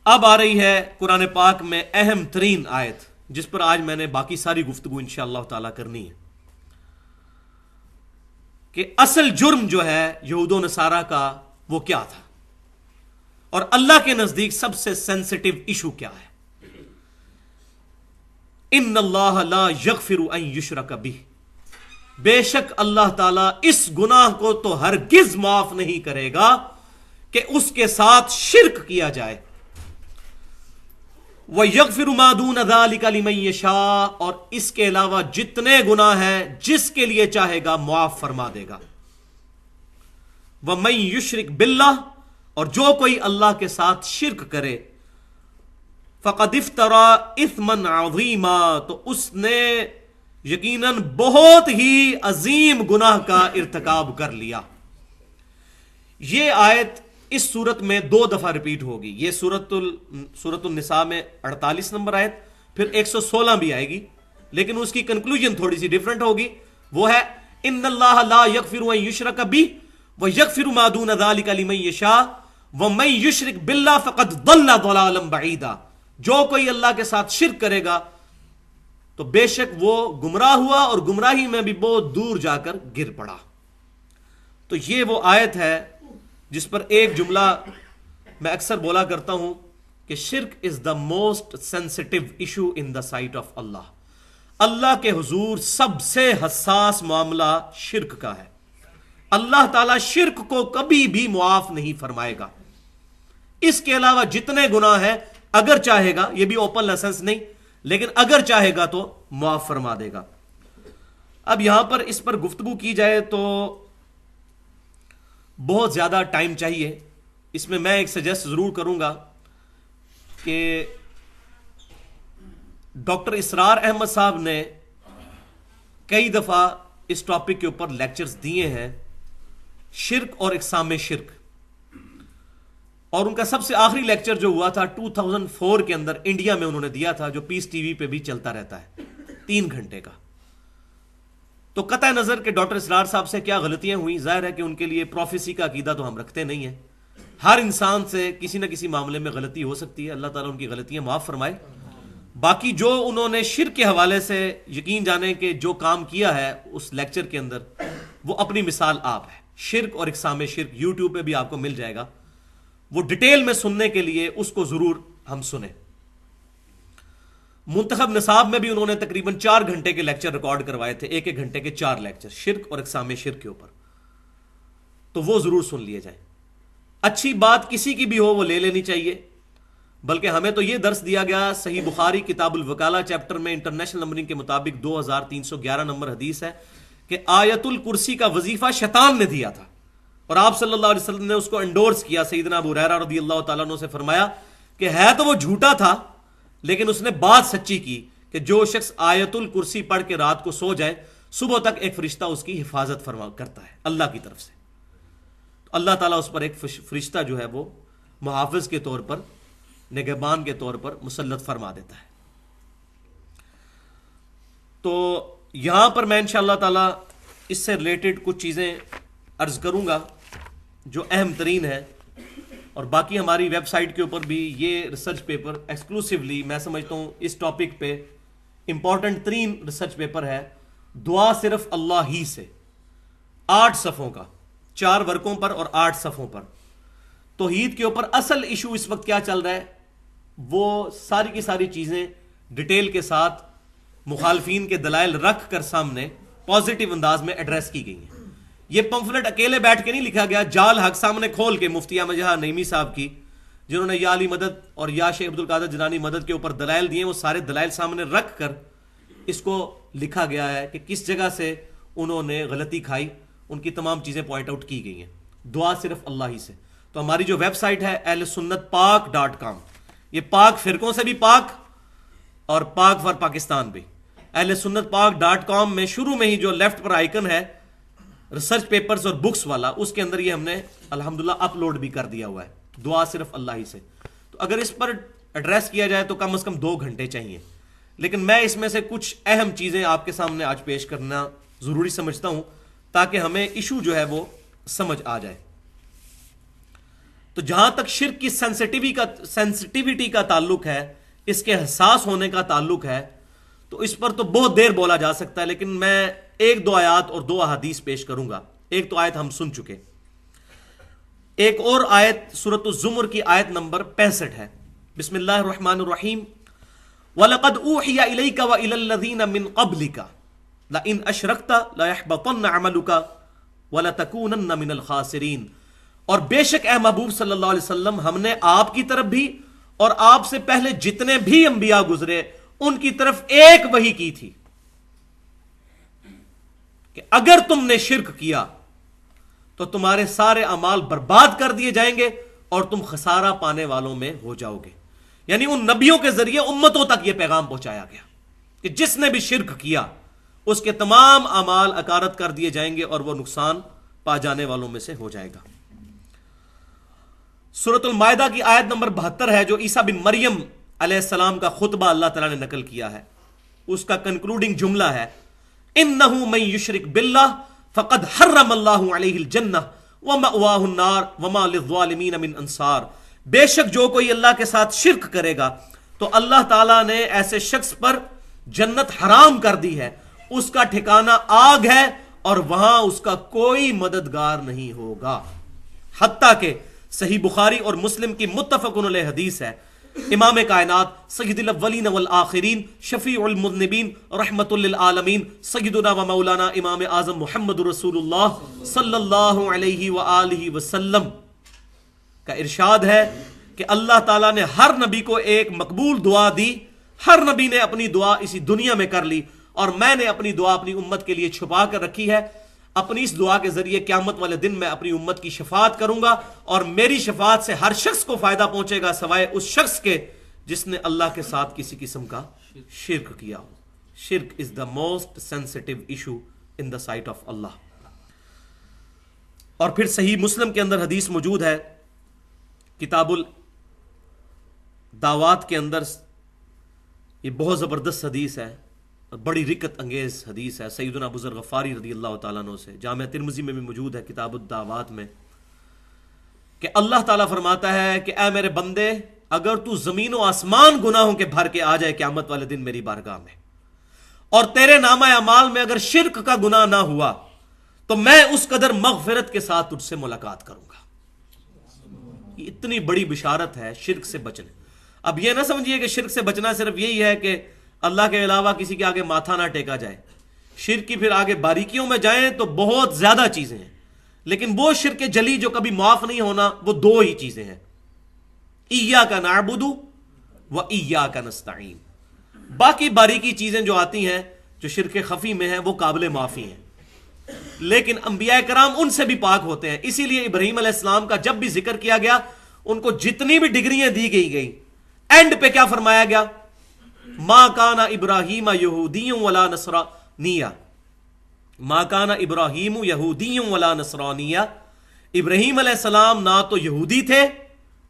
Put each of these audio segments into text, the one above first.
اب آ رہی ہے قرآن پاک میں اہم ترین آیت، جس پر آج میں نے باقی ساری گفتگو انشاءاللہ تعالی کرنی ہے، کہ اصل جرم جو ہے یہود و نصارہ کا وہ کیا تھا، اور اللہ کے نزدیک سب سے سینسٹیو ایشو کیا ہے۔ ان اللہ لا یغفر ان یشرک بہ، بے شک اللہ تعالیٰ اس گناہ کو تو ہرگز معاف نہیں کرے گا کہ اس کے ساتھ شرک کیا جائے، وَيَغْفِرُ مَا دُونَ ذَلِكَ لِمَن يَشَاءُ، اور اس کے علاوہ جتنے گناہ ہیں جس کے لیے چاہے گا معاف فرما دے گا۔ وَمَن يُشْرِكْ بِاللَّهِ، اور جو کوئی اللہ کے ساتھ شرک کرے، فَقَدِ افْتَرَى إِثْمًا عَظِيمًا، تو اس نے یقیناً بہت ہی عظیم گناہ کا ارتکاب کر لیا۔ یہ آیت اس صورت میں 2 دفعہ ریپیٹ ہوگی، یہ سورۃ النساء میں 48 نمبر آیت، پھر 116 بھی آئے گی، لیکن اس کی کنکلوژن تھوڑی سی ڈیفرنٹ ہوگی، وہ ہے ان اللہ لا یغفر ان یشرک بہ ویغفر ما دون ذلک لمن یشاء ومن یشرک باللہ فقد ضل ضلالا بعیدا، جو کوئی اللہ کے ساتھ شرک کرے گا تو بے شک وہ گمراہ ہوا اور گمراہی میں بھی بہت دور جا کر گر پڑا۔ تو یہ وہ آیت ہے جس پر ایک جملہ میں اکثر بولا کرتا ہوں کہ شرک is the most sensitive issue in the sight of اللہ، اللہ کے حضور سب سے حساس معاملہ شرک کا ہے۔ اللہ تعالیٰ شرک کو کبھی بھی معاف نہیں فرمائے گا، اس کے علاوہ جتنے گناہ ہیں اگر چاہے گا، یہ بھی اوپن لائسنس نہیں، لیکن اگر چاہے گا تو معاف فرما دے گا۔ اب یہاں پر اس پر گفتگو کی جائے تو بہت زیادہ ٹائم چاہیے، اس میں ایک سجیسٹ ضرور کروں گا کہ ڈاکٹر اسرار احمد صاحب نے کئی دفعہ اس ٹاپک کے اوپر لیکچرز دیے ہیں، شرک اور اقسام شرک، اور ان کا سب سے آخری لیکچر جو ہوا تھا 2004 کے اندر انڈیا میں انہوں نے دیا تھا، جو پیس ٹی وی پہ بھی چلتا رہتا ہے، 3 گھنٹے کا۔ تو قطع نظر کہ ڈاکٹر اسرار صاحب سے کیا غلطیاں ہوئیں، ظاہر ہے کہ ان کے لیے پروفیسی کا عقیدہ تو ہم رکھتے نہیں ہیں، ہر انسان سے کسی نہ کسی معاملے میں غلطی ہو سکتی ہے، اللہ تعالیٰ ان کی غلطیاں معاف فرمائے۔ باقی جو انہوں نے شرک کے حوالے سے یقین جانے کہ جو کام کیا ہے اس لیکچر کے اندر، وہ اپنی مثال آپ ہے۔ شرک اور اقسام شرک یوٹیوب پہ بھی آپ کو مل جائے گا، وہ ڈیٹیل میں سننے کے لیے اس کو ضرور ہم سنیں۔ منتخب نصاب میں بھی انہوں نے تقریباً 4 گھنٹے کے لیکچر ریکارڈ کروائے تھے، 1 گھنٹے کے 4 لیکچر شرک اور اقسام شرک کے اوپر، تو وہ ضرور سن لیے جائیں۔ اچھی بات کسی کی بھی ہو وہ لے لینی چاہیے، بلکہ ہمیں تو یہ درس دیا گیا، صحیح بخاری کتاب الوکالہ چیپٹر میں انٹرنیشنل نمبرنگ کے مطابق 2311 نمبر حدیث ہے کہ آیت الکرسی کا وظیفہ شیطان نے دیا تھا، اور آپ صلی اللہ علیہ وسلم نے اس کو انڈورس کیا۔ سیدنا ابو ہریرہ رضی اللہ تعالیٰ عنہ سے فرمایا کہ ہے تو وہ جھوٹا تھا، لیکن اس نے بات سچی کی کہ جو شخص آیت الکرسی پڑھ کے رات کو سو جائے، صبح تک ایک فرشتہ اس کی حفاظت فرما کرتا ہے اللہ کی طرف سے، تو اللہ تعالیٰ اس پر ایک فرشتہ جو ہے وہ محافظ کے طور پر، نگہبان کے طور پر مسلط فرما دیتا ہے۔ تو یہاں پر میں انشاءاللہ تعالیٰ اس سے ریلیٹڈ کچھ چیزیں عرض کروں گا جو اہم ترین ہے، اور باقی ہماری ویب سائٹ کے اوپر بھی یہ ریسرچ پیپر ایکسکلوسیولی میں سمجھتا ہوں اس ٹاپک پہ امپورٹنٹ ترین ریسرچ پیپر ہے، دعا صرف اللہ ہی سے، 8 صفحوں کا، 4 ورقوں پر اور 8 صفحوں پر۔ توحید کے اوپر اصل ایشو اس وقت کیا چل رہا ہے، وہ ساری کی ساری چیزیں ڈیٹیل کے ساتھ مخالفین کے دلائل رکھ کر سامنے پازیٹیو انداز میں ایڈریس کی گئی ہیں۔ یہ پمفلٹ اکیلے بیٹھ کے نہیں لکھا گیا، جال حق سامنے کھول کے مفتی احمد جہاں نعیمی صاحب کی، جنہوں نے یا علی مدد اور یا شیخ عبد القادر جیلانی مدد کے اوپر دلائل دیے، وہ سارے دلائل سامنے رکھ کر اس کو لکھا گیا ہے کہ کس جگہ سے انہوں نے غلطی کھائی، ان کی تمام چیزیں پوائنٹ آؤٹ کی گئی ہیں۔ دعا صرف اللہ ہی سے۔ تو ہماری جو ویب سائٹ ہے ahlsunnatpak.com، یہ پاک فرقوں سے بھی پاک اور پاک فار پاکستان بھی، ahlsunnatpak.com میں شروع میں ہی جو لیفٹ پر آئیکن ہے ریسرچ پیپرز اور بکس والا، اس کے اندر یہ ہم نے الحمدللہ اپلوڈ بھی کر دیا ہوا ہے، دعا صرف اللہ ہی سے۔ تو اگر اس پر ایڈریس کیا جائے تو کم از کم 2 گھنٹے چاہیے، لیکن میں اس میں سے کچھ اہم چیزیں آپ کے سامنے آج پیش کرنا ضروری سمجھتا ہوں تاکہ ہمیں ایشو جو ہے وہ سمجھ آ جائے۔ تو جہاں تک شرک کی سینسٹیوٹی کا تعلق ہے، اس کے حساس ہونے کا تعلق ہے، تو اس پر تو بہت دیر بولا جا سکتا ہے، لیکن میں ایک دو آیات اور دو احادیث پیش کروں گا۔ ایک تو آیت ہم سن چکے، ایک اور آیت سورۃ الزمر کی آیت نمبر 65 ہے۔ بسم اللہ الرحمن الرحیم، وَلَقَدْ أُوحِيَ إِلَيْكَ وَإِلَى الَّذِينَ مِنْ قَبْلِكَ لَئِنْ أَشْرَكْتَ لَيَحْبَطَنَّ عَمَلُكَ وَلَتَكُونَنَّ مِنَ الْخَاسِرِينَ، اور بے شک اے محبوب صلی اللہ علیہ وسلم، ہم نے آپ کی طرف بھی اور آپ سے پہلے جتنے بھی انبیاء گزرے ان کی طرف ایک وحی کی تھی کہ اگر تم نے شرک کیا تو تمہارے سارے اعمال برباد کر دیے جائیں گے اور تم خسارہ پانے والوں میں ہو جاؤ گے۔ یعنی ان نبیوں کے ذریعے امتوں تک یہ پیغام پہنچایا گیا کہ جس نے بھی شرک کیا اس کے تمام اعمال اکارت کر دیے جائیں گے اور وہ نقصان پا جانے والوں میں سے ہو جائے گا۔ سورۃ المائدہ کی آیت نمبر 72 ہے، جو عیسیٰ بن مریم علیہ السلام کا خطبہ اللہ تعالیٰ نے نقل کیا ہے۔ اس کا کنکلوڈنگ جملہ ہے، انہ من یشرک باللہ فقد حرم اللہ علیہ الجنہ ومأواہ النار وما للظالمین من انصار، بے شک جو کوئی اللہ کے ساتھ شرک کرے گا تو اللہ تعالیٰ نے ایسے شخص پر جنت حرام کر دی ہے، اس کا ٹھکانہ آگ ہے اور وہاں اس کا کوئی مددگار نہیں ہوگا۔ حتیٰ کہ صحیح بخاری اور مسلم کی متفق علیہ حدیث ہے، امام کائنات سید الاولین والآخرین شفیع المذنبین رحمت للعالمین سیدنا و مولانا امام اعظم محمد رسول اللہ صلی اللہ علیہ وآلہ وسلم کا ارشاد ہے کہ اللہ تعالیٰ نے ہر نبی کو ایک مقبول دعا دی، ہر نبی نے اپنی دعا اسی دنیا میں کر لی، اور میں نے اپنی دعا اپنی امت کے لیے چھپا کر رکھی ہے۔ اپنی اس دعا کے ذریعے قیامت والے دن میں اپنی امت کی شفاعت کروں گا، اور میری شفاعت سے ہر شخص کو فائدہ پہنچے گا سوائے اس شخص کے جس نے اللہ کے ساتھ کسی قسم کا شرک کیا ہو۔ شرک is the most sensitive issue in the sight of اللہ۔ اور پھر صحیح مسلم کے اندر حدیث موجود ہے، کتاب الدعوات کے اندر، یہ بہت زبردست حدیث ہے، بڑی رکت انگیز حدیث ہے، سیدنا ابو ذر غفاری رضی اللہ تعالیٰ عنہ سے، جامع ترمذی میں بھی موجود ہے کتاب الدعوات میں، کہ اللہ تعالیٰ فرماتا ہے کہ اے میرے بندے، اگر تو زمین و آسمان گناہوں کے بھر کے آ جائے قیامت والے دن میری بارگاہ میں، اور تیرے نامہ اعمال میں اگر شرک کا گناہ نہ ہوا تو میں اس قدر مغفرت کے ساتھ تجھ سے ملاقات کروں گا۔ یہ اتنی بڑی بشارت ہے شرک سے بچنے۔ اب یہ نہ سمجھیے کہ شرک سے بچنا صرف یہی ہے کہ اللہ کے علاوہ کسی کے آگے ماتھا نہ ٹیکا جائے۔ شرک کی پھر آگے باریکیوں میں جائیں تو بہت زیادہ چیزیں ہیں، لیکن وہ شرک جلی جو کبھی معاف نہیں ہونا، وہ دو ہی چیزیں ہیں، ایاک نعبد و ایاک نستعین۔ باقی باریکی چیزیں جو آتی ہیں جو شرک خفی میں ہیں وہ قابل معافی ہیں، لیکن انبیاء کرام ان سے بھی پاک ہوتے ہیں۔ اسی لیے ابراہیم علیہ السلام کا جب بھی ذکر کیا گیا، ان کو جتنی بھی ڈگریاں دی گئی اینڈ پہ کیا فرمایا گیا؟ ما کان ابراہیم یہودی ولا نصرانی، ما کان ابراہیم یہودی ولا نصرانی، ابراہیم علیہ السلام نہ تو یہودی تھے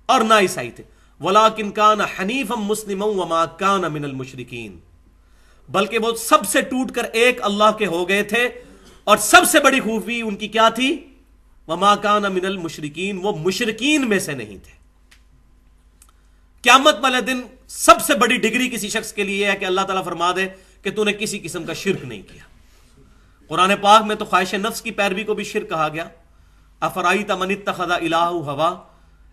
اور نہ عیسائی تھے، ولکن کان حنیفا مسلما وما کان من المشرکین، بلکہ وہ سب سے ٹوٹ کر ایک اللہ کے ہو گئے تھے، اور سب سے بڑی خوبی ان کی کیا تھی؟ وما کان من المشرکین، وہ مشرکین میں سے نہیں تھے۔ قیامت والے دن سب سے بڑی ڈگری کسی شخص کے لیے ہے کہ اللہ تعالیٰ فرما دے کہ تو نے کسی قسم کا شرک نہیں کیا۔ قرآن پاک میں تو خواہش نفس کی پیروی کو بھی شرک کہا گیا۔ افرائیت من اتخذ الہ ہوا،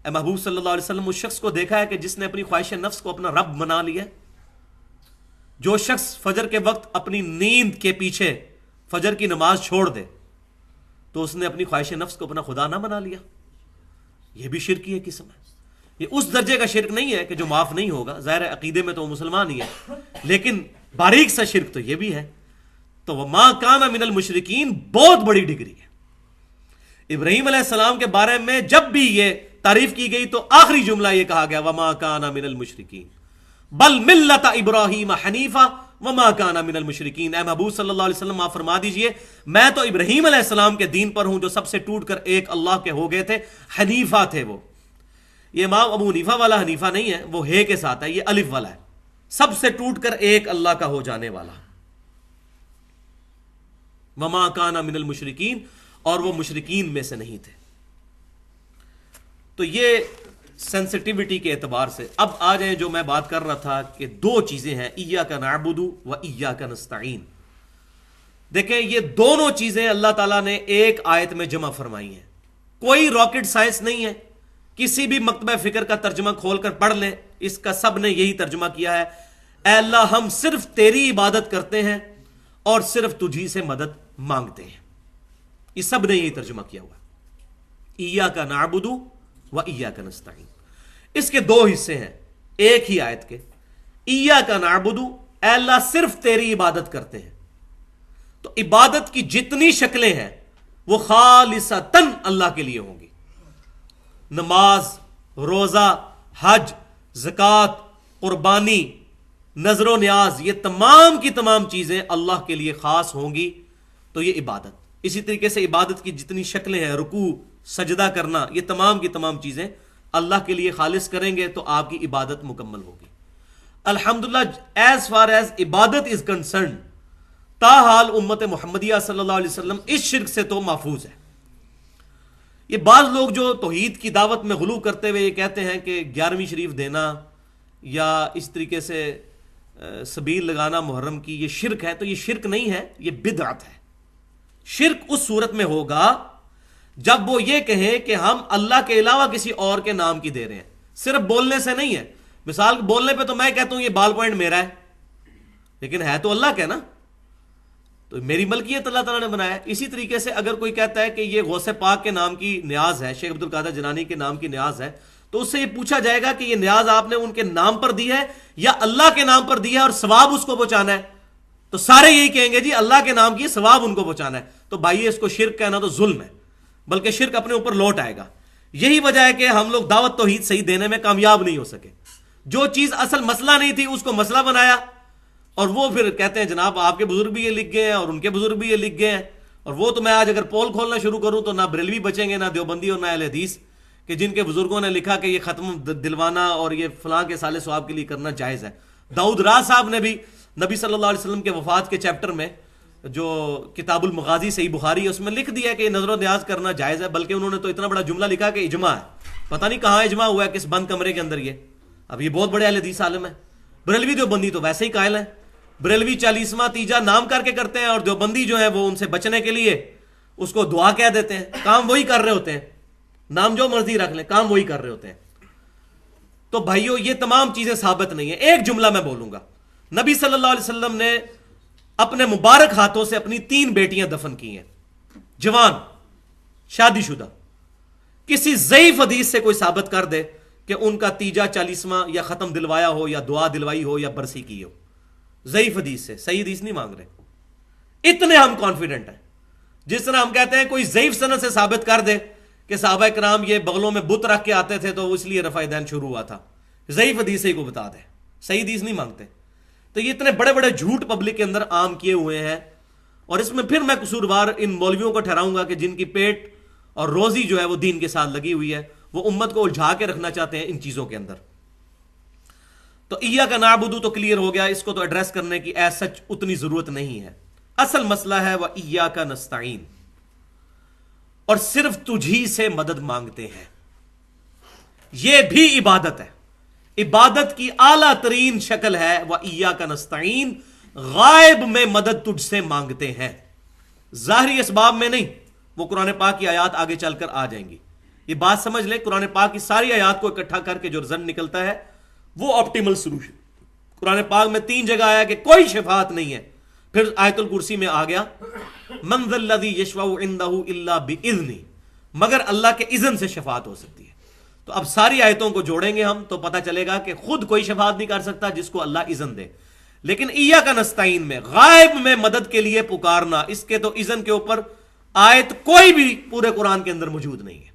اے محبوب صلی اللہ علیہ وسلم اس شخص کو دیکھا ہے کہ جس نے اپنی خواہش نفس کو اپنا رب بنا لیا؟ جو شخص فجر کے وقت اپنی نیند کے پیچھے فجر کی نماز چھوڑ دے تو اس نے اپنی خواہش نفس کو اپنا خدا نہ بنا لیا۔ یہ بھی شرک کی ایک قسم ہے۔ یہ اس درجے کا شرک نہیں ہے کہ جو معاف نہیں ہوگا، ظاہر عقیدے میں تو وہ مسلمان ہی ہے، لیکن باریک سا شرک تو یہ بھی ہے۔ تو وما کان من المشرکین بہت بڑی ڈگری ہے۔ ابراہیم علیہ السلام کے بارے میں جب بھی یہ تعریف کی گئی تو آخری جملہ یہ کہا گیا وما کان من المشرکین بل ملت ابراہیم حنیفا وما کان من المشرکین۔ اے محبوب صلی اللہ علیہ وسلم آپ فرما دیجئے میں تو ابراہیم علیہ السلام کے دین پر ہوں جو سب سے ٹوٹ کر ایک اللہ کے ہو گئے تھے، حنیفہ تھے وہ۔ یہ امام ابو حنیفہ والا حنیفہ نہیں ہے، وہ ہے کے ساتھ ہے، یہ الف والا ہے، سب سے ٹوٹ کر ایک اللہ کا ہو جانے والا۔ وما کان من المشرکین، اور وہ مشرکین میں سے نہیں تھے۔ تو یہ سینسٹیوٹی کے اعتبار سے اب آ جائیں جو میں بات کر رہا تھا کہ دو چیزیں ہیں، ایاک نعبد و ایاک نستعین. دیکھیں یہ دونوں چیزیں اللہ تعالیٰ نے ایک آیت میں جمع فرمائی ہیں. کوئی راکٹ سائنس نہیں ہے، کسی بھی مکتبہ فکر کا ترجمہ کھول کر پڑھ لیں، اس کا سب نے یہی ترجمہ کیا ہے، اے اللہ ہم صرف تیری عبادت کرتے ہیں اور صرف تجھی سے مدد مانگتے ہیں. یہ سب نے یہی ترجمہ کیا ہوا ہے، ایاک نعبد و ایاک نستعین. اس کے دو حصے ہیں ایک ہی آیت کے. ایاک نعبد، اے اللہ صرف تیری عبادت کرتے ہیں. تو عبادت کی جتنی شکلیں ہیں وہ خالصتاً اللہ کے لیے ہوں گی. نماز، روزہ، حج، زکوٰۃ، قربانی، نذر و نیاز، یہ تمام کی تمام چیزیں اللہ کے لیے خاص ہوں گی. تو یہ عبادت. اسی طریقے سے عبادت کی جتنی شکلیں ہیں، رکوع، سجدہ کرنا، یہ تمام کی تمام چیزیں اللہ کے لیے خالص کریں گے تو آپ کی عبادت مکمل ہوگی. الحمدللہ ایز فار ایز عبادت از کنسرنڈ، تاحال امت محمدیہ صلی اللہ علیہ وسلم اس شرک سے تو محفوظ ہے. یہ بعض لوگ جو توحید کی دعوت میں غلو کرتے ہوئے یہ کہتے ہیں کہ 11ویں شریف دینا یا اس طریقے سے سبیل لگانا محرم کی یہ شرک ہے، تو یہ شرک نہیں ہے، یہ بدعت ہے. شرک اس صورت میں ہوگا جب وہ یہ کہیں کہ ہم اللہ کے علاوہ کسی اور کے نام کی دے رہے ہیں. صرف بولنے سے نہیں ہے. مثال بولنے پہ تو میں کہتا ہوں یہ بال پوائنٹ میرا ہے، لیکن ہے تو اللہ کا نا، تو میری ملکیت اللہ تعالیٰ نے بنایا. اسی طریقے سے اگر کوئی کہتا ہے کہ یہ غوث پاک کے نام کی نیاز ہے، شیخ عبد القادر جیلانی کے نام کی نیاز ہے، تو اس سے یہ پوچھا جائے گا کہ یہ نیاز آپ نے ان کے نام پر دی ہے یا اللہ کے نام پر دی ہے اور ثواب اس کو پہنچانا ہے؟ تو سارے یہی کہیں گے جی اللہ کے نام کی ثواب ان کو پہنچانا ہے. تو بھائی اس کو شرک کہنا تو ظلم ہے، بلکہ شرک اپنے اوپر لوٹ آئے گا. یہی وجہ ہے کہ ہم لوگ دعوت توحید صحیح دینے میں کامیاب نہیں ہو سکے. جو چیز اصل مسئلہ نہیں تھی اس کو مسئلہ بنایا، اور وہ پھر کہتے ہیں جناب آپ کے بزرگ بھی یہ لکھ گئے ہیں اور ان کے بزرگ بھی یہ لکھ گئے ہیں. اور وہ تو میں آج اگر پول کھولنا شروع کروں تو نہ بریلوی بچیں گے، نہ دیوبندی اور نہ اہل حدیث، کہ جن کے بزرگوں نے لکھا کہ یہ ختم دلوانا اور یہ فلاں کے سال ثواب کے لیے کرنا جائز ہے. داؤد راہ صاحب نے بھی نبی صلی اللہ علیہ وسلم کے وفات کے چیپٹر میں جو کتاب المغازی صحیح بخاری ہے اس میں لکھ دیا کہ یہ نظر و نیاز کرنا جائز ہے. بلکہ انہوں نے تو اتنا بڑا جملہ لکھا کہ اجماع ہے. پتہ نہیں کہاں اجماع ہوا ہے، کس بند کمرے کے اندر. یہ اب یہ بہت بڑے اہل حدیث عالم ہیں. بریلوی دیوبندی تو ویسے ہی قائل ہیں. بریلوی 40واں تیجا نام کر کے کرتے ہیں، اور دیوبندی جو ہے وہ ان سے بچنے کے لیے اس کو دعا کہہ دیتے ہیں. کام وہی کر رہے ہوتے ہیں، نام جو مرضی رکھ لیں، کام وہی کر رہے ہوتے ہیں. تو بھائیو یہ تمام چیزیں ثابت نہیں ہیں. ایک جملہ میں بولوں گا، نبی صلی اللہ علیہ وسلم نے اپنے مبارک ہاتھوں سے اپنی 3 بیٹیاں دفن کی ہیں، جوان، شادی شدہ. کسی ضعیف حدیث سے کوئی ثابت کر دے کہ ان کا تیجا 40واں یا ختم دلوایا ہو یا دعا دلوائی ہو یا برسی کی ہو. ضعیف حدیث سے، صحیح حدیث نہیں مانگ رہے. اتنے ہم کانفیڈنٹ ہیں. جس طرح ہم کہتے ہیں کوئی ضعیف سند سے ثابت کر دے کہ صحابہ کرام یہ بغلوں میں بت رکھ کے آتے تھے تو اس لیے رفع دین شروع ہوا تھا، ضعیف حدیث سے ہی کو بتا دے، صحیح حدیث نہیں مانگتے. تو یہ اتنے بڑے بڑے جھوٹ پبلک کے اندر عام کیے ہوئے ہیں. اور اس میں پھر میں قصوروار ان مولویوں کو ٹھہراؤں گا کہ جن کی پیٹ اور روزی جو ہے وہ دین کے ساتھ لگی ہوئی ہے، وہ امت کو الجھا کے رکھنا چاہتے ہیں ان چیزوں کے اندر. تو ایاک نعبد تو کلیئر ہو گیا، اس کو تو ایڈریس کرنے کی ایز سچ اتنی ضرورت نہیں ہے. اصل مسئلہ ہے وہ ایاک نستعین، اور صرف تجھی سے مدد مانگتے ہیں. یہ بھی عبادت ہے. عبادت کی اعلیٰ ترین شکل ہے وہ ایاک نستعین، غائب میں مدد تجھ سے مانگتے ہیں، ظاہری اسباب میں نہیں. وہ قرآن پاک کی آیات آگے چل کر آ جائیں گی. یہ بات سمجھ لیں، قرآن پاک کی ساری آیات کو اکٹھا کر کے جو رزلٹ نکلتا ہے وہ آپٹیمل سولوشن. قرآن پاک میں 3 جگہ آیا کہ کوئی شفاعت نہیں ہے. پھر آیت الکرسی میں آ گیا من ذا الذی یشفع عندہ الا باذنہ، مگر اللہ کے اذن سے شفاعت ہو سکتی ہے. تو اب ساری آیتوں کو جوڑیں گے ہم تو پتہ چلے گا کہ خود کوئی شفاعت نہیں کر سکتا جس کو اللہ اذن دے. لیکن ایاک نستعین میں غائب میں مدد کے لیے پکارنا، اس کے تو اذن کے اوپر آیت کوئی بھی پورے قرآن کے اندر موجود نہیں ہے.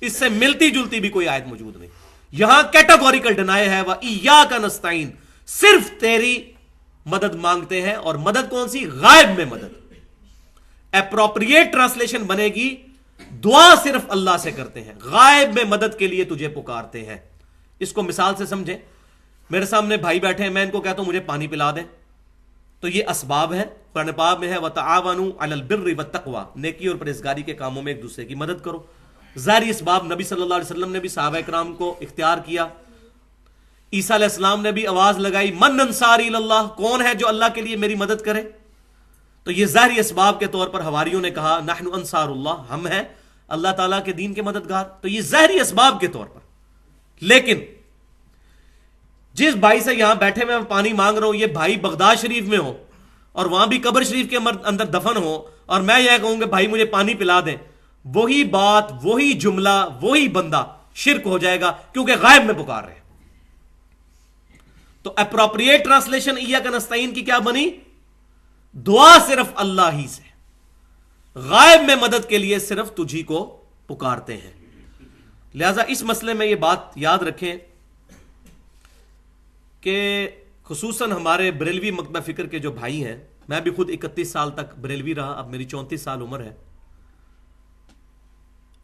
اس سے ملتی جلتی بھی کوئی آیت موجود نہیں. یہاں کیٹاگوریکل ڈینائی ہے وہ ایاک نستعین، صرف تیری مدد مانگتے ہیں. اور مدد کون سی؟ غائب میں مدد. اپروپریٹ ٹرانسلیشن بنے گی دعا صرف اللہ سے کرتے ہیں، غائب میں مدد کے لیے تجھے پکارتے ہیں. اس کو مثال سے سمجھیں. میرے سامنے بھائی بیٹھے ہیں، میں ان کو کہتا ہوں مجھے پانی پلا دیں، تو یہ اسباب ہیں. قرآن پاک میں ہے وَتَعَاوَنُوا عَلَى الْبِرِّ وَالتَّقْوَى، نیکی اور پرہیزگاری کے کاموں میں ایک دوسرے کی مدد کرو. ظاہری اسباب نبی صلی اللہ علیہ وسلم نے بھی صحابہ کرام کو اختیار کیا. عیسیٰ علیہ السلام نے بھی آواز لگائی من انصاری اللہ, کون ہے جو اللہ کے لیے میری مدد کرے. تو یہ ظاہری اسباب کے طور پر حواریوں نے کہا نحن انصار اللہ, ہم ہیں اللہ تعالیٰ کے دین کے مددگار. تو یہ ظاہری اسباب کے طور پر. لیکن جس بھائی سے یہاں بیٹھے میں پانی مانگ رہا ہوں, یہ بھائی بغداد شریف میں ہو اور وہاں بھی قبر شریف کے اندر دفن ہو, اور میں یہ کہوں کہ بھائی مجھے پانی پلا دیں, وہی بات, وہی جملہ, وہی بندہ شرک ہو جائے گا, کیونکہ غائب میں پکار رہے ہیں. تو اپروپریٹ ٹرانسلیشن ایاک نستعین کی کیا بنی؟ دعا صرف اللہ ہی سے, غائب میں مدد کے لیے صرف تجھی کو پکارتے ہیں. لہذا اس مسئلے میں یہ بات یاد رکھیں کہ خصوصاً ہمارے بریلوی مکتبہ فکر کے جو بھائی ہیں, میں بھی خود 31 سال تک بریلوی رہا, اب میری 34 سال عمر ہے,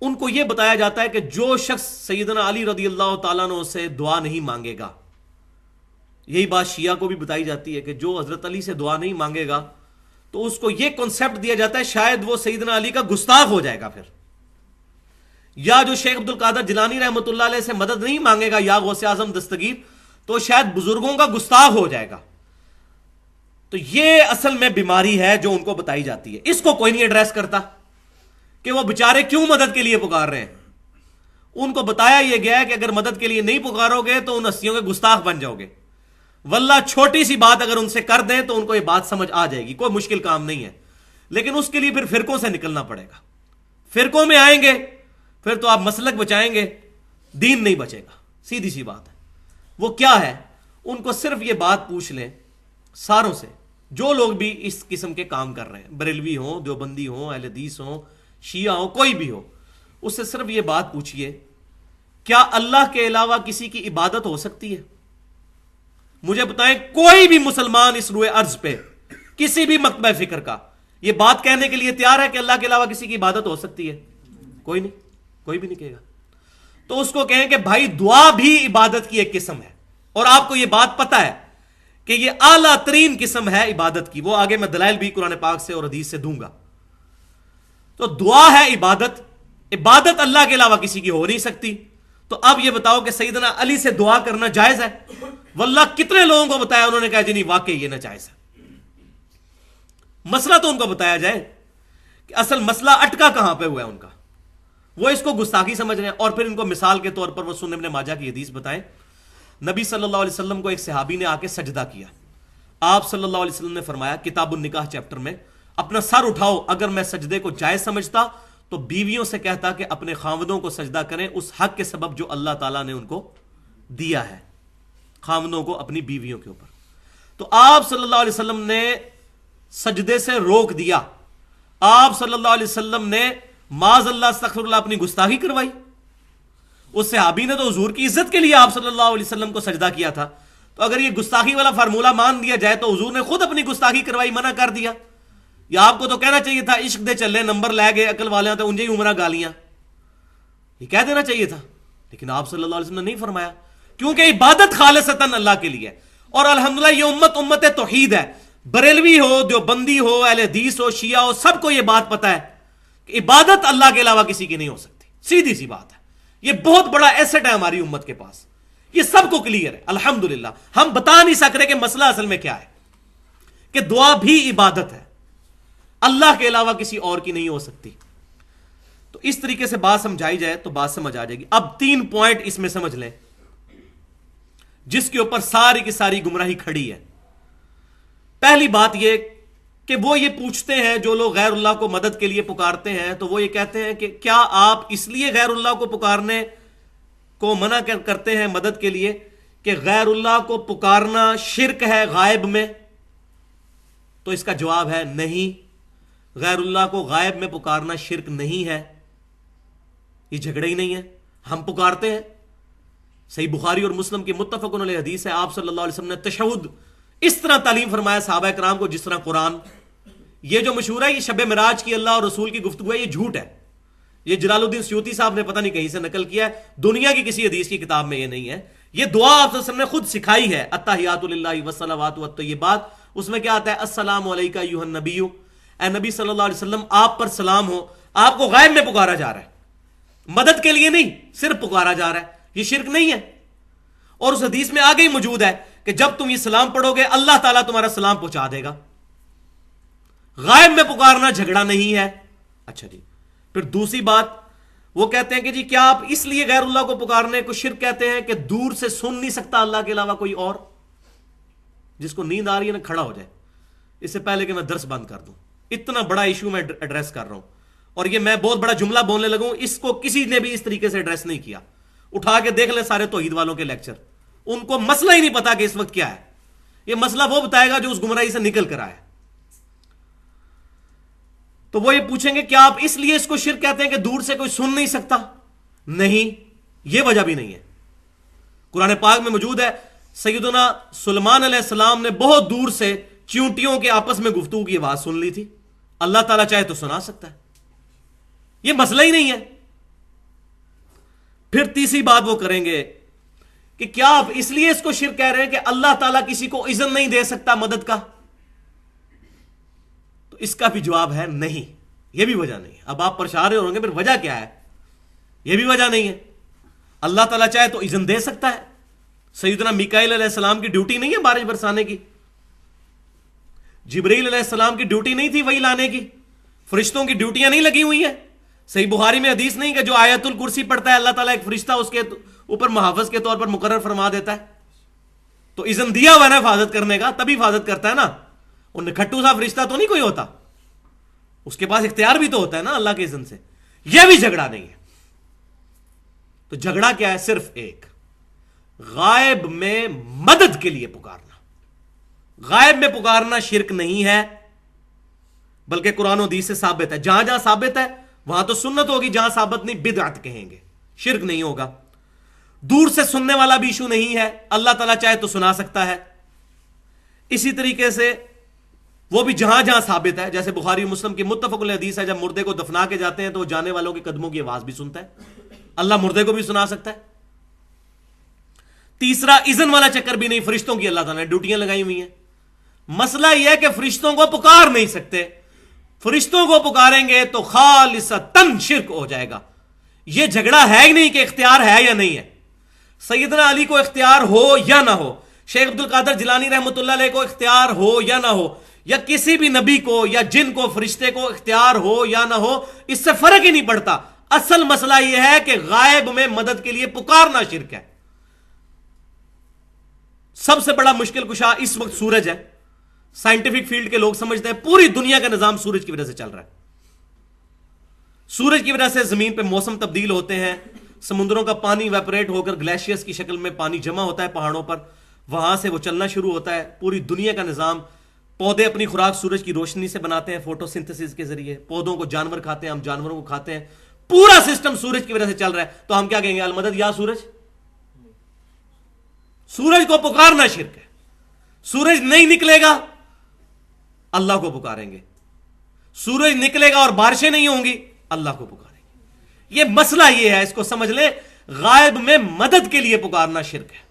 ان کو یہ بتایا جاتا ہے کہ جو شخص سیدنا علی رضی اللہ تعالیٰ عنہ سے دعا نہیں مانگے گا, یہی بات شیعہ کو بھی بتائی جاتی ہے کہ جو حضرت علی سے دعا نہیں مانگے گا تو اس کو یہ کنسپٹ دیا جاتا ہے شاید وہ سیدنا علی کا گستاخ ہو جائے گا پھر, یا جو شیخ عبد القادر جیلانی رحمۃ اللہ علیہ سے مدد نہیں مانگے گا یا غوث اعظم دستگیر, تو شاید بزرگوں کا گستاخ ہو جائے گا. تو یہ اصل میں بیماری ہے جو ان کو بتائی جاتی ہے. اس کو کوئی نہیں ایڈریس کرتا کہ وہ بےچارے کیوں مدد کے لیے پکار رہے ہیں. ان کو بتایا یہ گیا ہے کہ اگر مدد کے لیے نہیں پکارو گے تو ان ہستیوں کے گستاخ بن جاؤ گے. واللہ چھوٹی سی بات اگر ان سے کر دیں تو ان کو یہ بات سمجھ آ جائے گی, کوئی مشکل کام نہیں ہے. لیکن اس کے لیے پھر فرقوں سے نکلنا پڑے گا. فرقوں میں آئیں گے پھر تو آپ مسلک بچائیں گے, دین نہیں بچے گا. سیدھی سی بات ہے. وہ کیا ہے, ان کو صرف یہ بات پوچھ لیں ساروں سے, جو لوگ بھی اس قسم کے کام کر رہے ہیں, بریلوی ہوں, دیوبندی ہوں, اہل حدیث ہوں, شیعہ ہوں, کوئی بھی ہو, اس سے صرف یہ بات پوچھئے کیا اللہ کے علاوہ کسی کی عبادت ہو سکتی ہے؟ مجھے بتائیں کوئی بھی مسلمان اس روئے ارض پہ کسی بھی مکتبہ فکر کا یہ بات کہنے کے لیے تیار ہے کہ اللہ کے علاوہ کسی کی عبادت ہو سکتی ہے؟ کوئی نہیں, کوئی بھی نہیں کہے گا. تو اس کو کہیں کہ بھائی دعا بھی عبادت کی ایک قسم ہے, اور آپ کو یہ بات پتا ہے کہ یہ اعلیٰ ترین قسم ہے عبادت کی. وہ آگے میں دلائل بھی قرآن پاک سے اور حدیث سے دوں گا. تو دعا ہے عبادت, عبادت اللہ کے علاوہ کسی کی ہو نہیں سکتی. تو اب یہ بتاؤ کہ سیدنا علی سے دعا کرنا جائز ہے؟ واللہ کتنے لوگوں کو بتایا, انہوں نے کہا جی نہیں واقعی یہ ناجائز ہے. مسئلہ تو ان کو بتایا جائے کہ اصل مسئلہ اٹکا کہاں پہ ہوا ہے ان کا. وہ اس کو گستاخی سمجھ رہے ہیں. اور پھر ان کو مثال کے طور پر وہ سنن ابن ماجہ کی حدیث بتائیں. نبی صلی اللہ علیہ وسلم کو ایک صحابی نے آ کے سجدہ کیا. آپ صلی اللہ علیہ وسلم نے فرمایا کتاب النکاح چیپٹر میں, اپنا سر اٹھاؤ, اگر میں سجدے کو جائز سمجھتا تو بیویوں سے کہتا کہ اپنے خاوندوں کو سجدہ کریں اس حق کے سبب جو اللہ تعالیٰ نے ان کو دیا ہے, خاوندوں کو اپنی بیویوں کے اوپر. تو آپ صلی اللہ علیہ وسلم نے سجدے سے روک دیا. آپ صلی اللہ علیہ وسلم نے معاذ اللہ استغفر اللہ اپنی گستاخی کروائی. اس صحابی نے تو حضور کی عزت کے لیے آپ صلی اللہ علیہ وسلم کو سجدہ کیا تھا. تو اگر یہ گستاخی والا فارمولہ مان دیا جائے تو حضور نے خود اپنی گستاخی کروائی, منع کر دیا. یا آپ کو تو کہنا چاہیے تھا عشق دے چلے نمبر لے گئے عقل والے تو انجے ہی عمرہ گالیاں, یہ کہہ دینا چاہیے تھا. لیکن آپ صلی اللہ علیہ وسلم نے نہیں فرمایا, کیونکہ عبادت خالصتاً اللہ کے لیے. اور الحمدللہ یہ امت توحید ہے. بریلوی ہو, دیوبندی ہو, اہل حدیث ہو, شیعہ ہو, سب کو یہ بات پتا ہے کہ عبادت اللہ کے علاوہ کسی کی نہیں ہو سکتی. سیدھی سی بات ہے. یہ بہت بڑا ایسٹ ہے ہماری امت کے پاس, یہ سب کو کلیئر ہے الحمدللہ. ہم بتا نہیں سک رہے کہ مسئلہ اصل میں کیا ہے, کہ دعا بھی عبادت ہے, اللہ کے علاوہ کسی اور کی نہیں ہو سکتی. تو اس طریقے سے بات سمجھائی جائے تو بات سمجھ آ جائے گی. اب 3 پوائنٹ اس میں سمجھ لیں جس کے اوپر ساری کی ساری گمراہی کھڑی ہے. پہلی بات یہ کہ وہ یہ پوچھتے ہیں, جو لوگ غیر اللہ کو مدد کے لیے پکارتے ہیں, تو وہ یہ کہتے ہیں کہ کیا آپ اس لیے غیر اللہ کو پکارنے کو منع کرتے ہیں مدد کے لیے کہ غیر اللہ کو پکارنا شرک ہے غائب میں؟ تو اس کا جواب ہے نہیں, غیر اللہ کو غائب میں پکارنا شرک نہیں ہے. یہ جھگڑا ہی نہیں ہے, ہم پکارتے ہیں. صحیح بخاری اور مسلم کی متفقن علیہ حدیث ہے, آپ صلی اللہ علیہ وسلم نے تشہد اس طرح تعلیم فرمایا صحابہ کرام کو جس طرح قرآن. یہ جو مشہور ہے یہ شب معراج کی اللہ اور رسول کی گفتگو ہے, یہ جھوٹ ہے. یہ جلال الدین سیوطی صاحب نے پتہ نہیں کہیں سے نقل کیا ہے, دنیا کی کسی حدیث کی کتاب میں یہ نہیں ہے. یہ دعا آپ صلی اللہ علیہ وسلم نے خود سکھائی ہے, التحیات للہ والصلوات والطیبات. اس میں کیا آتا ہے, السلام علیکہ ایھا النبی, اے نبی صلی اللہ علیہ وسلم آپ پر سلام ہو. آپ کو غائب میں پکارا جا رہا ہے. مدد کے لیے نہیں، صرف پکارا جا رہا ہے، یہ شرک نہیں ہے۔ اور اس حدیث میں آگے ہی موجود ہے کہ جب تم یہ سلام پڑھو گے اللہ تعالیٰ تمہارا سلام پہنچا دے گا۔ غائب میں پکارنا جھگڑا نہیں ہے۔ اچھا جی، پھر دوسری بات وہ کہتے ہیں کہ جی کیا آپ اس لیے غیر اللہ کو پکارنے کو شرک کہتے ہیں کہ دور سے سن نہیں سکتا اللہ کے علاوہ کوئی اور؟ جس کو نیند آ رہی ہے نا کھڑا ہو جائے، اس سے پہلے کہ میں درس بند کر دوں۔ اتنا بڑا ایشو میں ایڈریس کر رہا ہوں، اور یہ میں بہت بڑا جملہ بولنے لگوں، اس کو کسی نے بھی اس طریقے سے ایڈریس نہیں کیا۔ اٹھا کے دیکھ لیں سارے توحید والوں کے لیکچر، ان کو مسئلہ ہی نہیں پتا کہ اس وقت کیا ہے۔ یہ مسئلہ وہ بتائے گا جو اس گمراہی سے نکل کر آئے۔ تو وہ یہ پوچھیں گے کیا آپ اس لیے اس کو شرک کہتے ہیں کہ دور سے کوئی سن نہیں سکتا؟ نہیں، یہ وجہ بھی نہیں ہے۔ قرآن پاک میں موجود ہے سیدنا سلیمان علیہ السلام نے بہت دور سے چیونٹیوں کے آپس میں گفتگو کی آواز سن لی تھی، اللہ تعالیٰ چاہے تو سنا سکتا ہے، یہ مسئلہ ہی نہیں ہے۔ پھر تیسری بات وہ کریں گے کہ کیا آپ اس لیے اس کو شرک کہہ رہے ہیں کہ اللہ تعالیٰ کسی کو اذن نہیں دے سکتا مدد کا؟ تو اس کا بھی جواب ہے نہیں، یہ بھی وجہ نہیں ہے۔ اب آپ پریشان ہوں گے پھر وجہ کیا ہے؟ یہ بھی وجہ نہیں ہے۔ اللہ تعالیٰ چاہے تو اذن دے سکتا ہے۔ سیدنا میکائیل علیہ السلام کی ڈیوٹی نہیں ہے بارش برسانے کی، جبرائیل علیہ السلام کی ڈیوٹی نہیں تھی وہی لانے کی، فرشتوں کی ڈیوٹیاں نہیں لگی ہوئی ہیں؟ صحیح بخاری میں حدیث نہیں کہ جو آیت الکرسی پڑھتا ہے اللہ تعالیٰ ایک فرشتہ اس کے اوپر محافظ کے طور پر مقرر فرما دیتا ہے؟ تو اذن دیا ہوا نا حفاظت کرنے کا، تبھی حفاظت کرتا ہے نا۔ اور نکھٹو سا فرشتہ تو نہیں کوئی ہوتا، اس کے پاس اختیار بھی تو ہوتا ہے نا اللہ کے اذن سے۔ یہ بھی جھگڑا نہیں ہے۔ تو جھگڑا کیا ہے؟ صرف ایک، غائب میں مدد کے لیے پکارنا۔ غائب میں پکارنا شرک نہیں ہے، بلکہ قرآن و حدیث سے ثابت ہے۔ جہاں جہاں ثابت ہے وہاں تو سنت ہوگی، جہاں ثابت نہیں بدعت کہیں گے، شرک نہیں ہوگا۔ دور سے سننے والا بھی ایشو نہیں ہے، اللہ تعالیٰ چاہے تو سنا سکتا ہے۔ اسی طریقے سے وہ بھی جہاں جہاں ثابت ہے، جیسے بخاری و مسلم کی متفق علیہ حدیث ہے، جب مردے کو دفنا کے جاتے ہیں تو وہ جانے والوں کے قدموں کی آواز بھی سنتا ہے، اللہ مردے کو بھی سنا سکتا ہے۔ تیسرا، اذن والا چکر بھی نہیں، فرشتوں کی اللہ تعالیٰ نے ڈیوٹیاں لگائی ہوئی ہیں۔ مسئلہ یہ ہے کہ فرشتوں کو پکار نہیں سکتے، فرشتوں کو پکاریں گے تو خالصتاً شرک ہو جائے گا۔ یہ جھگڑا ہے ہی نہیں کہ اختیار ہے یا نہیں ہے۔ سیدنا علی کو اختیار ہو یا نہ ہو، شیخ عبد القادر جیلانی رحمۃ اللہ علیہ کو اختیار ہو یا نہ ہو، یا کسی بھی نبی کو یا جن کو فرشتے کو اختیار ہو یا نہ ہو، اس سے فرق ہی نہیں پڑتا۔ اصل مسئلہ یہ ہے کہ غائب میں مدد کے لیے پکارنا شرک ہے۔ سب سے بڑا مشکل کشا اس وقت سورج ہے۔ سائنٹیفک فیلڈ کے لوگ سمجھتے ہیں پوری دنیا کا نظام سورج کی وجہ سے چل رہا ہے۔ سورج کی وجہ سے زمین پہ موسم تبدیل ہوتے ہیں، سمندروں کا پانی ویپریٹ ہو کر گلیشیئرز کی شکل میں پانی جمع ہوتا ہے پہاڑوں پر، وہاں سے وہ چلنا شروع ہوتا ہے۔ پوری دنیا کا نظام، پودے اپنی خوراک سورج کی روشنی سے بناتے ہیں فوٹو سنتھسس کے ذریعے، پودوں کو جانور کھاتے ہیں، ہم جانوروں کو کھاتے ہیں، پورا سسٹم سورج کی وجہ سے چل رہا ہے۔ تو ہم کیا کہیں گے؟ المدد یا سورج؟ سورج کو پکارنا شرک ہے۔ سورج نہیں نکلے گا اللہ کو پکاریں گے، سورج نکلے گا اور بارشیں نہیں ہوں گی اللہ کو پکاریں گے۔ یہ مسئلہ یہ ہے، اس کو سمجھ لیں، غائب میں مدد کے لیے پکارنا شرک ہے۔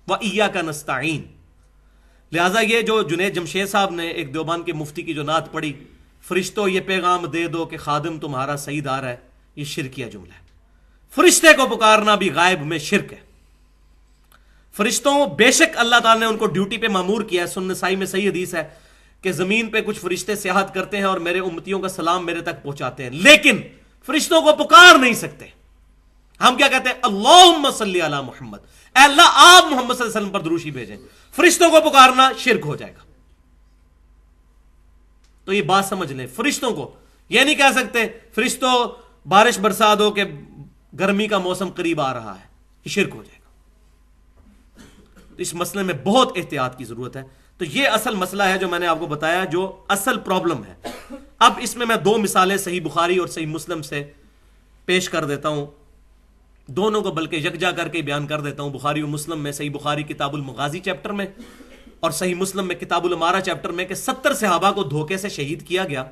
وَإِيَّاكَ نَسْتَعِينُ۔ لہٰذا یہ جو جنید جمشید صاحب نے ایک دیوبند کے مفتی کی جو نعت پڑھی، فرشتوں یہ پیغام دے دو کہ خادم تمہارا سعید آ رہا ہے، یہ شرکیہ جملہ ہے۔ فرشتے کو پکارنا بھی غائب میں شرک ہے۔ فرشتوں بے شک اللہ تعالیٰ نے ان کو ڈیوٹی پہ مامور کیا ہے، سنن نسائی میں صحیح حدیث ہے کہ زمین پہ کچھ فرشتے سیاحت کرتے ہیں اور میرے امتیوں کا سلام میرے تک پہنچاتے ہیں، لیکن فرشتوں کو پکار نہیں سکتے۔ ہم کیا کہتے ہیں؟ اللہم صلی علی محمد، اے اللہ آپ محمد صلی اللہ علیہ وسلم پر دروشی بھیجیں۔ فرشتوں کو پکارنا شرک ہو جائے گا۔ تو یہ بات سمجھ لیں، فرشتوں کو یہ نہیں کہہ سکتے فرشتوں بارش برسا دو کہ گرمی کا موسم قریب آ رہا ہے، یہ شرک ہو جائے گا۔ اس مسئلے میں بہت احتیاط کی ضرورت ہے۔ تو یہ اصل مسئلہ ہے جو میں نے آپ کو بتایا، جو اصل پرابلم ہے۔ اب اس میں دو مثالیں صحیح بخاری اور صحیح مسلم سے پیش کر دیتا ہوں، دونوں کو بلکہ یکجا کر کے بیان کر دیتا ہوں۔ بخاری و مسلم میں، صحیح بخاری کتاب المغازی چیپٹر میں اور صحیح مسلم میں کتاب الامارہ چیپٹر میں، کہ 70 صحابہ کو دھوکے سے شہید کیا گیا۔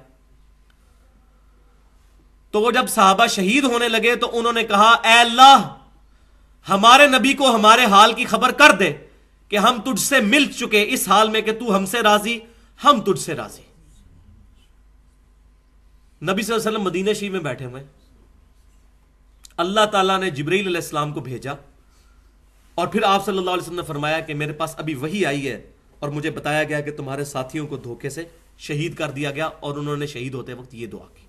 تو وہ جب صحابہ شہید ہونے لگے تو انہوں نے کہا، اے اللہ ہمارے نبی کو ہمارے حال کی خبر کر دے کہ ہم تجھ سے مل چکے اس حال میں کہ تو ہم سے راضی، ہم تجھ سے راضی۔ نبی صلی اللہ علیہ وسلم مدینہ شریف میں بیٹھے ہوئے، اللہ تعالیٰ نے جبرائیل علیہ السلام کو بھیجا اور پھر آپ صلی اللہ علیہ وسلم نے فرمایا کہ میرے پاس ابھی وحی آئی ہے اور مجھے بتایا گیا کہ تمہارے ساتھیوں کو دھوکے سے شہید کر دیا گیا، اور انہوں نے شہید ہوتے وقت یہ دعا کی۔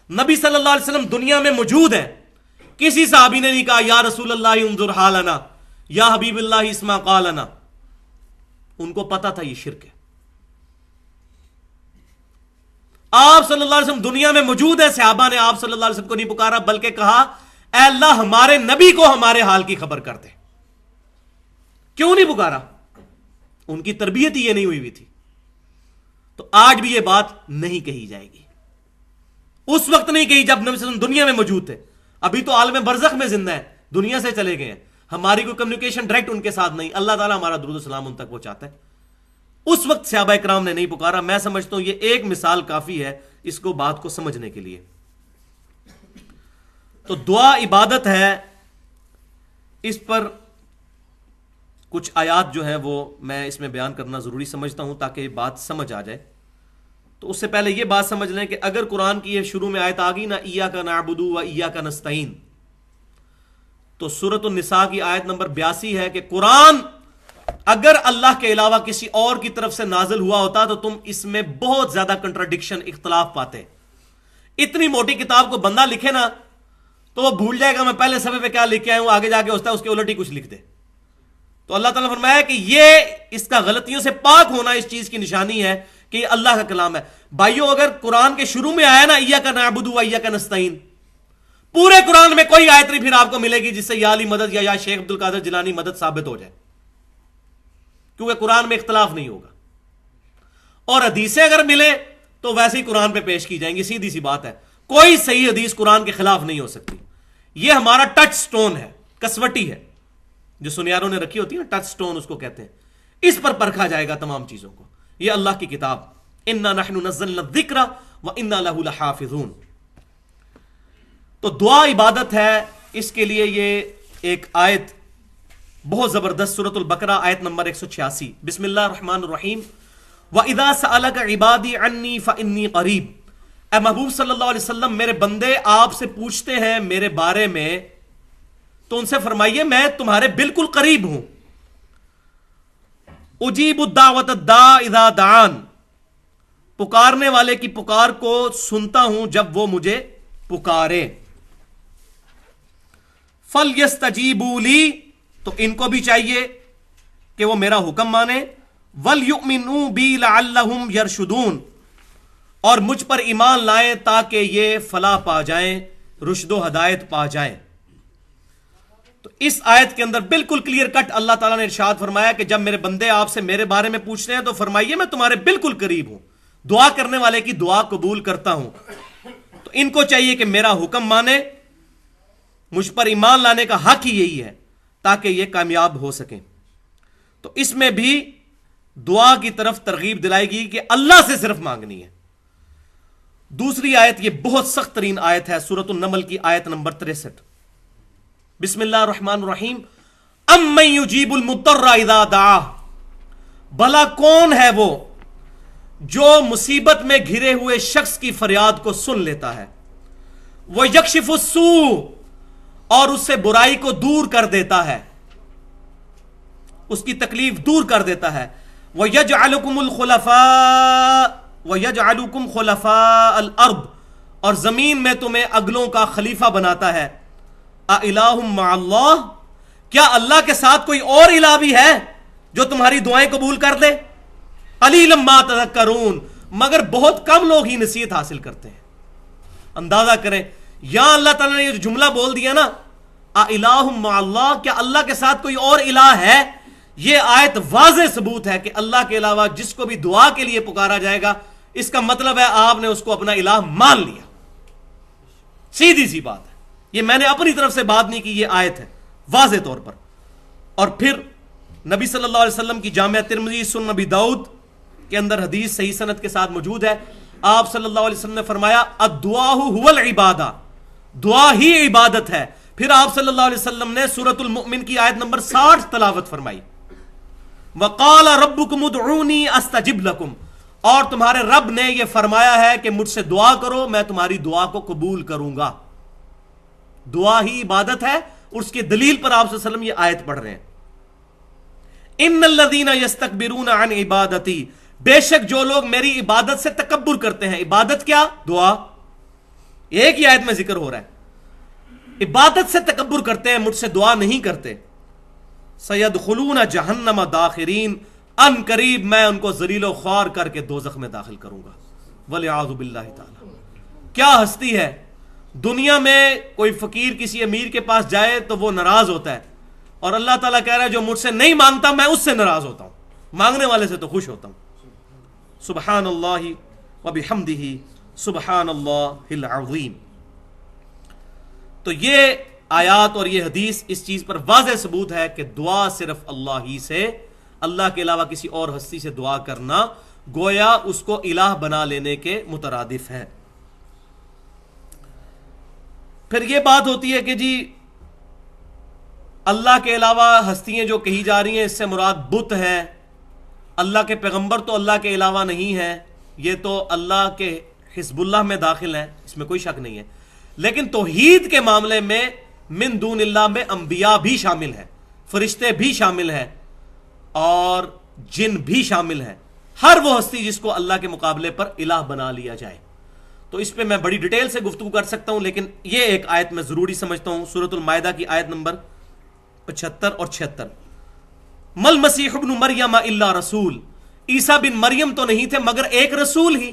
نبی صلی اللہ علیہ وسلم دنیا میں موجود ہیں، کسی صحابی نے نہیں کہا یا رسول اللہ انظر حالنا یا حبیب اللہ اسمع قالنا، ان کو پتا تھا یہ شرک ہے۔ آپ صلی اللہ علیہ وسلم دنیا میں موجود ہے، صحابہ نے آپ صلی اللہ علیہ وسلم کو نہیں پکارا، بلکہ کہا اے اللہ ہمارے نبی کو ہمارے حال کی خبر کر دے۔ کیوں نہیں پکارا؟ ان کی تربیت ہی یہ نہیں ہوئی تھی۔ تو آج بھی یہ بات نہیں کہی جائے گی، اس وقت نہیں کہی جب نبی صلی اللہ علیہ وسلم دنیا میں موجود تھے۔ ابھی تو عالم برزخ میں زندہ ہے، دنیا سے چلے گئے ہیں، ہماری کوئی کمیونیکیشن ڈائریکٹ ان کے ساتھ نہیں، اللہ تعالیٰ ہمارا درود و سلام ان تک پہنچاتا ہے۔ اس وقت صحابہ کرام نے نہیں پکارا۔ میں سمجھتا ہوں یہ ایک مثال کافی ہے اس کو بات کو سمجھنے کے لیے۔ تو دعا عبادت ہے، اس پر کچھ آیات جو ہیں وہ میں اس میں بیان کرنا ضروری سمجھتا ہوں تاکہ یہ بات سمجھ آ جائے۔ تو اس سے پہلے یہ بات سمجھ لیں کہ اگر قرآن کی یہ شروع میں آیت آ گئی نا ایاک نعبد و ایاک نستعین، تو سورۃ النساء کی آیت نمبر 82 ہے کہ قرآن اگر اللہ کے علاوہ کسی اور کی طرف سے نازل ہوا ہوتا تو تم اس میں بہت زیادہ کنٹراڈکشن، اختلاف پاتے۔ اتنی موٹی کتاب کو بندہ لکھے نا تو وہ بھول جائے گا میں پہلے صفحے پہ کیا لکھ کے آیا ہوں، آگے جا کے ہوتا ہے اس کے الٹ ہی کچھ لکھ دے۔ تو اللہ تعالیٰ نے فرمایا کہ یہ اس کا غلطیوں سے پاک ہونا اس چیز کی نشانی ہے کہ یہ اللہ کا کلام ہے۔ بھائیو اگر قرآن کے شروع میں آیا نا ایاک نعبد و ایاک نستعین، پورے قرآن میں کوئی آیت نہیں پھر آپ کو ملے گی جس سے یا علی مدد یا شیخ عبد القادر جیلانی مدد ثابت ہو جائے، کیونکہ قرآن میں اختلاف نہیں ہوگا۔ اور حدیثیں اگر ملے تو ویسے ہی قرآن پہ پیش کی جائیں گی، سیدھی سی بات ہے۔ کوئی صحیح حدیث قرآن کے خلاف نہیں ہو سکتی۔ یہ ہمارا ٹچ سٹون ہے، کسوٹی ہے جو سنیاروں نے رکھی ہوتی ہے نا، ٹچ سٹون اس کو کہتے ہیں۔ اس پر پرکھا جائے گا تمام چیزوں کو۔ یہ اللہ کی کتاب، انا نحن نزلنا الذکر وانا لہ لحافظون۔ تو دعا عبادت ہے، اس کے لیے یہ ایک آیت بہت زبردست، سورۃ البقرہ آیت نمبر 186، بسم اللہ الرحمن الرحیم، وَإِذَا سَأَلَكَ عِبَادِي عَنِّي فَإِنِّي قَرِيبٌ۔ اے محبوب صلی اللہ علیہ وسلم، میرے بندے آپ سے پوچھتے ہیں میرے بارے میں تو ان سے فرمائیے میں تمہارے بالکل قریب ہوں۔ اجیب الدعوۃ الداع اذا دعان، پکارنے والے کی پکار کو سنتا ہوں جب وہ مجھے پکارے۔ فَلْيَسْتَجِيبُوا لِي، تو ان کو بھی چاہیے کہ وہ میرا حکم مانے، وَلْيُؤْمِنُوا بِي لَعَلَّهُمْ يَرْشُدُونَ، اور مجھ پر ایمان لائیں تاکہ یہ فلاح پا جائیں، رشد و ہدایت پا جائیں۔ تو اس آیت کے اندر بالکل کلیئر کٹ اللہ تعالیٰ نے ارشاد فرمایا کہ جب میرے بندے آپ سے میرے بارے میں پوچھتے ہیں تو فرمائیے میں تمہارے بالکل قریب ہوں، دعا کرنے والے کی دعا قبول کرتا ہوں۔ تو ان کو چاہیے کہ میرا حکم مانے، مجھ پر ایمان لانے کا حق ہی یہی ہے تاکہ یہ کامیاب ہو سکیں۔ تو اس میں بھی دعا کی طرف ترغیب دلائی گئی کہ اللہ سے صرف مانگنی ہے۔ دوسری آیت یہ بہت سخت ترین آیت ہے، سورۃ النمل کی آیت نمبر 63، بسم اللہ الرحمن الرحیم، امن یجیب المضطر اذا دعاہ، بھلا کون ہے وہ جو مصیبت میں گھرے ہوئے شخص کی فریاد کو سن لیتا ہے، وہ یکشف السوء، اور اس سے برائی کو دور کر دیتا ہے، اس کی تکلیف دور کر دیتا ہے، وَيَجْعَلُكُمُ الْخُلَفَاءَ وَيَجْعَلُكُمْ خُلَفَاءَ الْأَرْضِ، اور زمین میں تمہیں اگلوں کا خلیفہ بناتا ہے۔ اِلَٰهٌ مَّعَ اللَّهِ، کیا اللہ کے ساتھ کوئی اور الہ بھی ہے جو تمہاری دعائیں قبول کر دے؟ قَلِيلًا مَّا تَذَكَّرُونَ، مگر بہت کم لوگ ہی نصیحت حاصل کرتے ہیں۔ اندازہ کریں یہاں اللہ تعالیٰ نے یہ جملہ بول دیا نا اِلَٰهٌ مَّعَ اللَّهِ، کیا اللہ کے ساتھ کوئی اور الہ ہے؟ یہ آیت واضح ثبوت ہے کہ اللہ کے علاوہ جس کو بھی دعا کے لیے پکارا جائے گا اس کا مطلب ہے آپ نے اس کو اپنا الہ مان لیا۔ سیدھی سی بات ہے، یہ میں نے اپنی طرف سے بات نہیں کی، یہ آیت ہے واضح طور پر۔ اور پھر نبی صلی اللہ علیہ وسلم کی جامعہ ترمذی سنن نبی داؤد کے اندر حدیث صحیح سند کے ساتھ موجود ہے، آپ صلی اللہ علیہ وسلم نے فرمایا الدعاء هو العبادہ، دعا ہی عبادت ہے۔ پھر آپ صلی اللہ علیہ وسلم نے سورۃ المؤمن کی آیت نمبر 60 تلاوت فرمائی، وقال ربکم ادعونی استجب لکم، اور تمہارے رب نے یہ فرمایا ہے کہ مجھ سے دعا کرو میں تمہاری دعا کو قبول کروں گا۔ دعا ہی عبادت ہے. اس کی دلیل پر آپ صلی اللہ علیہ وسلم یہ آیت پڑھ رہے ہیں. ان الذین یستکبرون عن عبادتی، بے شک جو لوگ میری عبادت سے تکبر کرتے ہیں. عبادت کیا؟ دعا. ایک ہی آیت میں ذکر ہو رہا ہے. عبادت سے تکبر کرتے ہیں، مجھ سے دعا نہیں کرتے. سیدخلون جہنم داخرین، ان قریب میں ان کو ذلیل و خوار کر کے دوزخ میں داخل کروں گا. والعیاذ باللہ تعالی. کیا ہستی ہے. دنیا میں کوئی فقیر کسی امیر کے پاس جائے تو وہ ناراض ہوتا ہے، اور اللہ تعالیٰ کہہ رہا ہے جو مجھ سے نہیں مانگتا میں اس سے ناراض ہوتا ہوں، مانگنے والے سے تو خوش ہوتا ہوں. سبحان اللہ وبحمدہ سبحان اللہ العظیم. تو یہ آیات اور یہ حدیث اس چیز پر واضح ثبوت ہے کہ دعا صرف اللہ ہی سے، اللہ کے علاوہ کسی اور ہستی سے دعا کرنا گویا اس کو الہ بنا لینے کے مترادف ہے. پھر یہ بات ہوتی ہے کہ جی اللہ کے علاوہ ہستیاں جو کہی جا رہی ہیں اس سے مراد بت ہے. اللہ کے پیغمبر تو اللہ کے علاوہ نہیں ہے، یہ تو اللہ کے حزب اللہ میں داخل ہیں، اس میں کوئی شک نہیں ہے. لیکن توحید کے معاملے میں من دون اللہ میں انبیاء بھی شامل ہیں، فرشتے بھی شامل ہیں، اور جن بھی شامل ہیں. ہر وہ ہستی جس کو اللہ کے مقابلے پر الہ بنا لیا جائے. تو اس پہ میں بڑی ڈیٹیل سے گفتگو کر سکتا ہوں، لیکن یہ ایک آیت میں ضروری سمجھتا ہوں. سورۃ المائدہ کی آیت نمبر 75 اور 76. مل مسیح ابن مریم الا رسول، عیسیٰ بن مریم تو نہیں تھے مگر ایک رسول ہی.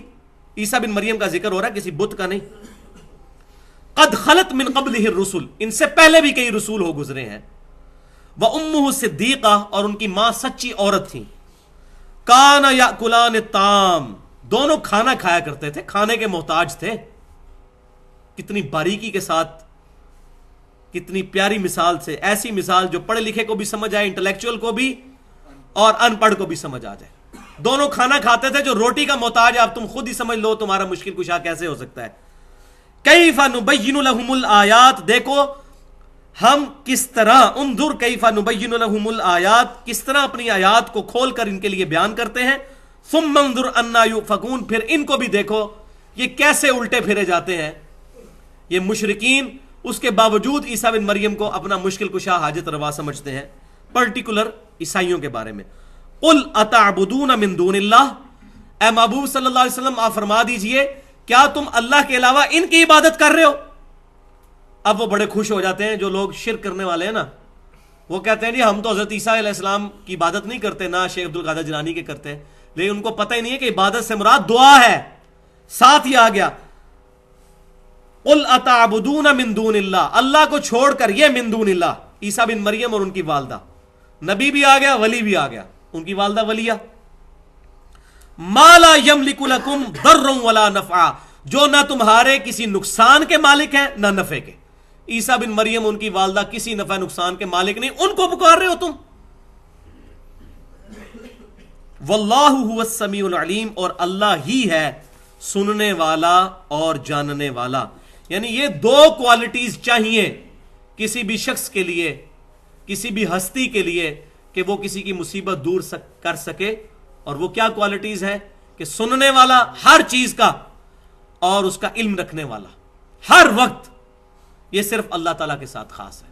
عیسیٰ بن مریم کا ذکر ہو رہا ہے، کسی بت کا نہیں. قد خلت من قبلہ الرسل، ان سے پہلے بھی کئی رسول ہو گزرے ہیں. وامہ صدیقہ، اور ان کی ماں سچی عورت تھی. کانا یاکلان الطعام، دونوں کھانا کھایا کرتے تھے، کھانے کے محتاج تھے. کتنی باریکی کے ساتھ، کتنی پیاری مثال سے، ایسی مثال جو پڑھے لکھے کو بھی سمجھ آئے، انٹلیکچوئل کو بھی اور ان پڑھ کو بھی سمجھ آ جائے. دونوں کھانا کھاتے تھے. جو روٹی کا محتاج ہے اب تم خود ہی سمجھ لو تمہارا مشکل کشا کیسے ہو سکتا ہے. کیف نبین لہم الآیات، دیکھو ہم کس طرح، انظر کیف نبین لہم الآیات، کس طرح اپنی آیات کو کھول کر ان کے لیے بیان کرتے ہیں. ثم انظر انا یؤفکون، پھر ان کو بھی دیکھو یہ کیسے الٹے پھرے جاتے ہیں. یہ مشرکین اس کے باوجود عیسیٰ بن مریم کو اپنا مشکل کشا حاجت روا سمجھتے ہیں، پرٹیکولر عیسائیوں کے بارے میں. قل اتعبدون من دون اللہ، اے محبوب صلی اللہ علیہ وسلم آپ فرما دیجئے کیا تم اللہ کے علاوہ ان کی عبادت کر رہے ہو. اب وہ بڑے خوش ہو جاتے ہیں جو لوگ شرک کرنے والے ہیں نا، وہ کہتے ہیں جی ہم تو حضرت عیسیٰ علیہ السلام کی عبادت نہیں کرتے، نہ شیخ عبدالقادر جیلانی کے کرتے ہیں. لیکن ان کو پتہ ہی نہیں ہے کہ عبادت سے مراد دعا ہے. ساتھ ہی آ گیا قل اتعبدون من دون اللہ، اللہ کو چھوڑ کر یہ من دون اللہ، عیسیٰ بن مریم اور ان کی والدہ. نبی بھی آ گیا، ولی بھی آ گیا، ان کی والدہ ولیہ. ما لا یملک لکم ضرا ولا نفعا، جو نہ تمہارے کسی نقصان کے مالک ہیں نہ نفع کے. عیسیٰ بن مریم ان کی والدہ کسی نفع نقصان کے مالک نہیں، ان کو پکار رہے ہو تم. واللہ هو السمیع العلیم، اور اللہ ہی ہے سننے والا اور جاننے والا. یعنی یہ دو کوالٹیز چاہیے کسی بھی شخص کے لیے، کسی بھی ہستی کے لیے، کہ وہ کسی کی مصیبت دور کر سکے. اور وہ کیا کوالٹیز ہے؟ کہ سننے والا ہر چیز کا، اور اس کا علم رکھنے والا ہر وقت. یہ صرف اللہ تعالیٰ کے ساتھ خاص ہے.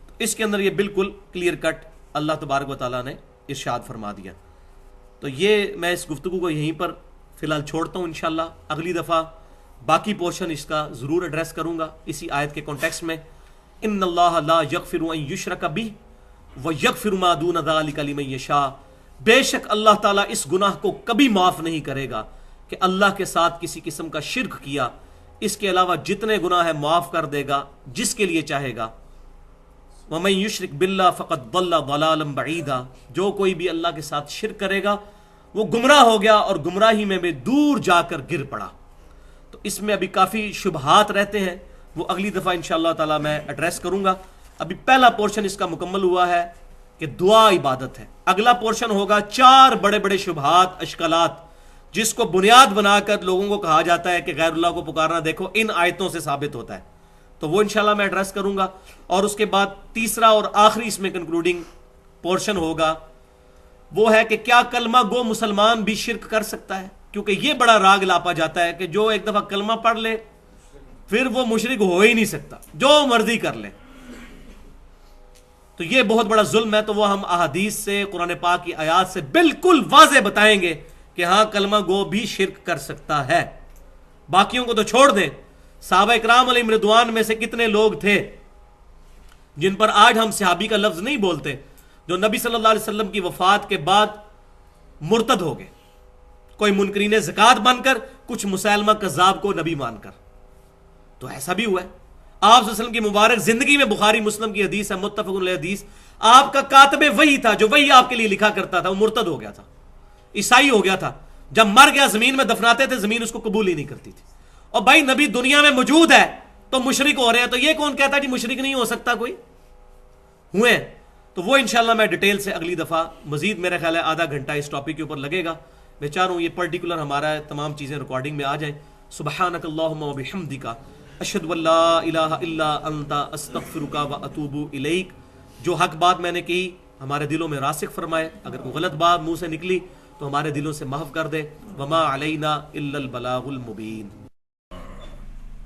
تو اس کے اندر یہ بالکل کلیئر کٹ اللہ تبارک و تعالیٰ نے ارشاد فرما دیا. تو یہ میں اس گفتگو کو یہیں پر فی الحال چھوڑتا ہوں. انشاءاللہ اگلی دفعہ باقی پورشن اس کا ضرور ایڈریس کروں گا اسی آیت کے کانٹیکسٹ میں. ان اللہ لا یغفر ان یشرک بہ ویغفر ما دون ذلک لمن یشاء، بے شک اللہ تعالیٰ اس گناہ کو کبھی معاف نہیں کرے گا کہ اللہ کے ساتھ کسی قسم کا شرک کیا. اس کے علاوہ جتنے گناہ ہے معاف کر دے گا جس کے لیے چاہے گا. وَمَن يُشْرِكْ بِاللَّهِ فَقَدْ ضَلَّ ضَلَالًا بَعِيدًا، جو کوئی بھی اللہ کے ساتھ شرک کرے گا وہ گمراہ ہو گیا اور گمراہی میں بھی دور جا کر گر پڑا. تو اس میں ابھی کافی شبہات رہتے ہیں، وہ اگلی دفعہ انشاءاللہ تعالی میں ایڈریس کروں گا. ابھی پہلا پورشن اس کا مکمل ہوا ہے کہ دعا عبادت ہے. اگلا پورشن ہوگا 4 بڑے بڑے شبہات، اشکالات، جس کو بنیاد بنا کر لوگوں کو کہا جاتا ہے کہ غیر اللہ کو پکارنا دیکھو ان آیتوں سے ثابت ہوتا ہے. تو وہ انشاءاللہ میں ایڈریس کروں گا. اور اس کے بعد تیسرا اور آخری اس میں کنکلوڈنگ پورشن ہوگا، وہ ہے کہ کیا کلمہ گو مسلمان بھی شرک کر سکتا ہے؟ کیونکہ یہ بڑا راگ لاپا جاتا ہے کہ جو ایک دفعہ کلمہ پڑھ لے پھر وہ مشرک ہو ہی نہیں سکتا، جو مرضی کر لے. تو یہ بہت بڑا ظلم ہے. تو وہ ہم احادیث سے، قرآن پاک کی آیات سے بالکل واضح بتائیں گے کہ ہاں کلمہ گو بھی شرک کر سکتا ہے. باقیوں کو تو چھوڑ دیں. صحابہ اکرام علیہم رضوان میں سے کتنے لوگ تھے جن پر آج ہم صحابی کا لفظ نہیں بولتے، جو نبی صلی اللہ علیہ وسلم کی وفات کے بعد مرتد ہو گئے، کوئی منکرین زکات بن کر، کچھ مسلمہ کذاب کو نبی مان کر. تو ایسا بھی ہوا ہے. آپ صلی اللہ علیہ وسلم کی مبارک زندگی میں، بخاری مسلم کی حدیث ہے، متفق علیہ حدیث، آپ کا کاتب وحی تھا جو وحی آپ کے لیے لکھا کرتا تھا، وہ مرتد ہو گیا تھا، عیسائی ہو گیا تھا. جب مر گیا زمین میں دفناتے تھے، زمین اس کو قبول ہی نہیں کرتی تھی. اور بھائی نبی دنیا میں موجود ہے تو مشرک ہو رہے ہیں، تو یہ کون کہتا ہے کہ مشرک نہیں ہو سکتا کوئی؟ ہوئے. تو وہ انشاءاللہ میں ڈیٹیل سے اگلی دفعہ مزید، میرا خیال ہے آدھا گھنٹہ اس ٹاپک کے اوپر لگے گا. میں چاہ رہا ہوں یہ پرٹیکولر ہمارا تمام چیزیں ریکارڈنگ میں آ جائیں. سبحانک اللہم و بحمدک، اشہد ان لا الہ الا انت، استغفرک و اتوب الیک. جو حق بات میں نے کی ہمارے دلوں میں راسخ فرمائے، اگر کوئی غلط بات منہ سے نکلی تو ہمارے دلوں سے محو کر دے. وما علینا الا البلاغ المبین.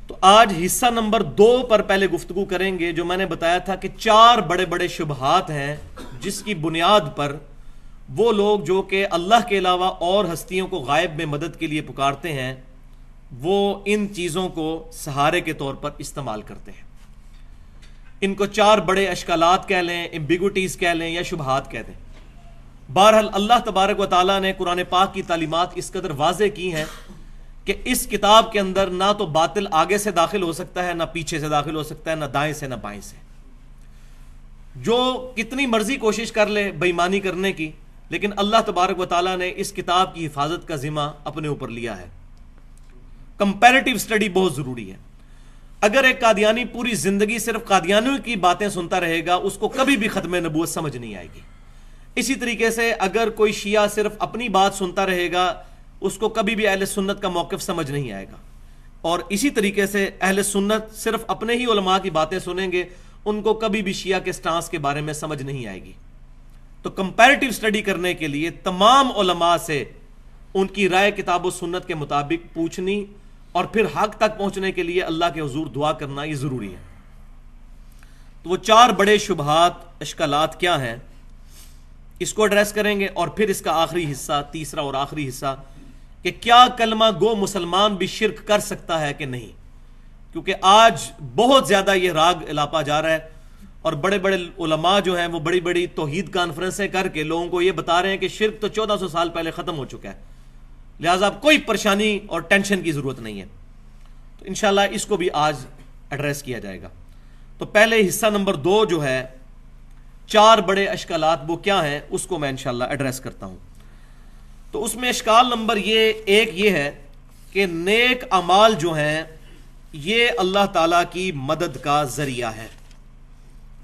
تو آج حصہ نمبر 2 پر پہلے گفتگو کریں گے. جو میں نے بتایا تھا کہ 4 بڑے بڑے شبہات ہیں جس کی بنیاد پر وہ لوگ جو کہ اللہ کے علاوہ اور ہستیوں کو غائب میں مدد کے لیے پکارتے ہیں، وہ ان چیزوں کو سہارے کے طور پر استعمال کرتے ہیں. ان کو 4 بڑے اشکالات کہہ لیں، ایمبیگوٹیز کہہ لیں، یا شبہات کہہ دیں. بہرحال اللہ تبارک و تعالیٰ نے قرآن پاک کی تعلیمات اس قدر واضح کی ہیں کہ اس کتاب کے اندر نہ تو باطل آگے سے داخل ہو سکتا ہے، نہ پیچھے سے داخل ہو سکتا ہے، نہ دائیں سے نہ بائیں سے. جو کتنی مرضی کوشش کر لے بے ایمانی کرنے کی، لیکن اللہ تبارک و تعالیٰ نے اس کتاب کی حفاظت کا ذمہ اپنے اوپر لیا ہے. کمپیریٹیو سٹڈی بہت ضروری ہے. اگر ایک قادیانی پوری زندگی صرف قادیانیوں کی باتیں سنتا رہے گا، اس کو کبھی بھی ختم نبوت سمجھ نہیں آئے گی. اسی طریقے سے اگر کوئی شیعہ صرف اپنی بات سنتا رہے گا، اس کو کبھی بھی اہل سنت کا موقف سمجھ نہیں آئے گا. اور اسی طریقے سے اہل سنت صرف اپنے ہی علماء کی باتیں سنیں گے، ان کو کبھی بھی شیعہ کے سٹانس کے بارے میں سمجھ نہیں آئے گی. تو کمپیریٹیو سٹڈی کرنے کے لیے تمام علماء سے ان کی رائے کتاب و سنت کے مطابق پوچھنی اور پھر حق تک پہنچنے کے لیے اللہ کے حضور دعا کرنا یہ ضروری ہے. تو وہ 4 بڑے شبہات، اشکالات کیا ہیں، اس کو ایڈریس کریں گے. اور پھر اس کا آخری حصہ، تیسرا اور آخری حصہ، کہ کیا کلمہ گو مسلمان بھی شرک کر سکتا ہے کہ نہیں. کیونکہ آج بہت زیادہ یہ راگ الاپا جا رہا ہے، اور بڑے بڑے علماء جو ہیں وہ بڑی بڑی توحید کانفرنسیں کر کے لوگوں کو یہ بتا رہے ہیں کہ شرک تو 1400 سال پہلے ختم ہو چکا ہے، لہٰذا اب کوئی پریشانی اور ٹینشن کی ضرورت نہیں ہے. تو انشاءاللہ اس کو بھی آج ایڈریس کیا جائے گا. تو پہلے حصہ نمبر 2 جو ہے 4 بڑے اشکالات، وہ کیا ہیں، اس کو میں انشاءاللہ ایڈریس کرتا ہوں. تو اس میں اشکال نمبر 1 یہ ہے کہ نیک اعمال جو ہیں یہ اللہ تعالیٰ کی مدد کا ذریعہ ہے.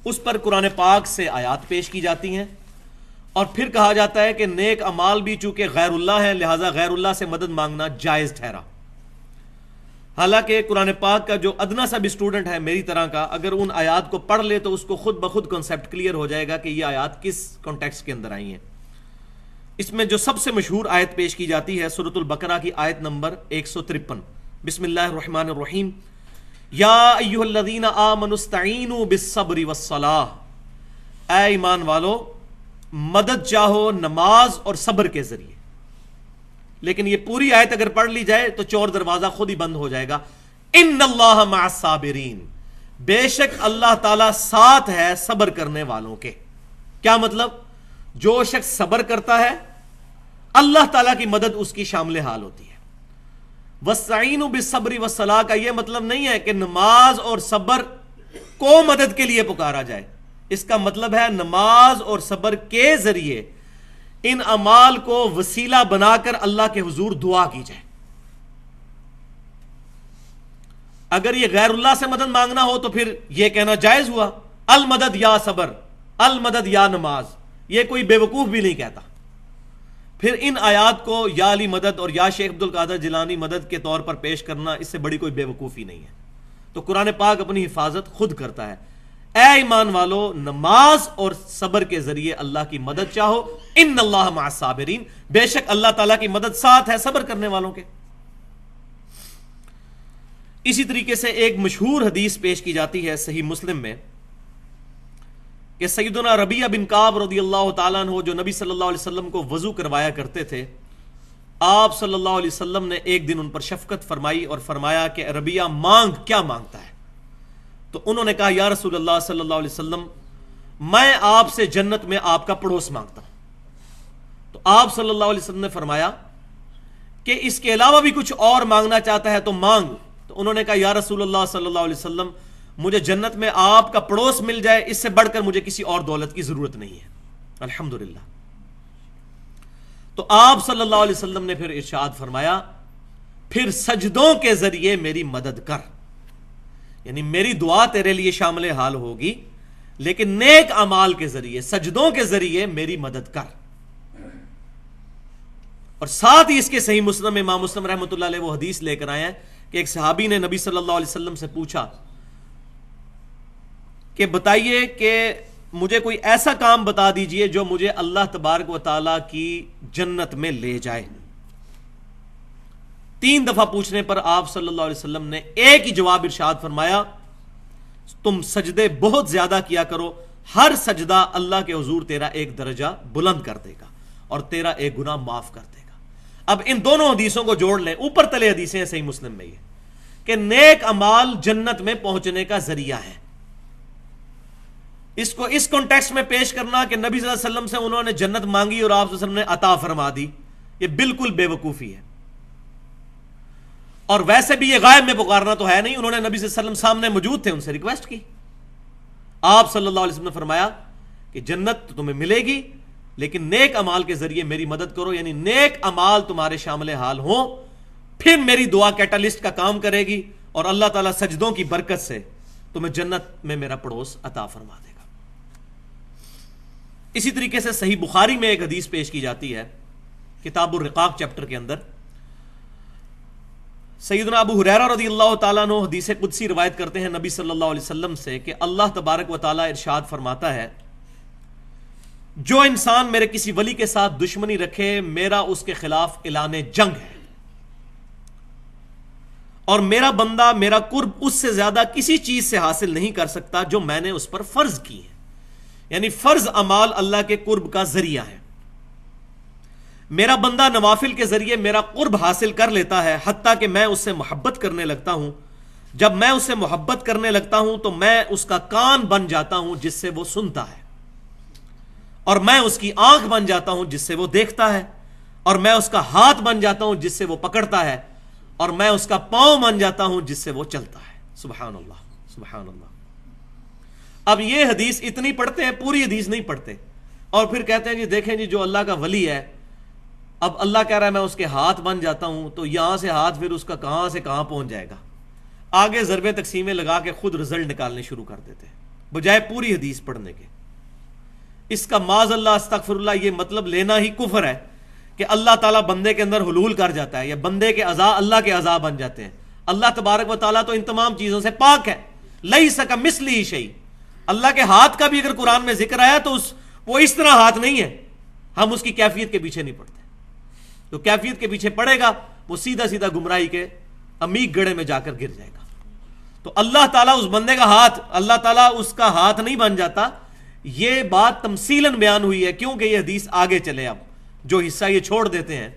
اس پر قرآن پاک سے آیات پیش کی جاتی ہیں، اور پھر کہا جاتا ہے کہ نیک اعمال بھی چونکہ غیر اللہ ہیں، لہٰذا غیر اللہ سے مدد مانگنا جائز ٹھہرا. حالانکہ قرآن پاک کا جو ادنا سا بھی اسٹوڈنٹ ہے میری طرح کا، اگر ان آیات کو پڑھ لے تو اس کو خود بخود کنسیپٹ کلیئر ہو جائے گا کہ یہ آیات کس کانٹیکسٹ کے اندر آئی ہیں. اس میں جو سب سے مشہور آیت پیش کی جاتی ہے سورۃ البقرہ کی آیت نمبر 153. بسم اللہ الرحمن الرحیم. یا ایھا الذین آمنوا استعینوا بالصبر والصلاۃ. اے ایمان والو، مدد چاہو نماز اور صبر کے ذریعے. لیکن یہ پوری آیت اگر پڑھ لی جائے تو چور دروازہ خود ہی بند ہو جائے گا. ان اللہ مع الصابرین، بے شک اللہ تعالیٰ ساتھ ہے صبر کرنے والوں کے. کیا مطلب؟ جو شخص صبر کرتا ہے اللہ تعالیٰ کی مدد اس کی شامل حال ہوتی ہے. وَاسْتَعِینُوا بِالصَّبْرِ وَالصَّلَاةِ کا یہ مطلب نہیں ہے کہ نماز اور صبر کو مدد کے لیے پکارا جائے. اس کا مطلب ہے نماز اور صبر کے ذریعے ان اعمال کو وسیلہ بنا کر اللہ کے حضور دعا کی جائے. اگر یہ غیر اللہ سے مدد مانگنا ہو تو پھر یہ کہنا جائز ہوا، المدد یا صبر، المدد یا نماز. یہ کوئی بیوقوف بھی نہیں کہتا. پھر ان آیات کو یا علی مدد اور یا شیخ عبد القادر جیلانی مدد کے طور پر پیش کرنا اس سے بڑی کوئی بیوقوفی نہیں ہے. تو قرآن پاک اپنی حفاظت خود کرتا ہے. اے ایمان والو، نماز اور صبر کے ذریعے اللہ کی مدد چاہو. ان اللہ مع الصابرین، بے شک اللہ تعالیٰ کی مدد ساتھ ہے صبر کرنے والوں کے. اسی طریقے سے ایک مشہور حدیث پیش کی جاتی ہے صحیح مسلم میں کہ سیدنا ربیعہ بن کعب رضی اللہ تعالیٰ عنہ جو نبی صلی اللہ علیہ وسلم کو وضو کروایا کرتے تھے، آپ صلی اللہ علیہ وسلم نے ایک دن ان پر شفقت فرمائی اور فرمایا کہ ربیعہ مانگ، کیا مانگتا ہے؟ تو انہوں نے کہا یا رسول اللہ صلی اللہ علیہ وسلم میں آپ سے جنت میں آپ کا پڑوس مانگتا ہوں۔ تو آپ صلی اللہ علیہ وسلم نے فرمایا کہ اس کے علاوہ بھی کچھ اور مانگنا چاہتا ہے تو مانگ۔ تو انہوں نے کہا یا رسول اللہ صلی اللہ علیہ وسلم مجھے جنت میں آپ کا پڑوس مل جائے، اس سے بڑھ کر مجھے کسی اور دولت کی ضرورت نہیں ہے۔ الحمدللہ۔ تو آپ صلی اللہ علیہ وسلم نے پھر ارشاد فرمایا پھر سجدوں کے ذریعے میری مدد کر، یعنی میری دعا تیرے لیے شامل حال ہوگی لیکن نیک اعمال کے ذریعے، سجدوں کے ذریعے میری مدد کر۔ اور ساتھ ہی اس کے صحیح مسلم میں امام مسلم رحمۃ اللہ علیہ وہ حدیث لے کر آئے ہیں کہ ایک صحابی نے نبی صلی اللہ علیہ وسلم سے پوچھا کہ بتائیے کہ مجھے کوئی ایسا کام بتا دیجئے جو مجھے اللہ تبارک و تعالیٰ کی جنت میں لے جائے۔ 3 دفعہ پوچھنے پر آپ صلی اللہ علیہ وسلم نے ایک ہی جواب ارشاد فرمایا تم سجدے بہت زیادہ کیا کرو، ہر سجدہ اللہ کے حضور تیرا ایک درجہ بلند کر دے گا اور تیرا ایک گناہ معاف کر دے گا۔ اب ان دونوں حدیثوں کو جوڑ لیں، اوپر تلے حدیثیں ہیں صحیح مسلم میں یہ کہ نیک اعمال جنت میں پہنچنے کا ذریعہ ہے۔ اس کو اس کانٹیکسٹ میں پیش کرنا کہ نبی صلی اللہ علیہ وسلم سے انہوں نے جنت مانگی اور آپ صلی اللہ علیہ وسلم نے عطا فرما دی، یہ بالکل بے وقوفی ہے۔ اور ویسے بھی یہ غائب میں پکارنا تو ہے نہیں، انہوں نے نبی صلی اللہ علیہ وسلم سامنے موجود تھے، ان سے ریکویسٹ کی۔ آپ صلی اللہ علیہ وسلم نے فرمایا کہ جنت تو تمہیں ملے گی لیکن نیک اعمال کے ذریعے میری مدد کرو، یعنی نیک اعمال تمہارے شامل حال ہوں، پھر میری دعا کیٹالسٹ کا کام کرے گی اور اللہ تعالیٰ سجدوں کی برکت سے تمہیں جنت میں میرا پڑوس عطا فرما دے گا۔ اسی طریقے سے صحیح بخاری میں ایک حدیث پیش کی جاتی ہے کتاب الرقاق چیپٹر کے اندر، سیدنا ابو ہریرہ رضی اللہ تعالیٰ عنہ حدیث قدسی روایت کرتے ہیں نبی صلی اللہ علیہ وسلم سے کہ اللہ تبارک و تعالیٰ ارشاد فرماتا ہے جو انسان میرے کسی ولی کے ساتھ دشمنی رکھے میرا اس کے خلاف اعلان جنگ ہے، اور میرا بندہ میرا قرب اس سے زیادہ کسی چیز سے حاصل نہیں کر سکتا جو میں نے اس پر فرض کی ہے، یعنی فرض اعمال اللہ کے قرب کا ذریعہ ہے۔ میرا بندہ نوافل کے ذریعے میرا قرب حاصل کر لیتا ہے حتیٰ کہ میں اس سے محبت کرنے لگتا ہوں، جب میں اس سے محبت کرنے لگتا ہوں تو میں اس کا کان بن جاتا ہوں جس سے وہ سنتا ہے، اور میں اس کی آنکھ بن جاتا ہوں جس سے وہ دیکھتا ہے، اور میں اس کا ہاتھ بن جاتا ہوں جس سے وہ پکڑتا ہے، اور میں اس کا پاؤں بن جاتا ہوں جس سے وہ چلتا ہے۔ سبحان اللہ، سبحان اللہ۔ اب یہ حدیث اتنی پڑھتے ہیں، پوری حدیث نہیں پڑھتے، اور پھر کہتے ہیں جی دیکھیں جی جو اللہ کا ولی ہے، اب اللہ کہہ رہا ہے میں اس کے ہاتھ بن جاتا ہوں، تو یہاں سے ہاتھ پھر اس کا کہاں سے کہاں پہنچ جائے گا، آگے ضربیں تقسیمیں لگا کے خود رزلٹ نکالنے شروع کر دیتے ہیں بجائے پوری حدیث پڑھنے کے۔ اس کا معاذ اللہ استغفر اللہ یہ مطلب لینا ہی کفر ہے کہ اللہ تعالیٰ بندے کے اندر حلول کر جاتا ہے یا بندے کے اعضاء اللہ کے اعضاء بن جاتے ہیں۔ اللہ تبارک و تعالیٰ تو ان تمام چیزوں سے پاک ہے، لیس کمثلہ شیء۔ اللہ کے ہاتھ کا بھی اگر قرآن میں ذکر آیا تو وہ اس طرح ہاتھ نہیں ہے، ہم اس کی کیفیت کے پیچھے نہیں پڑتے، تو کیفیت کے پیچھے پڑے گا وہ سیدھا سیدھا گمراہی کے عمیق گڑھے میں جا کر گر جائے گا۔ تو اللہ تعالیٰ اس بندے کا ہاتھ، اللہ تعالیٰ اس کا ہاتھ نہیں بن جاتا، یہ بات تمثیلاً بیان ہوئی ہے کیونکہ یہ حدیث آگے چلے، اب جو حصہ یہ چھوڑ دیتے ہیں۔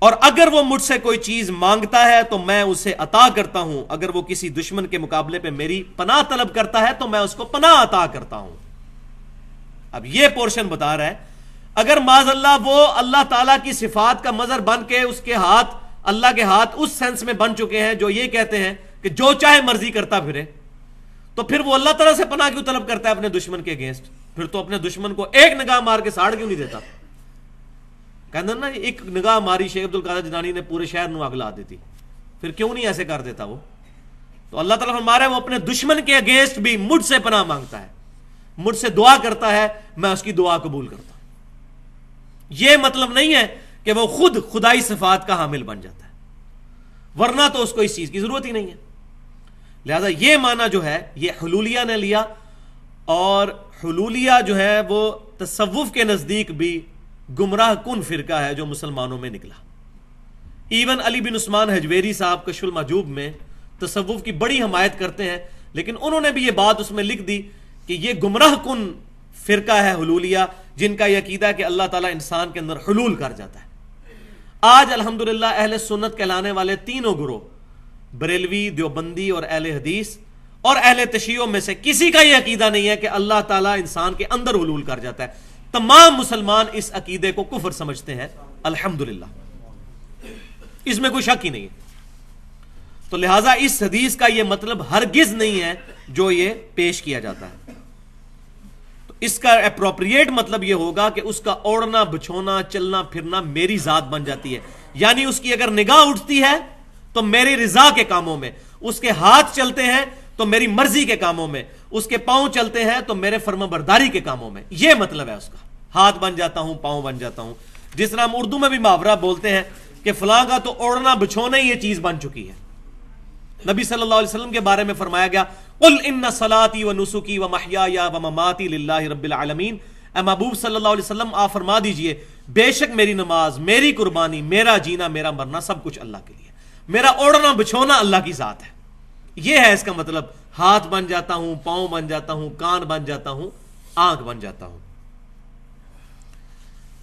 اور اگر وہ مجھ سے کوئی چیز مانگتا ہے تو میں اسے عطا کرتا ہوں، اگر وہ کسی دشمن کے مقابلے پہ میری پناہ طلب کرتا ہے تو میں اس کو پناہ عطا کرتا ہوں۔ اب یہ پورشن بتا رہا ہے اگر معاذ اللہ وہ اللہ تعالیٰ کی صفات کا مظہر بن کے اس کے ہاتھ، اللہ کے ہاتھ اس سینس میں بن چکے ہیں جو یہ کہتے ہیں کہ جو چاہے مرضی کرتا پھرے، تو پھر وہ اللہ تعالیٰ سے پناہ کیوں طلب کرتا ہے اپنے دشمن کے اگینسٹ؟ پھر تو اپنے دشمن کو ایک نگاہ مار کے ساڑ کیوں نہیں دیتا؟ کہتے ہیں نا ایک نگاہ ماری شیخ عبد القادر جیلانی نے پورے شہر نو اگ لا دیتی، پھر کیوں نہیں ایسے کر دیتا وہ؟ تو اللہ تعالیٰ فرما رہا ہے وہ اپنے دشمن کے اگینسٹ بھی مجھ سے پناہ مانگتا ہے، مجھ سے دعا کرتا ہے، میں اس کی دعا قبول کرتا ہوں۔ یہ مطلب نہیں ہے کہ وہ خود خدائی صفات کا حامل بن جاتا ہے، ورنہ تو اس کو اس چیز کی ضرورت ہی نہیں ہے۔ لہذا یہ معنی جو ہے یہ حلولیہ نے لیا، اور حلولیہ جو ہے وہ تصوف کے نزدیک بھی گمراہ کن فرقہ ہے جو مسلمانوں میں نکلا۔ ایون علی بن عثمان حجویری صاحب کشف المحجوب میں تصوف کی بڑی حمایت کرتے ہیں، لیکن انہوں نے بھی یہ بات اس میں لکھ دی کہ یہ گمراہ کن فرقہ ہے حلولیہ، جن کا یہ عقیدہ ہے کہ اللہ تعالیٰ انسان کے اندر حلول کر جاتا ہے۔ آج الحمدللہ اہل سنت کہلانے والے تینوں گروہ، بریلوی، دیوبندی اور اہل حدیث اور اہل تشیع میں سے کسی کا یہ عقیدہ نہیں ہے کہ اللہ تعالیٰ انسان کے اندر حلول کر جاتا ہے۔ تمام مسلمان اس عقیدے کو کفر سمجھتے ہیں الحمدللہ، اس میں کوئی شک ہی نہیں ہے۔ تو لہٰذا اس حدیث کا یہ مطلب ہرگز نہیں ہے جو یہ پیش کیا جاتا ہے۔ تو اس کا اپروپریٹ مطلب یہ ہوگا کہ اس کا اوڑھنا بچھونا چلنا پھرنا میری ذات بن جاتی ہے، یعنی اس کی اگر نگاہ اٹھتی ہے تو میری رضا کے کاموں میں، اس کے ہاتھ چلتے ہیں تو میری مرضی کے کاموں میں، اس کے پاؤں چلتے ہیں تو میرے فرما برداری کے کاموں میں، یہ مطلب ہے اس کا۔ ہاتھ بن جاتا ہوں، پاؤں بن جاتا ہوں، جس طرح ہم اردو میں بھی محاورہ بولتے ہیں کہ فلاں کا تو اوڑھنا بچھونا ہی یہ چیز بن چکی ہے۔ نبی صلی اللہ علیہ وسلم کے بارے میں فرمایا گیا قل ان صلاتي ونسكي ومحياي ومماتي لله رب العالمین، اے محبوب صلی اللہ علیہ وسلم آپ فرما دیجئے بے شک میری نماز، میری قربانی، میرا جینا، میرا مرنا سب کچھ اللہ کے لیے، میرا اوڑھنا بچھونا اللہ کی ذات ہے۔ یہ ہے اس کا مطلب، ہاتھ بن جاتا ہوں، پاؤں بن جاتا ہوں، کان بن جاتا ہوں، آنکھ بن جاتا ہوں۔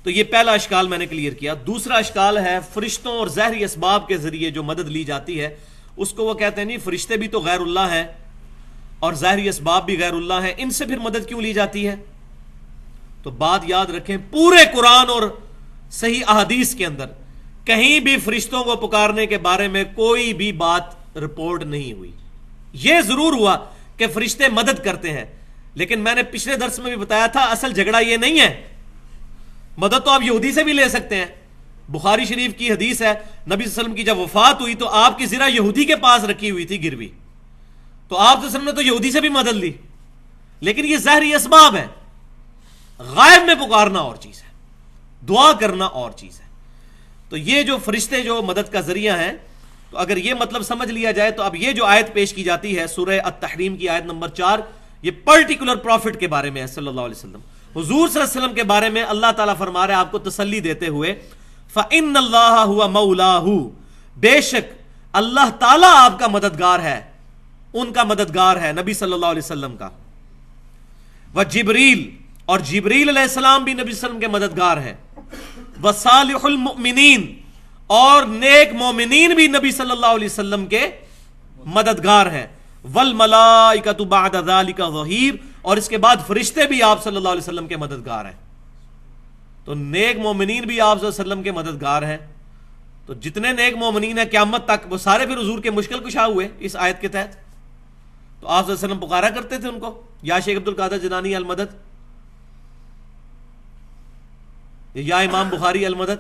تو یہ پہلا اشکال میں نے کلیئر کیا۔ دوسرا اشکال ہے فرشتوں اور ظاہری اسباب کے ذریعے جو مدد لی جاتی ہے، اس کو وہ کہتے ہیں نہیں فرشتے بھی تو غیر اللہ ہیں اور ظاہری اسباب بھی غیر اللہ ہیں، ان سے پھر مدد کیوں لی جاتی ہے؟ تو بات یاد رکھیں، پورے قرآن اور صحیح احادیث کے اندر کہیں بھی فرشتوں کو پکارنے کے بارے میں کوئی بھی بات رپورٹ نہیں ہوئی۔ یہ ضرور ہوا کہ فرشتے مدد کرتے ہیں، لیکن میں نے پچھلے درس میں بھی بتایا تھا اصل جھگڑا یہ نہیں ہے۔ مدد تو آپ یہودی سے بھی لے سکتے ہیں، بخاری شریف کی حدیث ہے نبی صلی اللہ علیہ وسلم کی جب وفات ہوئی تو آپ کی زرہ یہودی کے پاس رکھی ہوئی تھی گروی، تو آپ صلی اللہ علیہ وسلم نے تو یہودی سے بھی مدد لی، لیکن یہ ظاہری اسباب ہے۔ غائب میں پکارنا اور چیز ہے، دعا کرنا اور چیز ہے۔ تو یہ جو فرشتے جو مدد کا ذریعہ ہیں، تو اگر یہ مطلب سمجھ لیا جائے تو اب یہ جو آیت پیش کی جاتی ہے سورہ التحریم کی آیت نمبر 4، یہ پرٹیکولر پروفٹ کے بارے میں ہے صلی اللہ علیہ وسلم، حضور صلی اللہ علیہ وسلم کے بارے میں اللہ تعالیٰ فرما رہے ہیں آپ کو تسلی دیتے ہوئے فَإِنَّ اللَّهَ هُوَ مَوْلَاهُ، بے شک اللہ تعالیٰ آپ کا مددگار ہے، ان کا مددگار ہے نبی صلی اللہ علیہ وسلم کا۔ وَجِبْرِيل، اور جبریل علیہ السلام بھی نبی صلی اللہ علیہ وسلم کے مددگار ہیں۔ وَصَالِحُ الْمُؤْمِنِينَ، اور نیک مومنین بھی نبی صلی اللہ علیہ وسلم کے مددگار ہیں۔ وَالْمَلَائِكَةُ بَعْدَ ذَلِكَ ظَهِيرٌ، اور اس کے بعد فرشتے بھی آپ صلی اللہ علیہ وسلم کے مددگار ہیں۔ تو نیک مومنین بھی آپ صلی اللہ علیہ وسلم کے مددگار ہیں۔ تو جتنے نیک مومنین ہیں قیامت تک وہ سارے پھر حضور کے مشکل کشا ہوئے اس آیت کے تحت۔ تو آپ صلی اللہ علیہ وسلم پکارا کرتے تھے ان کو، یا شیخ عبد القادر جنانی المدد، یا امام بخاری المدد،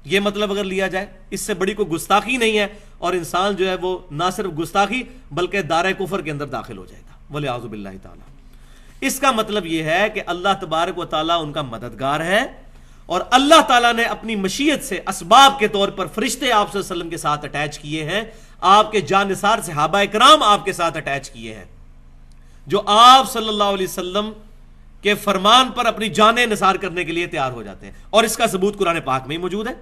یہ مطلب اگر لیا جائے اس سے بڑی کوئی گستاخی نہیں ہے، اور انسان جو ہے وہ نہ صرف گستاخی بلکہ دار کفر کے اندر داخل ہو جائے گا، وَلِعَوْذُ بِاللَّهِ تعالیٰ۔ اس کا مطلب یہ ہے کہ اللہ تبارک و تعالیٰ ان کا مددگار ہے، اور اللہ تعالیٰ نے اپنی مشیت سے اسباب کے طور پر فرشتے آپ صلی اللہ علیہ وسلم کے ساتھ اٹیچ کیے ہیں، آپ کے جانثار صحابہ کرام آپ کے ساتھ اٹیچ کیے ہیں، جو آپ صلی اللہ علیہ وسلم کے فرمان پر اپنی جانیں نثار کرنے کے لیے تیار ہو جاتے ہیں، اور اس کا ثبوت قرآن پاک میں ہی موجود ہے۔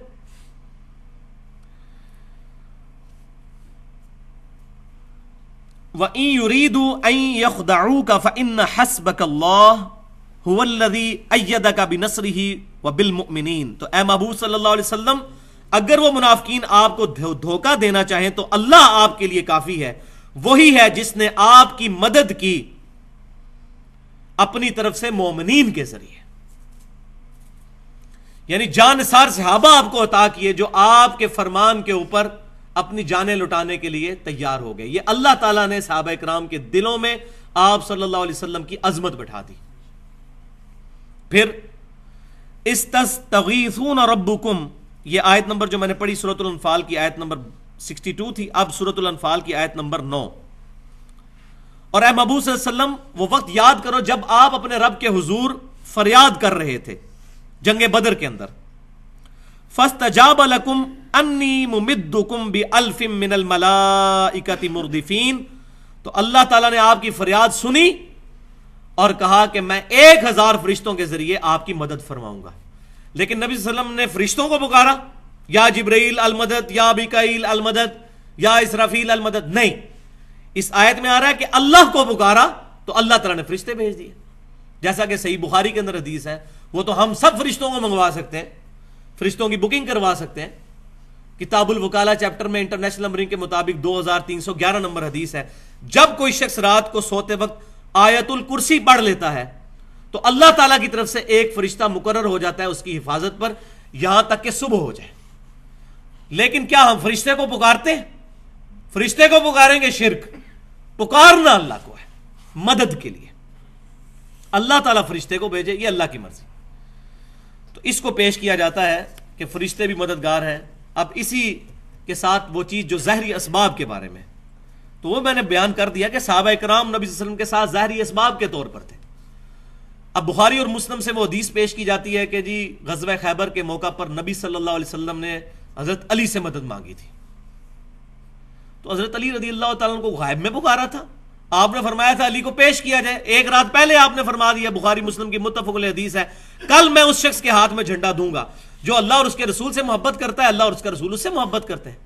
وَإِن يُرِيدُوا أَن يَخْدَعُوكَ فَإِنَّ حَسْبَكَ اللَّهُ هُوَ الَّذِي أَيَّدَكَ بِنَصْرِهِ وَبِالْمُؤْمِنِينَ۔ تو اے محبوب صلی اللہ علیہ وسلم، اگر وہ منافقین آپ کو دھوکہ دینا چاہیں تو اللہ آپ کے لیے کافی ہے، وہی ہے جس نے آپ کی مدد کی اپنی طرف سے مومنین کے ذریعے، یعنی جانثار صحابہ آپ کو عطا کیے جو آپ کے فرمان کے اوپر اپنی جانیں لٹانے کے لیے تیار ہو گئے۔ یہ اللہ تعالیٰ نے صحابہ کرام کے دلوں میں آپ صلی اللہ علیہ وسلم کی عظمت بٹھا دی۔ پھر استستغیثون ربکم، یہ آیت نمبر جو میں نے پڑھی سورۃ الانفال کی آیت نمبر 62 تھی، اب سورۃ الانفال کی آیت نمبر 9۔ اور اے محبوب صلی اللہ علیہ وسلم وہ وقت یاد کرو جب آپ اپنے رب کے حضور فریاد کر رہے تھے جنگ بدر کے اندر، فاستجاب لکم انی ممدکم بألف من الملائکۃ مردفین، تو اللہ تعالیٰ نے آپ کی فریاد سنی اور کہا کہ میں 1000 فرشتوں کے ذریعے آپ کی مدد فرماؤں گا۔ لیکن نبی صلی اللہ علیہ وسلم نے فرشتوں کو پکارا، یا جبرائیل المدد، یا میکائیل المدد، یا اسرافیل المدد، نہیں. اس آیت میں آ رہا ہے کہ اللہ کو پکارا تو اللہ تعالیٰ نے فرشتے بھیج دیے. جیسا کہ صحیح بخاری کے اندر حدیث ہے، وہ تو ہم سب فرشتوں کو منگوا سکتے ہیں، فرشتوں کی بکنگ کروا سکتے ہیں. کتاب الوکالہ چیپٹر میں انٹرنیشنل نمبرنگ کے مطابق 2311 نمبر حدیث ہے، جب کوئی شخص رات کو سوتے وقت آیت الکرسی پڑھ لیتا ہے تو اللہ تعالیٰ کی طرف سے ایک فرشتہ مقرر ہو جاتا ہے اس کی حفاظت پر یہاں تک کہ صبح ہو جائے. لیکن کیا ہم فرشتے کو پکارتے ہیں؟ فرشتے کو پکاریں گے شرک. پکارنا اللہ کو ہے مدد کے لیے. اللہ تعالیٰ فرشتے کو بھیجے، یہ اللہ کی مرضی. تو اس کو پیش کیا جاتا ہے کہ فرشتے بھی مددگار ہیں. اب اسی کے ساتھ وہ چیز جو ظاہری اسباب کے بارے میں، تو وہ میں نے بیان کر دیا کہ صحابہ کرام نبی صلی اللہ علیہ وسلم کے ساتھ ظاہری اسباب کے طور پر تھے. اب بخاری اور مسلم سے وہ حدیث پیش کی جاتی ہے کہ جی غزوہ خیبر کے موقع پر نبی صلی اللہ علیہ وسلم نے حضرت علی سے مدد مانگی تھی. تو حضرت علی رضی اللہ تعالیٰ کو غائب میں پکارا تھا. آپ نے فرمایا تھا علی کو پیش کیا جائے. ایک رات پہلے آپ نے فرما دیا، بخاری مسلم کی متفق علیہ حدیث ہے، کل میں اس شخص کے ہاتھ میں جھنڈا دوں گا جو اللہ اور اس کے رسول سے محبت کرتا ہے، اللہ اور اس کا رسول اس سے محبت کرتے ہیں.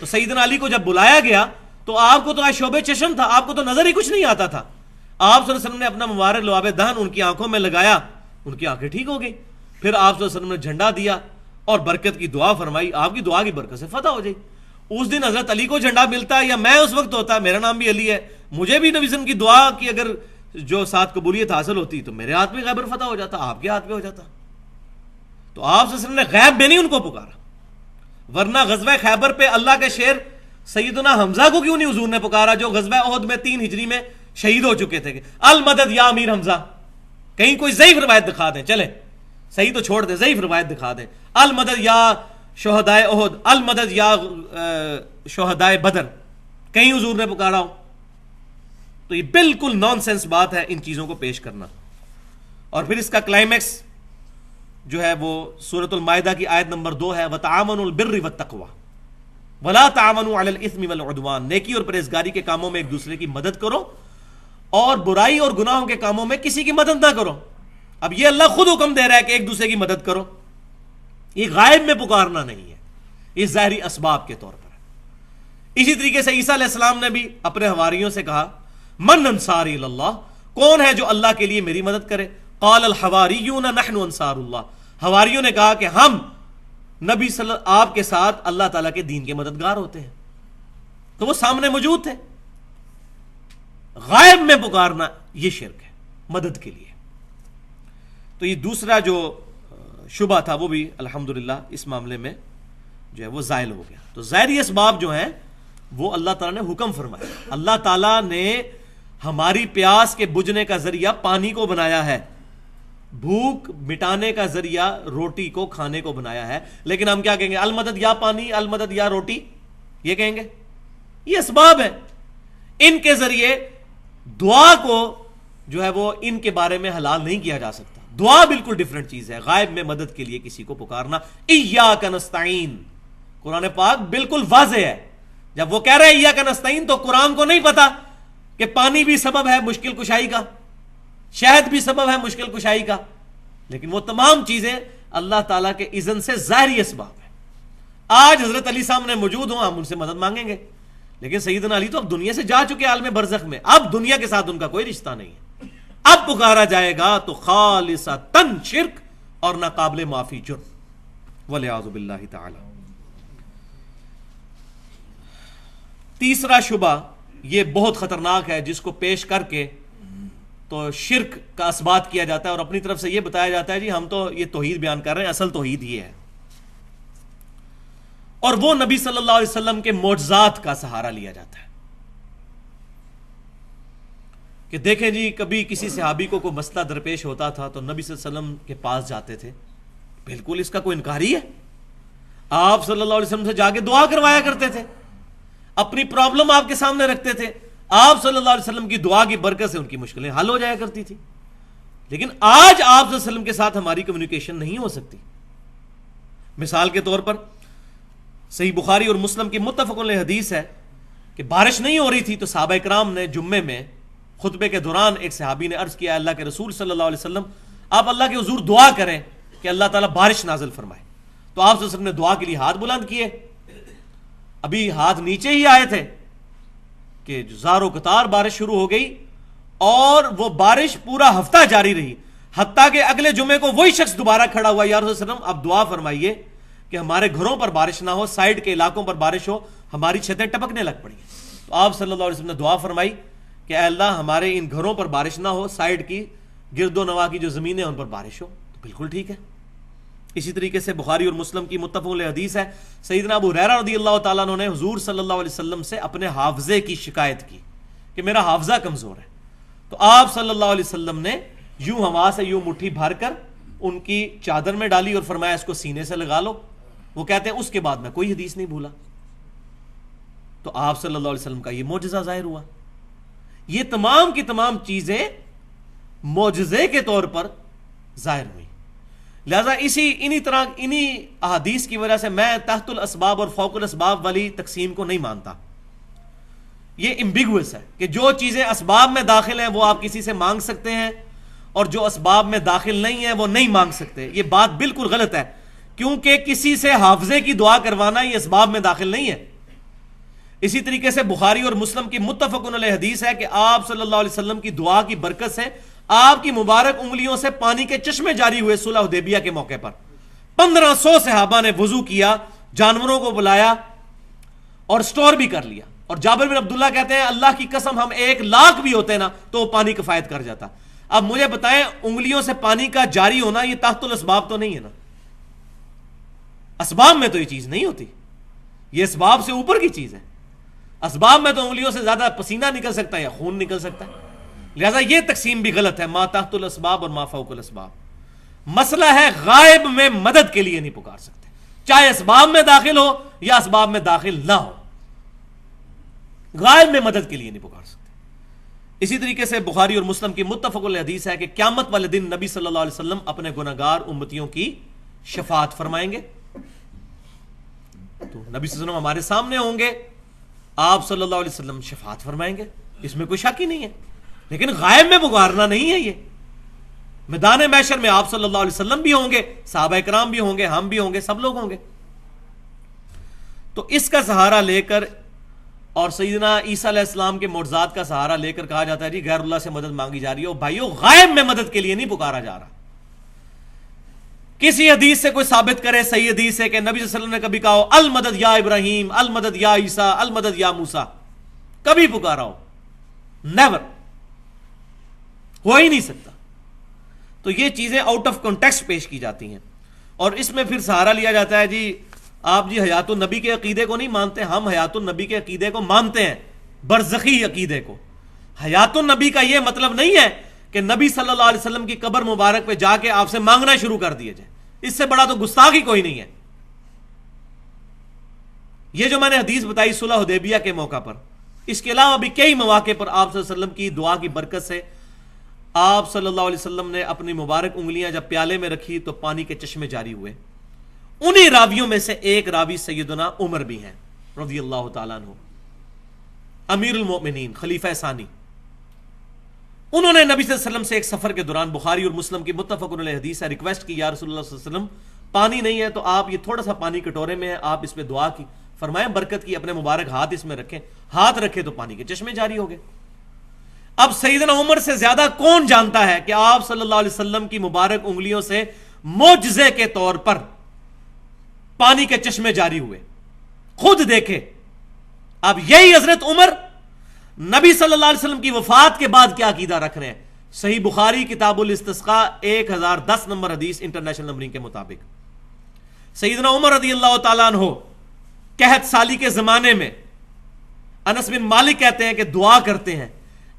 تو سیدنا علی کو جب بلایا گیا تو آپ کو تو شعبے چشم تھا، آپ کو تو نظر ہی کچھ نہیں آتا تھا. آپ صلی اللہ علیہ وسلم نے اپنا مبارک لعاب دہن ان کی آنکھوں میں لگایا، ان کی آنکھیں ٹھیک ہو گئی. پھر آپ صلی اللہ علیہ وسلم نے جھنڈا دیا اور برکت کی دعا فرمائی، آپ کی دعا کی برکت سے فتح ہو جائے. اس دن حضرت علی کو جھنڈا ملتا ہے یا میں اس وقت ہوتا، میرا نام بھی علی ہے، مجھے بھی نبی صلی اللہ علیہ وسلم کی دعا کی اگر جو ساتھ قبولیت حاصل ہوتی تو میرے ہاتھ میں خیبر فتح ہو جاتا، آپ کے ہاتھ میں ہو جاتا. تو آپ صلی اللہ علیہ وسلم نے غیب میں نہیں ان کو پکارا. ورنہ غزوہ خیبر پہ اللہ کے شیر سیدنا حمزہ کو کیوں نہیں حضور نے پکارا جو غزوہ احد میں 3 ہجری میں شہید ہو چکے تھے؟ المدد یا امیر حمزہ. کہیں کوئی ضعیف روایت دکھا دیں، چلے صحیح تو چھوڑ دیں، ضعیف روایت دکھا دیں. المدد یا شہدائے احد، المدد یا شہدائے بدر، کہیں حضور نے پکارا ہو؟ تو یہ بالکل نان سینس بات ہے ان چیزوں کو پیش کرنا. اور پھر اس کا کلائمیکس جو ہے وہ سورۃ المائدہ کی آیت نمبر 2 ہے، وَتَعَامَنُوا الْبِرِّ وَالتَّقْوَى وَلَا تَعَامَنُوا عَلَى الْإِثْمِ وَالْعُدْوَانِ. نیکی اور پرہیزگاری کے کاموں میں ایک دوسرے کی مدد کرو اور برائی اور گناہوں کے کاموں میں کسی کی مدد نہ کرو. اب یہ اللہ خود حکم دے رہا ہے کہ ایک دوسرے کی مدد کرو. یہ غائب میں پکارنا نہیں ہے، یہ ظاہری اسباب کے طور پر ہے. اسی طریقے سے عیسیٰ علیہ السلام نے بھی اپنے حواریوں سے کہا، من انصاری اللہ، کون ہے جو اللہ کے لیے میری مدد کرے؟ قال الحواریون نحن انصار اللہ. حواریوں نے کہا کہ ہم نبی صلی آپ کے ساتھ اللہ تعالیٰ کے دین کے مددگار ہوتے ہیں. تو وہ سامنے موجود تھے. غائب میں پکارنا یہ شرک ہے مدد کے لیے. تو یہ دوسرا جو شبہ تھا وہ بھی الحمدللہ اس معاملے میں جو ہے وہ زائل ہو گیا. تو ظاہری اسباب جو ہیں وہ اللہ تعالیٰ نے حکم فرمایا. اللہ تعالیٰ نے ہماری پیاس کے بجھنے کا ذریعہ پانی کو بنایا ہے، بھوک مٹانے کا ذریعہ روٹی کو کھانے کو بنایا ہے. لیکن ہم کیا کہیں گے؟ المدد یا پانی، المدد یا روٹی، یہ کہیں گے. یہ اسباب ہیں، ان کے ذریعے دعا کو جو ہے وہ ان کے بارے میں حلال نہیں کیا جا سکتا. دعا بالکل ڈیفرنٹ چیز ہے. غائب میں مدد کے لیے کسی کو پکارنا، ایاک نستعین، قرآن پاک بالکل واضح ہے. جب وہ کہہ رہے ہیں ایاک نستعین تو قرآن کو نہیں پتا کہ پانی بھی سبب ہے مشکل کشائی کا، شہد بھی سبب ہے مشکل کشائی کا. لیکن وہ تمام چیزیں اللہ تعالیٰ کے اذن سے ظاہری اسباب ہیں. آج حضرت علی سامنے موجود ہوں، ہم ان سے مدد مانگیں گے، لیکن سیدنا علی تو اب دنیا سے جا چکے عالم برزخ میں، اب دنیا کے ساتھ ان کا کوئی رشتہ نہیں ہے. اب پکارا جائے گا تو خالصتاً شرک اور ناقابل معافی جرم، والعیاذ باللہ تعالی. تیسرا شبہ یہ بہت خطرناک ہے، جس کو پیش کر کے تو شرک کا اثبات کیا جاتا ہے اور اپنی طرف سے یہ بتایا جاتا ہے جی ہم تو یہ توحید بیان کر رہے ہیں، اصل توحید یہ ہے. اور وہ نبی صلی اللہ علیہ وسلم کے معجزات کا سہارا لیا جاتا ہے کہ دیکھیں جی کبھی کسی صحابی کو کوئی مسئلہ درپیش ہوتا تھا تو نبی صلی اللہ علیہ وسلم کے پاس جاتے تھے. بالکل اس کا کوئی انکاری ہے؟ آپ صلی اللہ علیہ وسلم سے جا کے دعا کروایا کرتے تھے، اپنی پرابلم آپ کے سامنے رکھتے تھے، آپ صلی اللہ علیہ وسلم کی دعا کی برکت سے ان کی مشکلیں حل ہو جایا کرتی تھی. لیکن آج آپ صلی اللہ علیہ وسلم کے ساتھ ہماری کمیونیکیشن نہیں ہو سکتی. مثال کے طور پر صحیح بخاری اور مسلم کی متفق علیہ حدیث ہے کہ بارش نہیں ہو رہی تھی تو صحابہ کرام نے جمعے میں خطبے کے دوران ایک صحابی نے عرض کیا، اللہ کے رسول صلی اللہ علیہ وسلم آپ اللہ کے حضور دعا کریں کہ اللہ تعالیٰ بارش نازل فرمائے. تو آپ صلی اللہ علیہ وسلم نے دعا کے لیے ہاتھ بلند کیے. ابھی ہاتھ نیچے ہی آئے تھے کہ زار و قطار بارش شروع ہو گئی, اور وہ بارش پورا ہفتہ جاری رہی, حتیٰ کہ اگلے جمعے کو وہی شخص دوبارہ کھڑا ہوا, یا رسول اللہ اب دعا فرمائیے کہ ہمارے گھروں پر بارش نہ ہو, سائڈ کے علاقوں پر بارش ہو, ہماری چھتیں ٹپکنے لگ پڑی. تو آپ صلی اللہ علیہ وسلم نے دعا فرمائی کہ اے اللہ ہمارے ان گھروں پر بارش نہ ہو, سائڈ کی گرد و نواح کی جو زمینیں ان پر بارش ہو. تو بالکل ٹھیک ہے. اسی طریقے سے بخاری اور مسلم کی متفق علیہ حدیث ہے, سیدنا ابو ہریرہ رضی اللہ تعالیٰ عنہ نے حضور صلی اللہ علیہ وسلم سے اپنے حافظے کی شکایت کی کہ میرا حافظہ کمزور ہے. تو آپ صلی اللہ علیہ وسلم نے یوں ہوا سے یوں مٹھی بھر کر ان کی چادر میں ڈالی اور فرمایا اس کو سینے سے لگا لو. وہ کہتے ہیں اس کے بعد میں کوئی حدیث نہیں بھولا. تو آپ صلی اللہ علیہ وسلم کا یہ معجزہ ظاہر ہوا. یہ تمام کی تمام چیزیں معجزے کے طور پر ظاہر ہوئی. لہذا انہی احادیث کی وجہ سے میں تحت الاسباب اور فوق الاسباب والی تقسیم کو نہیں مانتا. یہ امبیگوس ہے کہ جو چیزیں اسباب میں داخل ہیں وہ آپ کسی سے مانگ سکتے ہیں, اور جو اسباب میں داخل نہیں ہیں وہ نہیں مانگ سکتے. یہ بات بالکل غلط ہے, کیونکہ کسی سے حافظے کی دعا کروانا یہ اسباب میں داخل نہیں ہے. اسی طریقے سے بخاری اور مسلم کی متفق علیہ حدیث ہے کہ آپ صلی اللہ علیہ وسلم کی دعا کی برکت سے آپ کی مبارک انگلیوں سے پانی کے چشمے جاری ہوئے. صلح حدیبیہ کے موقع پر 1500 صحابہ نے وضو کیا, جانوروں کو بلایا اور سٹور بھی کر لیا. اور جابر بن عبداللہ کہتے ہیں اللہ کی قسم ہم 1,00,000 بھی ہوتے نا تو وہ پانی کفایت کر جاتا. اب مجھے بتائیں انگلیوں سے پانی کا جاری ہونا یہ تحت الاسباب تو نہیں ہے نا؟ اسباب میں تو یہ چیز نہیں ہوتی, یہ اسباب سے اوپر کی چیز ہے. اسباب میں تو انگلیوں سے زیادہ پسینہ نکل سکتا ہے یا خون نکل سکتا ہے. لہذا یہ تقسیم بھی غلط ہے, ما تحت الاسباب اور ما فوق الاسباب. مسئلہ ہے غائب میں مدد کے لیے نہیں پکار سکتے, چاہے اسباب میں داخل ہو یا اسباب میں داخل نہ ہو, غائب میں مدد کے لیے نہیں پکار سکتے. اسی طریقے سے بخاری اور مسلم کی متفق علیہ حدیث ہے کہ قیامت والے دن نبی صلی اللہ علیہ وسلم اپنے گناہگار امتیوں کی شفاعت فرمائیں گے. تو نبی صلی اللہ علیہ وسلم ہمارے سامنے ہوں گے, آپ صلی اللہ علیہ وسلم شفاعت فرمائیں گے, اس میں کوئی شک ہی نہیں ہے. لیکن غائب میں پکارنا نہیں ہے. یہ میدان محشر میں آپ صلی اللہ علیہ وسلم بھی ہوں گے, صحابہ کرام بھی ہوں گے, ہم بھی ہوں گے, سب لوگ ہوں گے. تو اس کا سہارا لے کر اور سیدنا عیسیٰ علیہ السلام کے معجزات کا سہارا لے کر کہا جاتا ہے جی غیر اللہ سے مدد مانگی جا رہی ہے. بھائیو غائب میں مدد کے لیے نہیں پکارا جا رہا. کسی حدیث سے کوئی ثابت کرے, صحیح حدیث سے, کہ نبی صلی اللہ علیہ وسلم نے کبھی کہا ہو المدد یا ابراہیم, المدد یا عیسیٰ, المدد یا موسیٰ, کبھی پکارا ہو؟ نیور, ہو ہی نہیں سکتا. تو یہ چیزیں آؤٹ آف کانٹیکسٹ پیش کی جاتی ہیں, اور اس میں پھر سہارا لیا جاتا ہے جی آپ جی حیات النبی کے عقیدے کو نہیں مانتے. ہم حیات النبی کے عقیدے کو مانتے ہیں, برزخی عقیدے کو. حیات النبی کا یہ مطلب نہیں ہے کہ نبی صلی اللہ علیہ وسلم کی قبر مبارک پہ جا کے آپ سے مانگنا شروع کر دیے جائے. اس سے بڑا تو گستاخی کوئی نہیں ہے. یہ جو میں نے حدیث بتائی صلح حدیبیہ کے موقع پر, اس کے علاوہ بھی کئی مواقع پر آپ صلی اللہ علیہ وسلم کی دعا کی برکت سے آپ صلی اللہ علیہ وسلم نے اپنی مبارک انگلیاں جب پیالے میں رکھی تو پانی کے چشمے جاری ہوئے. انہی راویوں میں سے ایک راوی سیدنا عمر بھی ہیں رضی اللہ تعالیٰ عنہ, امیر المؤمنین, خلیفہ ثانی. انہوں نے نبی صلی اللہ علیہ وسلم سے ایک سفر کے دوران, بخاری اور مسلم کی متفق علیہ حدیث ہے, ریکویسٹ کی یا رسول اللہ صلی اللہ علیہ وسلم پانی نہیں ہے تو آپ یہ تھوڑا سا پانی کٹورے میں ہے, آپ اس پہ دعا کی, فرمائیں برکت کی, اپنے مبارک ہاتھ اس میں رکھیں. ہاتھ رکھے تو پانی کے چشمے جاری ہو گئے. اب سیدنا عمر سے زیادہ کون جانتا ہے کہ آپ صلی اللہ علیہ وسلم کی مبارک انگلیوں سے معجزے کے طور پر پانی کے چشمے جاری ہوئے. خود دیکھے. اب یہی حضرت عمر نبی صلی اللہ علیہ وسلم کی وفات کے بعد کیا عقیدہ رکھ رہے ہیں. صحیح بخاری کتاب الاستسقاء 1010 نمبر حدیث انٹرنیشنل نمبرنگ کے مطابق, سیدنا عمر رضی اللہ تعالیٰ عنہ قحط سالی کے زمانے میں انس بن مالک کہتے ہیں کہ دعا کرتے ہیں,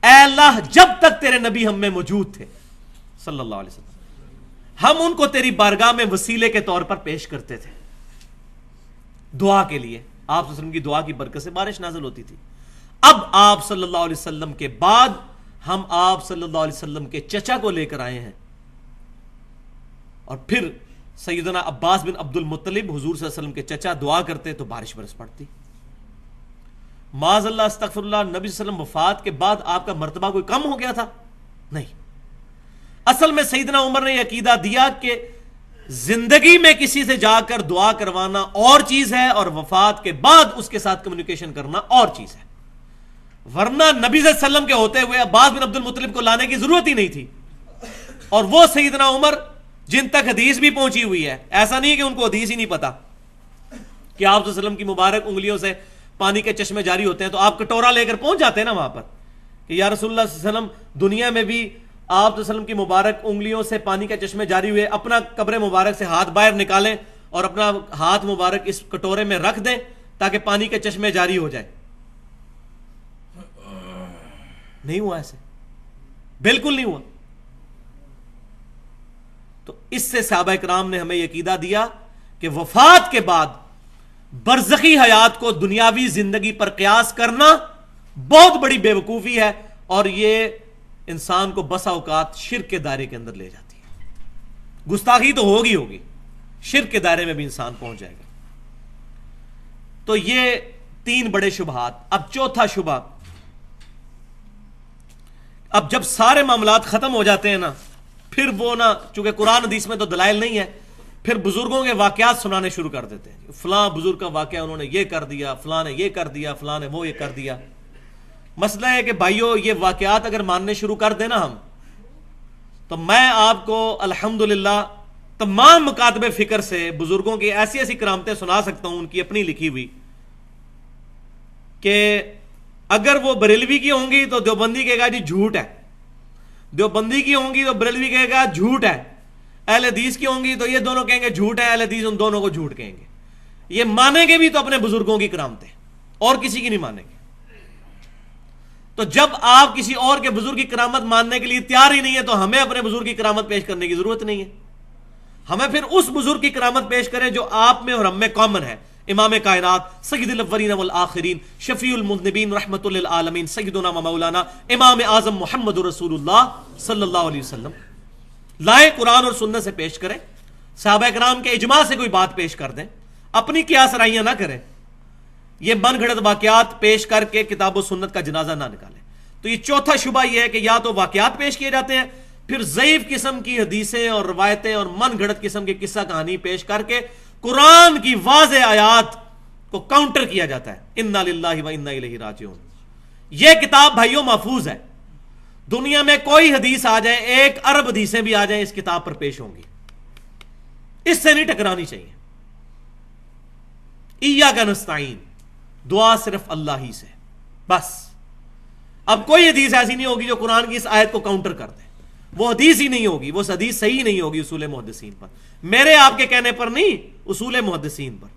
اے اللہ جب تک تیرے نبی ہم میں موجود تھے صلی اللہ علیہ وسلم, ہم ان کو تیری بارگاہ میں وسیلے کے طور پر پیش کرتے تھے دعا کے لیے. آپ صلی اللہ علیہ وسلم کی دعا کی برکت سے بارش نازل ہوتی تھی. اب آپ صلی اللہ علیہ وسلم کے بعد ہم آپ صلی اللہ علیہ وسلم کے چچا کو لے کر آئے ہیں, اور پھر سیدنا عباس بن عبد المطلب حضور صلی اللہ علیہ وسلم کے چچا دعا کرتے تو بارش برس پڑتی. معاذ اللہ استغفر اللہ, نبی صلی اللہ علیہ وسلم وفات کے بعد آپ کا مرتبہ کوئی کم ہو گیا تھا؟ نہیں. اصل میں سیدنا عمر نے یہ عقیدہ دیا کہ زندگی میں کسی سے جا کر دعا کروانا اور چیز ہے، اور وفات کے بعد اس کے ساتھ کمیونیکیشن کرنا اور چیز ہے. ورنہ نبی صلی اللہ علیہ وسلم کے ہوتے ہوئے عباس بن عبد المطلب کو لانے کی ضرورت ہی نہیں تھی. اور وہ سیدنا عمر جن تک حدیث بھی پہنچی ہوئی ہے، ایسا نہیں کہ ان کو حدیث ہی نہیں پتا کہ آپ صلی اللہ علیہ وسلم کی مبارک انگلیوں سے پانی کے چشمے جاری ہوتے ہیں، تو آپ کٹورا لے کر پہنچ جاتے ہیں نا وہاں پر کہ یا رسول اللہ صلی اللہ علیہ وسلم، دنیا میں بھی آپ صلی اللہ علیہ وسلم کی مبارک انگلیوں سے پانی کے چشمے جاری ہوئے، اپنا قبر مبارک سے ہاتھ باہر نکالیں اور اپنا ہاتھ مبارک اس کٹورے میں رکھ دیں تاکہ پانی کے چشمے جاری ہو جائے. نہیں ہوا ایسے، بالکل نہیں ہوا. تو اس سے صحابہ کرام نے ہمیں یہ عقیدہ دیا کہ وفات کے بعد برزخی حیات کو دنیاوی زندگی پر قیاس کرنا بہت بڑی بے وقوفی ہے، اور یہ انسان کو بسا اوقات شرک کے دائرے کے اندر لے جاتی ہے. گستاخی تو ہوگی، شرک کے دائرے میں بھی انسان پہنچ جائے گا. تو یہ 3 بڑے شبہات. اب چوتھا شبہ، اب جب سارے معاملات ختم ہو جاتے ہیں نا، پھر وہ نا، چونکہ قرآن حدیث میں تو دلائل نہیں ہے، پھر بزرگوں کے واقعات سنانے شروع کر دیتے ہیں. فلاں بزرگ کا واقعہ، انہوں نے یہ کر دیا، فلاں نے یہ کر دیا، فلاں نے وہ یہ کر دیا. مسئلہ ہے کہ بھائیو، یہ واقعات اگر ماننے شروع کر دیں نا ہم، تو میں آپ کو الحمدللہ تمام مکاتب فکر سے بزرگوں کی ایسی ایسی کرامتیں سنا سکتا ہوں، ان کی اپنی لکھی ہوئی، کہ اگر وہ بریلوی کی ہوں گی تو دیوبندی کہے گا جی جھوٹ ہے، دیوبندی کی ہوں گی تو بریلوی کہے گا جھوٹ ہے، اہل حدیث کی ہوں گی تو یہ دونوں کہیں گے جھوٹ ہے، اہل حدیث ان دونوں کو جھوٹ کہیں گے. یہ مانیں گے بھی تو اپنے بزرگوں کی کرامتیں، اور کسی کی نہیں مانیں گے. تو جب آپ کسی اور کے بزرگ کی کرامت ماننے کے لیے تیار ہی نہیں ہے، تو ہمیں اپنے بزرگ کی کرامت پیش کرنے کی ضرورت نہیں ہے. ہمیں پھر اس بزرگ کی کرامت پیش کریں جو آپ میں اور ہم میں کامن ہے. امام کائنات، سید الاولین والآخرین، شفیع المذنبین، رحمت للعالمین، سیدنا و مولانا امام اعظم محمد رسول اللہ صلی اللہ علیہ وسلم. لائیں قرآن اور سنت سے پیش کریں، صحابہ کرام کے اجماع سے کوئی بات پیش کر دیں، اپنی قیاس رائیاں نہ کریں. یہ من گھڑت واقعات پیش کر کے کتاب و سنت کا جنازہ نہ نکالیں. تو یہ چوتھا شبہ یہ ہے کہ یا تو واقعات پیش کیے جاتے ہیں، پھر ضعیف قسم کی حدیثیں اور روایتیں اور من گھڑت قسم کی قصہ کہانی پیش کر کے قرآن کی واضح آیات کو کاؤنٹر کیا جاتا ہے. انا للہ و انا الیہ راجعون. یہ کتاب بھائیوں محفوظ ہے. دنیا میں کوئی حدیث آ جائے، 1 ارب حدیثیں بھی آ جائیں، اس کتاب پر پیش ہوں گی. اس سے نہیں ٹکرانی چاہیے. ایاک نستعین، دعا صرف اللہ ہی سے، بس. اب کوئی حدیث ایسی نہیں ہوگی جو قرآن کی اس آیت کو کاؤنٹر کر دے. وہ حدیث ہی نہیں ہوگی، وہ حدیث صحیح نہیں ہوگی اصول محدثین پر، میرے آپ کے کہنے پر نہیں، اصول محدثین پر.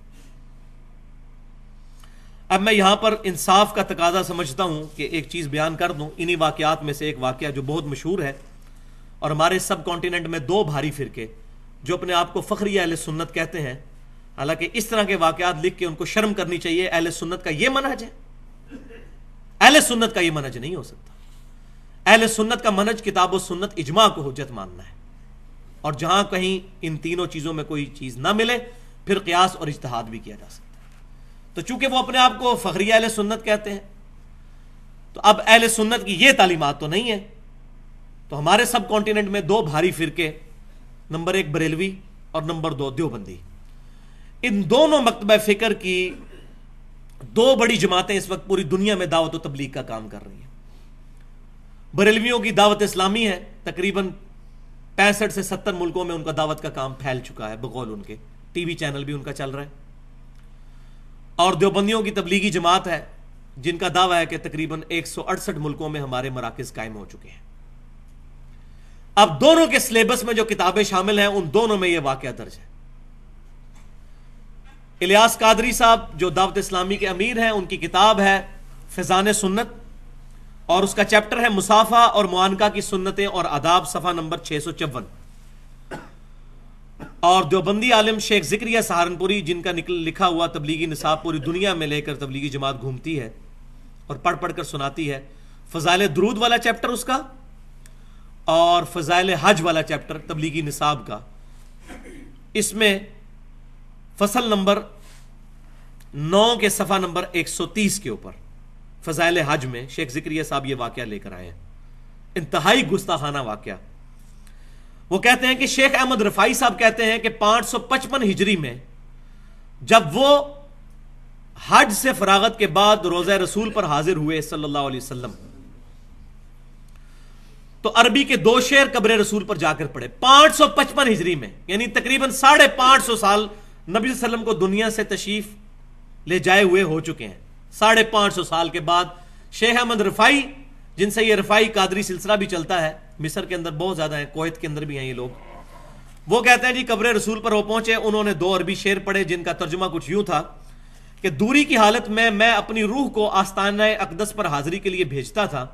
اب میں یہاں پر انصاف کا تقاضا سمجھتا ہوں کہ ایک چیز بیان کر دوں. انہی واقعات میں سے ایک واقعہ جو بہت مشہور ہے، اور ہمارے سب کانٹیننٹ میں 2 بھاری فرقے جو اپنے آپ کو فخری اہل سنت کہتے ہیں، حالانکہ اس طرح کے واقعات لکھ کے ان کو شرم کرنی چاہیے. اہل سنت کا یہ منہج ہے؟ اہل سنت کا یہ منہج نہیں ہو سکتا. اہل سنت کا منہج کتاب و سنت اجماع کو حجت ماننا ہے، اور جہاں کہیں ان تینوں چیزوں میں کوئی چیز نہ ملے پھر قیاس اور اجتہاد بھی کیا جا سکتا ہے. تو چونکہ وہ اپنے آپ کو فخری اہل سنت کہتے ہیں، تو اب اہل سنت کی یہ تعلیمات تو نہیں ہے. تو ہمارے سب کانٹیننٹ میں 2 بھاری فرقے، نمبر 1 بریلوی اور نمبر 2 دیوبندی. ان دونوں مکتبہ فکر کی 2 بڑی جماعتیں اس وقت پوری دنیا میں دعوت و تبلیغ کا کام کر رہی ہیں. بریلویوں کی دعوت اسلامی ہے، تقریباً 65 سے 70 ملکوں میں ان کا دعوت کا کام پھیل چکا ہے، بقول ان کے ٹی وی چینل بھی ان کا چل رہا ہے. اور دیوبندیوں کی تبلیغی جماعت ہے جن کا دعویٰ ہے کہ تقریباً 168 ملکوں میں ہمارے مراکز قائم ہو چکے ہیں. اب دونوں کے سلیبس میں جو کتابیں شامل ہیں، ان دونوں میں یہ واقعہ درج ہے. الیاس قادری صاحب جو دعوت اسلامی کے امیر ہیں، ان کی کتاب ہے فیضان سنت، اور اس کا چیپٹر ہے مصافحہ اور معانقہ کی سنتیں اور آداب، صفحہ نمبر 654. اور دیوبندی عالم شیخ ذکریہ سہارنپوری جن کا لکھا ہوا تبلیغی نصاب پوری دنیا میں لے کر تبلیغی جماعت گھومتی ہے اور پڑھ پڑھ کر سناتی ہے، فضائل درود والا چیپٹر اس کا، اور فضائل حج والا چیپٹر تبلیغی نصاب کا. اس میں فصل نمبر 9 کے صفحہ نمبر 130 کے اوپر فضائل حج میں شیخ ذکریہ صاحب یہ واقعہ لے کر آئے ہیں. انتہائی گستاخانہ واقعہ. وہ کہتے ہیں کہ شیخ احمد رفائی صاحب کہتے ہیں کہ 555 ہجری میں جب وہ حج سے فراغت کے بعد روضہ رسول پر حاضر ہوئے صلی اللہ علیہ وسلم، تو عربی کے 2 شعر قبر رسول پر جا کر پڑھے 555 ہجری میں، یعنی تقریباً 550 سال نبی صلی اللہ علیہ وسلم کو دنیا سے تشریف لے جائے ہوئے ہو چکے ہیں۔ 550 سال کے بعد شیخ احمد رفائی، جن سے یہ رفائی قادری سلسلہ بھی چلتا ہے، مصر کے اندر بہت زیادہ ہیں، کویت کے اندر بھی ہیں یہ لوگ، وہ کہتے ہیں جی قبر رسول پر وہ پہنچے، انہوں نے 2 عربی شعر پڑھے جن کا ترجمہ کچھ یوں تھا کہ دوری کی حالت میں اپنی روح کو آستانہ اقدس پر حاضری کے لیے بھیجتا تھا،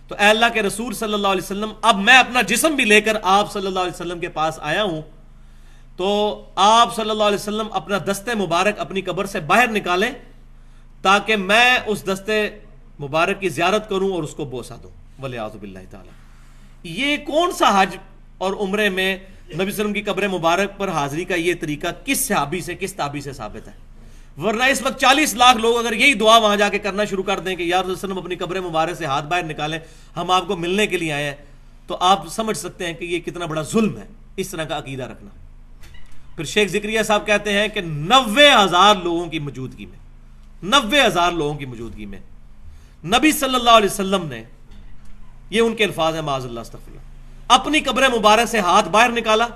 تو اے اللہ کے رسول صلی اللہ علیہ وسلم، اب میں اپنا جسم بھی لے کر آپ صلی اللہ علیہ وسلم کے پاس آیا ہوں، تو آپ صلی اللہ علیہ وسلم اپنا دست مبارک اپنی قبر سے باہر نکالیں تاکہ میں اس دست مبارک کی زیارت کروں اور اس کو بوسہ دوں، ولیعوذ باللہ تعالی۔ یہ کون سا حج اور عمرے میں نبی صلی اللہ علیہ وسلم کی قبر مبارک پر حاضری کا یہ طریقہ کس صحابی سے، کس تابعی سے ثابت ہے؟ ورنہ اس وقت 40 لاکھ لوگ اگر یہی دعا وہاں جا کے کرنا شروع کر دیں کہ یا رسول اللہ علیہ وسلم اپنی قبر مبارک سے ہاتھ باہر نکالیں، ہم آپ کو ملنے کے لیے آئے ہیں، تو آپ سمجھ سکتے ہیں کہ یہ کتنا بڑا ظلم ہے اس طرح کا عقیدہ رکھنا۔ پھر شیخ ذکریہ صاحب کہتے ہیں کہ 90,000 لوگوں کی موجودگی میں، 90,000 لوگوں کی موجودگی میں نبی صلی اللہ علیہ وسلم نے، یہ ان کے الفاظ ہیں معاذ اللہ استغفر اللہ، اپنی قبر مبارک سے ہاتھ باہر نکالا،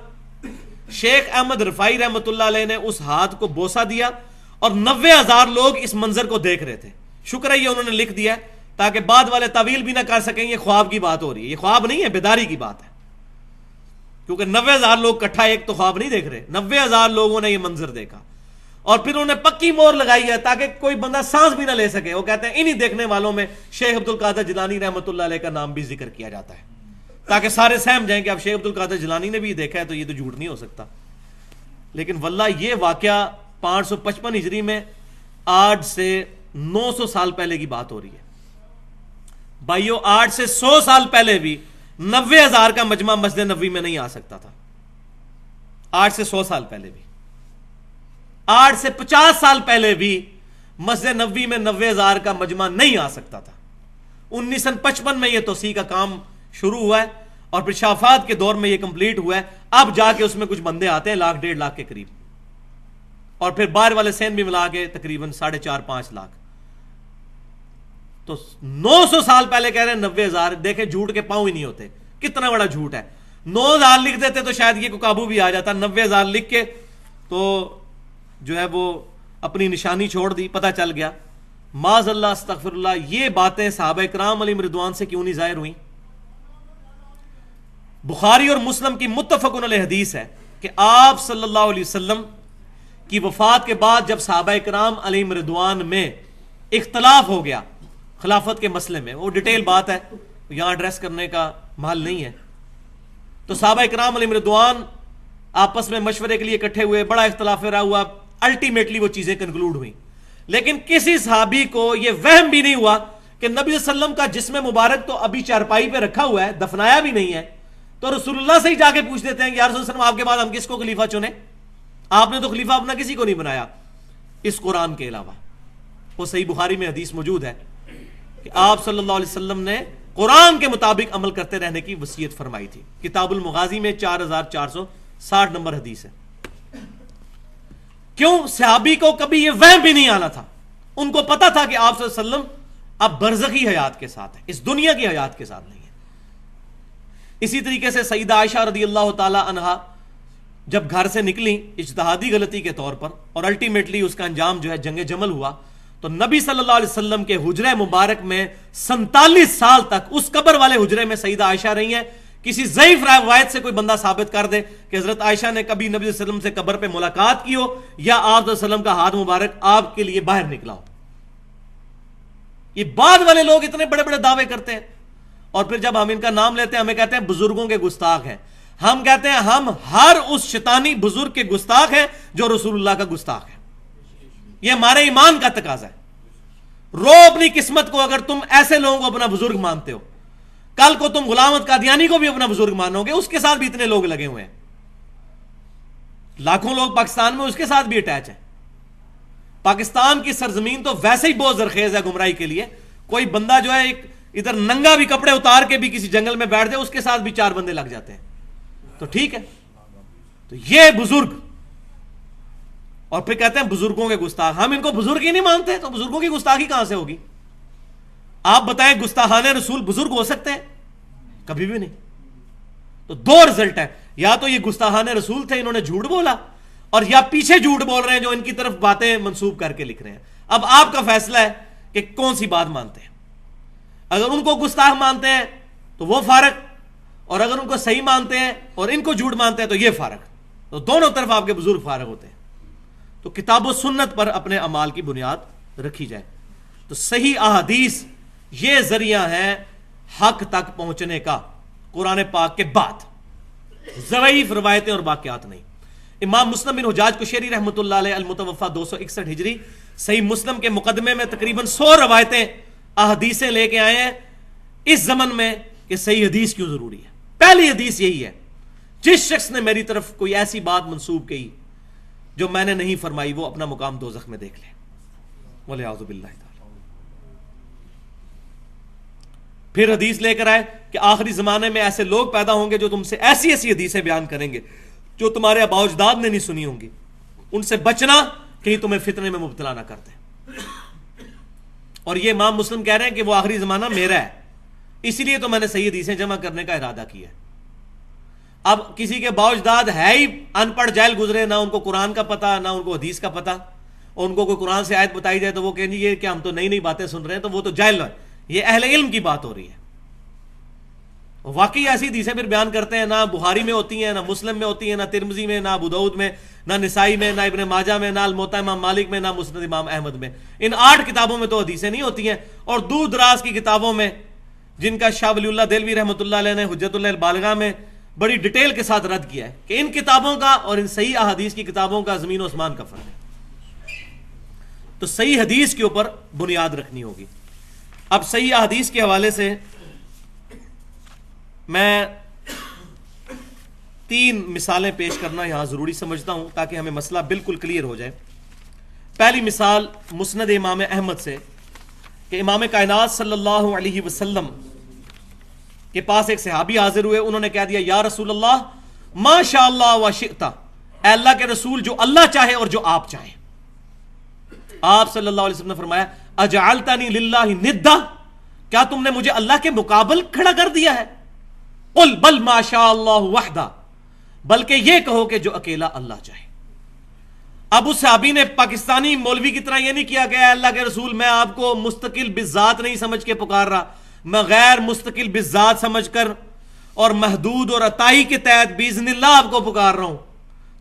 شیخ احمد رفائی رحمۃ اللہ علیہ نے اس ہاتھ کو بوسہ دیا، اور 90,000 لوگ اس منظر کو دیکھ رہے تھے۔ شکر ہے یہ انہوں نے لکھ دیا تاکہ بعد والے تعویل بھی نہ کر سکیں یہ خواب کی بات ہو رہی ہے، یہ خواب نہیں ہے، بیداری کی بات ہے، کیونکہ 90,000 لوگ اکٹھا ایک تو خواب نہیں دیکھ رہے، 90,000 لوگوں نے یہ منظر دیکھا، اور پھر انہوں نے پکی مور لگائی ہے تاکہ کوئی بندہ سانس بھی نہ لے سکے۔ وہ کہتے ہیں انہی دیکھنے والوں میں شیخ عبد القادر جیلانی رحمۃ اللہ علیہ کا نام بھی ذکر کیا جاتا ہے تاکہ سارے سہم جائیں کہ اب شیخ عبد القادر جیلانی نے بھی یہ دیکھا ہے تو یہ تو جھوٹ نہیں ہو سکتا۔ لیکن واللہ یہ واقعہ 555 ہجری میں آج سے 900 سال پہلے کی بات ہو رہی ہے بھائیو۔ آج سے 100 سال پہلے بھی 90,000 کا مجمع مسجد نبوی میں نہیں آ سکتا تھا، آج سے 100 سال پہلے بھی، آج سے 50 سال پہلے بھی مسجد نبوی میں 90,000 کا مجمع نہیں آ سکتا تھا۔ 1955 میں یہ توسیع کا کام شروع ہوا ہے اور پھر شافات کے دور میں یہ کمپلیٹ ہوا ہے، اب جا کے اس میں کچھ بندے آتے ہیں 1,00,000 1.5 لاکھ کے قریب، اور پھر باہر والے سین بھی ملا کے تقریباً 4.5-5 لاکھ۔ تو 900 سال پہلے کہہ رہے ہیں 90,000، دیکھیں جھوٹ کے پاؤں ہی نہیں ہوتے، کتنا بڑا جھوٹ ہے۔ 9,000 لکھ دیتے تو شاید یہ کو قابو بھی آ جاتا، 90,000 لکھ کے تو جو ہے وہ اپنی نشانی چھوڑ دی، پتہ چل گیا۔ معاذ اللہ استغفر اللہ، یہ باتیں صحابہ کرام علیہم رضوان سے کیوں نہیں ظاہر ہوئیں؟ بخاری اور مسلم کی متفق علیہ حدیث ہے کہ آپ صلی اللہ علیہ وسلم کی وفات کے بعد جب صحابہ کرام علیہم رضوان میں اختلاف ہو گیا خلافت کے مسئلے میں، وہ ڈیٹیل بات ہے، یہاں ایڈریس کرنے کا محل نہیں ہے، تو صحابہ کرام علیہم رضوان آپس میں مشورے کے لیے اکٹھے ہوئے، بڑا اختلاف رہا ہوا، الٹیمیٹلی وہ چیزیں کنکلوڈ ہوئیں، لیکن کسی صحابی کو یہ وہم بھی نہیں ہوا کہ نبی صلی اللہ علیہ وسلم کا جسم مبارک تو ابھی چارپائی پہ رکھا ہوا ہے، دفنایا بھی نہیں ہے، تو رسول اللہ سے ہی جا کے پوچھ دیتے ہیں کہ یا رسول اللہ صلی اللہ علیہ وسلم آپ کے بعد ہم کس کو خلیفہ چنیں؟ آپ نے تو خلیفہ اپنا کسی کو نہیں بنایا اس قرآن کے علاوہ۔ وہ صحیح بخاری میں حدیث موجود ہے کہ آپ صلی اللہ علیہ وسلم نے قرآن کے مطابق عمل کرتے رہنے کی وصیت فرمائی تھی، کتاب المغازی میں 4460 نمبر حدیث ہے۔ کیوں؟ صحابی کو کبھی یہ وہم بھی نہیں آنا تھا، ان کو پتا تھا کہ آپ صلی اللہ علیہ وسلم اب برزخی حیات کے ساتھ ہے، اس دنیا کی حیات کے ساتھ نہیں ہے۔ اسی طریقے سے سیدہ عائشہ رضی اللہ تعالی عنہا جب گھر سے نکلی اجتہادی غلطی کے طور پر، اور الٹیمیٹلی اس کا انجام جو ہے جنگ جمل ہوا، تو نبی صلی اللہ علیہ وسلم کے حجرے مبارک میں 47 سال تک اس قبر والے حجرے میں سیدہ عائشہ رہی ہیں۔ کسی ضعیف روایت سے کوئی بندہ ثابت کر دے کہ حضرت عائشہ نے کبھی نبی صلی اللہ علیہ وسلم سے قبر پہ ملاقات کی ہو یا آپ صلی اللہ علیہ وسلم کا ہاتھ مبارک آپ کے لیے باہر نکلا ہو۔ یہ بعد والے لوگ اتنے بڑے بڑے دعوے کرتے ہیں، اور پھر جب ہم ان کا نام لیتے ہیں ہمیں کہتے ہیں بزرگوں کے گستاخ ہیں۔ ہم کہتے ہیں ہم ہر اس شیطانی بزرگ کے گستاخ ہیں جو رسول اللہ کا گستاخ ہے۔ یہ ہمارے ایمان کا تقاضا ہے۔ رو اپنی قسمت کو اگر تم ایسے لوگوں کو اپنا بزرگ مانتے ہو، کل کو تم غلام احمد قادیانی کو بھی اپنا بزرگ مانو گے، اس کے ساتھ بھی اتنے لوگ لگے ہوئے ہیں، لاکھوں لوگ پاکستان میں اس کے ساتھ بھی اٹیچ ہیں۔ پاکستان کی سرزمین تو ویسے ہی بہت زرخیز ہے گمراہی کے لیے، کوئی بندہ جو ہے ایک ادھر ننگا بھی کپڑے اتار کے بھی کسی جنگل میں بیٹھ جائے اس کے ساتھ بھی 4 بندے لگ جاتے ہیں۔ تو ٹھیک ہے. تو یہ بزرگ، اور پھر کہتے ہیں بزرگوں کے گستاخ. ہم ان کو بزرگ ہی نہیں مانتے تو بزرگوں کی گستاخی کہاں سے ہوگی؟ آپ بتائیں گستاخان رسول بزرگ ہو سکتے ہیں؟ کبھی بھی نہیں. تو دو رزلٹ ہے، یا تو یہ گستاخان رسول تھے، انہوں نے جھوٹ بولا، اور یا پیچھے جھوٹ بول رہے ہیں جو ان کی طرف باتیں منسوب کر کے لکھ رہے ہیں. اب آپ کا فیصلہ ہے کہ کون سی بات مانتے ہیں. اگر ان کو گستاخ مانتے ہیں تو وہ فارغ، اور اگر ان کو صحیح مانتے ہیں اور ان کو جھوٹ مانتے ہیں تو یہ فارغ. تو دونوں طرف آپ کے بزرگ فارغ ہوتے ہیں. تو کتاب و سنت پر اپنے اعمال کی بنیاد رکھی جائے. تو صحیح احادیث یہ ذریعہ ہے حق تک پہنچنے کا، قرآن پاک کے بعد. ضعیف روایتیں اور واقعات نہیں. امام مسلم بن حجاج قشیری رحمۃ اللہ علیہ المتوفی 261 ہجری صحیح مسلم کے مقدمے میں تقریباً 100 روایتیں احادیثیں لے کے آئے ہیں اس زمن میں کہ صحیح حدیث کیوں ضروری ہے. پہلی حدیث یہی ہے، جس شخص نے میری طرف کوئی ایسی بات منسوب کی جو میں نے نہیں فرمائی وہ اپنا مقام دوزخ میں دیکھ لے. وَلِعَوْذُ بِاللَّهِ تعالی. پھر حدیث لے کر آئے کہ آخری زمانے میں ایسے لوگ پیدا ہوں گے جو تم سے ایسی ایسی حدیثیں بیان کریں گے جو تمہارے آباء و اجداد نے نہیں سنی ہوں گی. ان سے بچنا کہیں تمہیں فتنے میں مبتلا نہ کر دیں. اور یہ امام مسلم کہہ رہے ہیں کہ وہ آخری زمانہ میرا ہے، اسی لیے تو میں نے صحیح حدیثیں جمع کرنے کا ارادہ کیا. اب کسی کے آباء و اجداد ہے ہی ان پڑھ جاہل گزرے، نہ ان کو قرآن کا پتہ نہ ان کو حدیث کا پتہ، اور ان کو کوئی قرآن سے آیت بتائی جائے تو وہ کہیں گے یہ کہ ہم تو نئی نئی باتیں سن رہے ہیں، تو وہ تو جاہل ہے. یہ اہل علم کی بات ہو رہی ہے. واقعی ایسی حدیثیں پھر بیان کرتے ہیں، نہ بخاری میں ہوتی ہیں، نہ مسلم میں ہوتی ہیں، نہ ترمذی میں، نہ ابو داؤد میں، نہ نسائی میں، نہ ابن ماجہ میں، نہ الموطا امام مالک میں، نہ مسند امام احمد میں. ان 8 کتابوں میں تو حدیثیں نہیں ہوتی ہیں. اور دور دراز کی کتابوں میں جن کا شاہ ولی اللہ دہلوی رحمۃ اللہ علیہ نے حجت اللہ البالغہ میں بڑی ڈیٹیل کے ساتھ رد کیا ہے کہ ان کتابوں کا اور ان صحیح احادیث کی کتابوں کا زمین و آسمان کا فرق ہے. تو صحیح حدیث کے اوپر بنیاد رکھنی ہوگی. اب صحیح احادیث کے حوالے سے میں 3 مثالیں پیش کرنا یہاں ضروری سمجھتا ہوں تاکہ ہمیں مسئلہ بالکل کلیئر ہو جائے. پہلی مثال مسند امام احمد سے کہ امام کائنات صلی اللہ علیہ وسلم کے پاس ایک صحابی حاضر ہوئے. انہوں نے کہہ دیا یا رسول اللہ ما شاء اللہ و شئت، اے اللہ کے رسول جو اللہ چاہے اور جو آپ چاہیں. آپ صلی اللہ علیہ وسلم نے فرمایا اجعلتنی للہ ندا، کیا تم نے مجھے اللہ کے مقابل کھڑا کر دیا ہے؟ قل بل ما شاء اللہ وحدہ، بلکہ یہ کہو کہ جو اکیلا اللہ چاہے. اب اس صحابی نے پاکستانی مولوی کی طرح یہ نہیں کیا کہ اے اللہ کے رسول میں آپ کو مستقل بالذات نہیں سمجھ کے پکار رہا، میں غیر مستقل بالذات سمجھ کر اور محدود اور عطائی کے تحت باذن اللہ آپ کو پکار رہا ہوں،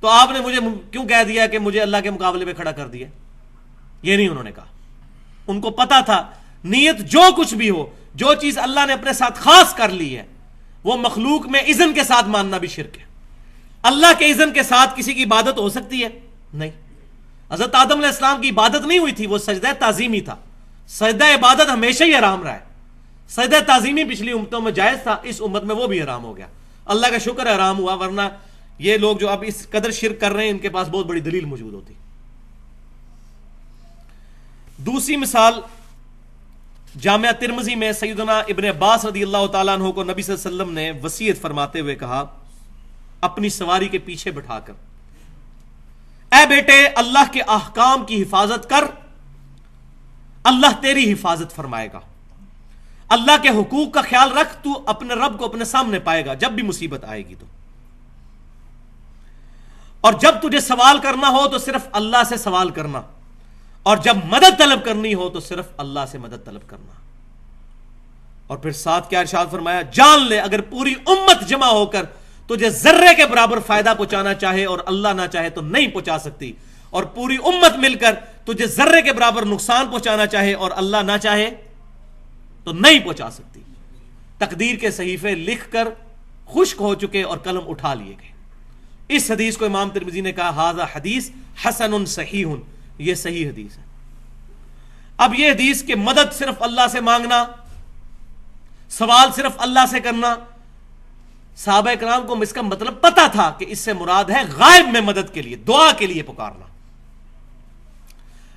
تو آپ نے مجھے کیوں کہہ دیا کہ مجھے اللہ کے مقابلے پہ کھڑا کر دیا؟ یہ نہیں انہوں نے کہا. ان کو پتا تھا نیت جو کچھ بھی ہو، جو چیز اللہ نے اپنے ساتھ خاص کر لی ہے وہ مخلوق میں اذن کے ساتھ ماننا بھی شرک ہے. اللہ کے اذن کے ساتھ کسی کی عبادت ہو سکتی ہے؟ نہیں. حضرت آدم علیہ السلام کی عبادت نہیں ہوئی تھی، وہ سجدہ تعظیمی تھا. سجدہ عبادت ہمیشہ ہی حرام رہا ہے. سجدہ تعظیمی پچھلی امتوں میں جائز تھا، اس امت میں وہ بھی حرام ہو گیا. اللہ کا شکر ہے حرام ہوا، ورنہ یہ لوگ جو اب اس قدر شرک کر رہے ہیں ان کے پاس بہت بڑی دلیل موجود ہوتی. دوسری مثال جامعہ ترمذی میں سیدنا ابن عباس رضی اللہ تعالیٰ عنہ کو نبی صلی اللہ علیہ وسلم نے وصیت فرماتے ہوئے کہا اپنی سواری کے پیچھے بٹھا کر، اے بیٹے اللہ کے احکام کی حفاظت کر، اللہ تیری حفاظت فرمائے گا. اللہ کے حقوق کا خیال رکھ، تو اپنے رب کو اپنے سامنے پائے گا جب بھی مصیبت آئے گی تو. اور جب تجھے سوال کرنا ہو تو صرف اللہ سے سوال کرنا، اور جب مدد طلب کرنی ہو تو صرف اللہ سے مدد طلب کرنا. اور پھر ساتھ کیا ارشاد فرمایا، جان لے اگر پوری امت جمع ہو کر تجھے ذرے کے برابر فائدہ پہنچانا چاہے اور اللہ نہ چاہے تو نہیں پہنچا سکتی، اور پوری امت مل کر تجھے ذرے کے برابر نقصان پہنچانا چاہے اور اللہ نہ چاہے تو نہیں پہنچا سکتی. تقدیر کے صحیفے لکھ کر خشک ہو چکے اور قلم اٹھا لیے گئے. اس حدیث کو امام ترمذی نے کہا ھذا حدیث حسن صحیح، یہ صحیح حدیث ہے. اب یہ حدیث کہ مدد صرف اللہ سے مانگنا، سوال صرف اللہ سے کرنا، صحابہ کرام کو اس کا مطلب پتا تھا کہ اس سے مراد ہے غائب میں مدد کے لیے، دعا کے لیے پکارنا.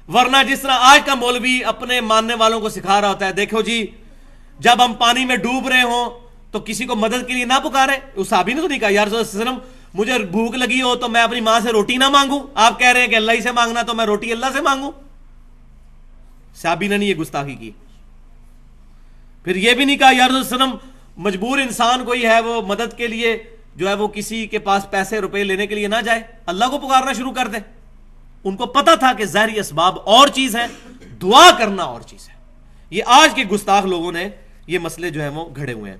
ورنہ جس طرح آج کا مولوی اپنے ماننے والوں کو سکھا رہا ہوتا ہے، دیکھو جی جب ہم پانی میں ڈوب رہے ہوں تو کسی کو مدد کے لیے نہ پکارے. اس صحابی نے تو نہیں کہا یا رسول اللہ صلی اللہ علیہ وسلم مجھے بھوک لگی ہو تو میں اپنی ماں سے روٹی نہ مانگوں, آپ کہہ رہے ہیں کہ اللہ ہی سے مانگنا تو میں روٹی اللہ سے مانگوں. صحابی نے نہیں یہ گستاخی کی. پھر یہ بھی نہیں کہا یا رسول اللہ صلی اللہ علیہ وسلم مجبور انسان کوئی ہے وہ مدد کے لیے جو ہے وہ کسی کے پاس پیسے روپے لینے کے لیے نہ جائے, اللہ کو پکارنا شروع کر دے. ان کو پتا تھا کہ ظاہری اسباب اور چیز ہے, دعا کرنا اور چیز ہے. یہ آج کے گستاخ لوگوں نے یہ مسئلے جو ہیں وہ گھڑے ہوئے ہیں.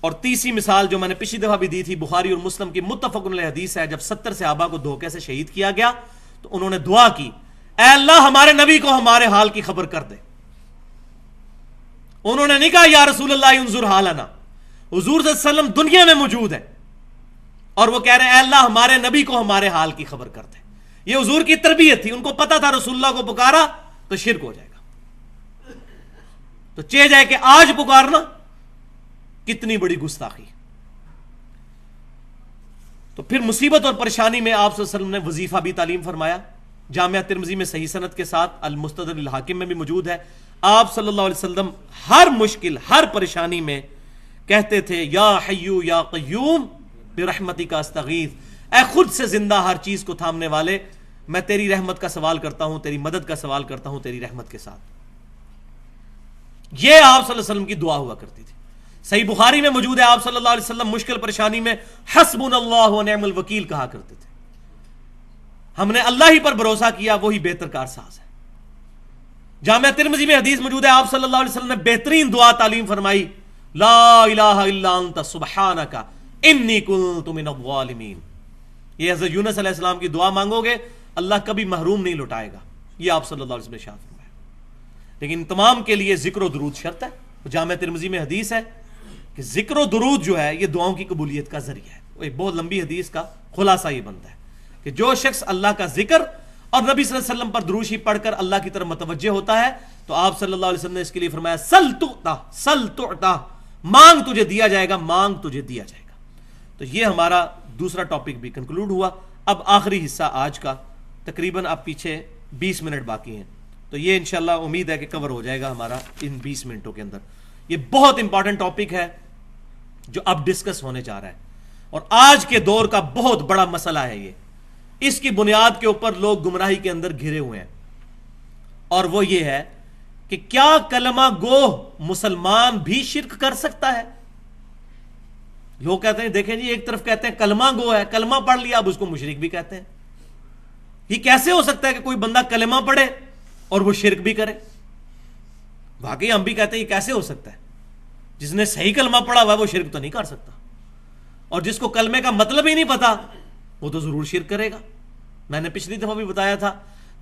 اور تیسری مثال جو میں نے پچھلی دفعہ بھی دی تھی, بخاری اور مسلم کی متفق علیہ حدیث ہے, جب 70 صحابہ کو دھوکے سے شہید کیا گیا تو انہوں نے دعا کی, اے اللہ ہمارے نبی کو ہمارے حال کی خبر کر دے. انہوں نے نہیں کہا یا رسول اللہ انظر حالنا, حضور صلی اللہ علیہ وسلم دنیا میں موجود ہے اور وہ کہہ رہے ہیں اے اللہ ہمارے نبی کو ہمارے حال کی خبر کر دے. یہ حضور کی تربیت تھی, ان کو پتا تھا رسول اللہ کو پکارا تو شرک ہو جائے گا. تو چہ جائے کہ آج پکارنا کتنی بڑی گستاخی. تو پھر مصیبت اور پریشانی میں آپ صلی اللہ علیہ وسلم نے وظیفہ بھی تعلیم فرمایا. جامعہ ترمذی میں صحیح سند کے ساتھ, المستدرک الحاکم میں بھی موجود ہے. آپ صلی اللہ علیہ وسلم ہر مشکل, ہر پریشانی میں کہتے تھے یا حیو یا قیوم برحمتک استغیث, اے خود سے زندہ ہر چیز کو تھامنے والے, میں تیری رحمت کا سوال کرتا ہوں, تیری مدد کا سوال کرتا ہوں تیری رحمت کے ساتھ. یہ آپ صلی اللہ علیہ وسلم کی دعا ہوا کرتی تھی. صحیح بخاری میں موجود ہے, آپ صلی اللہ علیہ وسلم مشکل پریشانی میں حسبنا اللہ و نعم الوکیل کہا کرتے تھے. ہم نے اللہ ہی پر بھروسہ کیا, وہی بہتر کارساز ہے. جامعہ ترمذی میں حدیث موجود ہے, آپ صلی اللہ علیہ وسلم نے بہترین دعا تعلیم فرمائی, لا الہ الا انت سبحانک انی کنت من الظالمین. یہ حضرت یونس علیہ السلام کی دعا مانگو گے اللہ کبھی محروم نہیں لوٹائے گا. یہ آپ صلی اللہ علیہ وسلم نے ارشاد فرمایا. لیکن تمام کے لیے ذکر و درود شرط ہے. جامعہ ترمذی میں حدیث ہے کہ ذکر و درود جو ہے یہ دعاؤں کی قبولیت کا ذریعہ ہے. ایک بہت لمبی حدیث کا خلاصہ یہ بنتا ہے کہ جو شخص اللہ کا ذکر اور نبی صلی اللہ علیہ وسلم پر درود شریف پڑھ کر اللہ کی طرف متوجہ ہوتا ہے تو آپ صلی اللہ علیہ وسلم نے اس کے لیے فرمایا سل تعطا, سل تعطا, مانگ تجھے دیا جائے گا, مانگ تجھے دیا جائے گا. تو یہ ہمارا دوسرا ٹاپک بھی کنکلوڈ ہوا. اب آخری حصہ آج کا, تقریباً اب پیچھے 20 منٹ باقی ہیں, تو یہ انشاءاللہ امید ہے کہ کور ہو جائے گا ہمارا ان 20 منٹوں کے اندر. یہ بہت امپورٹنٹ ٹاپک ہے جو اب ڈسکس ہونے جا رہا ہے, اور آج کے دور کا بہت بڑا مسئلہ ہے یہ. اس کی بنیاد کے اوپر لوگ گمراہی کے اندر گھرے ہوئے ہیں, اور وہ یہ ہے کہ کیا کلمہ گو مسلمان بھی شرک کر سکتا ہے؟ لوگ کہتے ہیں دیکھیں جی, ایک طرف کہتے ہیں کلمہ گو ہے, کلمہ پڑھ لیا, اب اس کو مشرک بھی کہتے ہیں. یہ کیسے ہو سکتا ہے کہ کوئی بندہ کلمہ پڑھے اور وہ شرک بھی کرے؟ واقعی ہم بھی کہتے ہیں یہ کیسے ہو سکتا ہے؟ جس نے صحیح کلمہ پڑھا ہوا ہے وہ شرک تو نہیں کر سکتا, اور جس کو کلمے کا مطلب ہی نہیں پتا وہ تو ضرور شرک کرے گا. میں نے پچھلی دفعہ بھی بتایا تھا,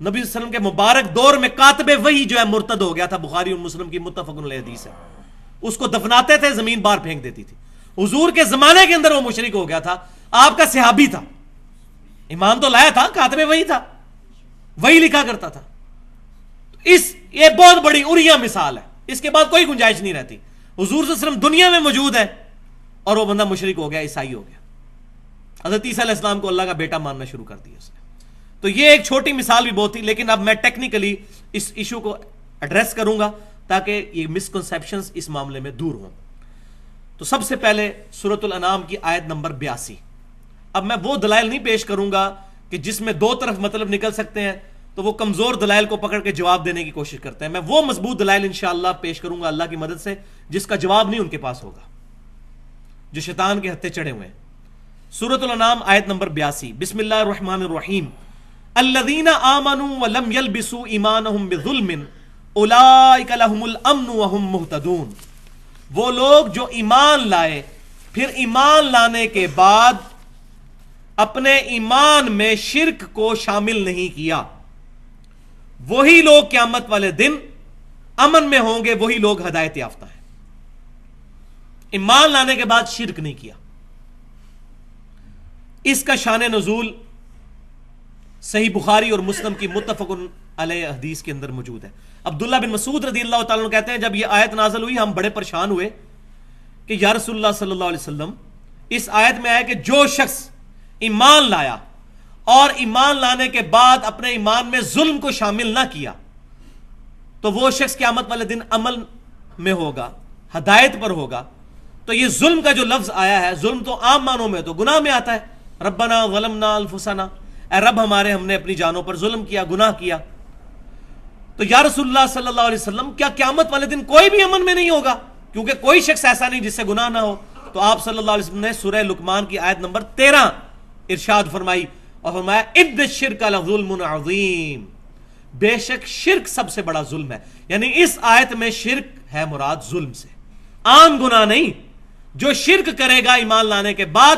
نبی صلی اللہ علیہ وسلم کے مبارک دور میں کاتب وحی جو ہے مرتد ہو گیا تھا. بخاری اور مسلم کی متفق علیہ حدیث ہے. اس کو دفناتے تھے, زمین باہر پھینک دیتی تھی. حضور کے زمانے کے اندر وہ مشرک ہو گیا تھا, آپ کا صحابی تھا, ایمان تو لایا تھا, کاتب وحی تھا, وہی لکھا کرتا تھا. یہ بہت بڑی اریہ مثال ہے, اس کے بعد کوئی گنجائش نہیں رہتی. حضور صلی اللہ علیہ وسلم دنیا میں موجود ہے اور وہ بندہ مشرک ہو گیا, عیسائی ہو گیا. حضرت عیسیٰ علیہ السلام کو اللہ کا بیٹا ماننا شروع کر دیا اس نے. تو یہ ایک چھوٹی مثال بھی بہت تھی, لیکن اب میں ٹیکنیکلی اس ایشو کو ایڈریس کروں گا تاکہ یہ مسکنسیپشنز اس معاملے میں دور ہوں. تو سب سے پہلے سورۃ الانعام کی آیت نمبر 82. اب میں وہ دلائل نہیں پیش کروں گا کہ جس میں دو طرف مطلب نکل سکتے ہیں, تو وہ کمزور دلائل کو پکڑ کے جواب دینے کی کوشش کرتے ہیں. میں وہ مضبوط دلائل انشاءاللہ پیش کروں گا اللہ کی مدد سے جس کا جواب نہیں ان کے پاس ہوگا, جو شیطان کے ہتھے چڑھے ہوئے ہیں. سورۃ الانعام آیت نمبر 82. بسم اللہ الرحمن الرحیم. الذین آمنوا ولم یلبسوا ایمانہم بظلم اولئک لہم الامن وہم مہتدون. وہ لوگ جو ایمان لائے پھر ایمان لانے کے بعد اپنے ایمان میں شرک کو شامل نہیں کیا, وہی لوگ قیامت والے دن امن میں ہوں گے, وہی لوگ ہدایت یافتہ ہیں. ایمان لانے کے بعد شرک نہیں کیا. اس کا شان نزول صحیح بخاری اور مسلم کی متفق علیہ حدیث کے اندر موجود ہے. عبداللہ بن مسعود رضی اللہ تعالیٰ عنہ کہتے ہیں جب یہ آیت نازل ہوئی ہم بڑے پریشان ہوئے کہ یا رسول اللہ صلی اللہ علیہ وسلم, اس آیت میں آیا کہ جو شخص ایمان لایا اور ایمان لانے کے بعد اپنے ایمان میں ظلم کو شامل نہ کیا تو وہ شخص قیامت والے دن امن میں ہوگا, ہدایت پر ہوگا, تو یہ ظلم کا جو لفظ آیا ہے, ظلم تو عام معنوں میں تو گناہ میں آتا ہے. ربنا ظلمنا انفسنا, اے رب ہمارے ہم نے اپنی جانوں پر ظلم کیا, گناہ کیا. تو یا رسول اللہ صلی اللہ علیہ وسلم کیا قیامت والے دن کوئی بھی امن میں نہیں ہوگا؟ کیونکہ کوئی شخص ایسا نہیں جس سے گناہ نہ ہو. تو آپ صلی اللہ علیہ وسلم نے سورہ لقمان کی آیت نمبر 13 ارشاد فرمائی اور فرمایا ان الشرک لظلم عظیم, بے شک شرک سب سے بڑا ظلم ہے. یعنی اس آیت میں شرک ہے مراد ظلم سے, عام گناہ نہیں. جو شرک کرے گا ایمان لانے کے بعد,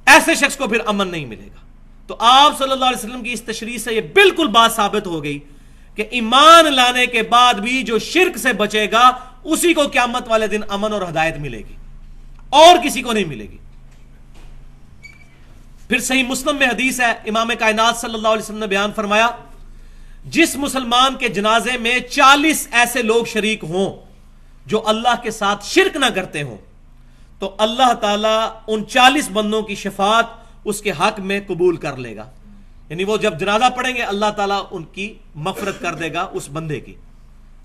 ایسے شخص کو پھر امن نہیں ملے گا. تو آپ صلی اللہ علیہ وسلم کی اس تشریح سے یہ بالکل بات ثابت ہو گئی کہ ایمان لانے کے بعد بھی جو شرک سے بچے گا اسی کو قیامت والے دن امن اور ہدایت ملے گی, اور کسی کو نہیں ملے گی. پھر صحیح مسلم میں حدیث ہے, امام کائنات صلی اللہ علیہ وسلم نے بیان فرمایا, جس مسلمان کے جنازے میں 40 ایسے لوگ شریک ہوں جو اللہ کے ساتھ شرک نہ کرتے ہوں, تو اللہ تعالیٰ ان 40 بندوں کی شفاعت اس کے حق میں قبول کر لے گا. یعنی وہ جب جنازہ پڑھیں گے اللہ تعالیٰ ان کی مغفرت کر دے گا اس بندے کی,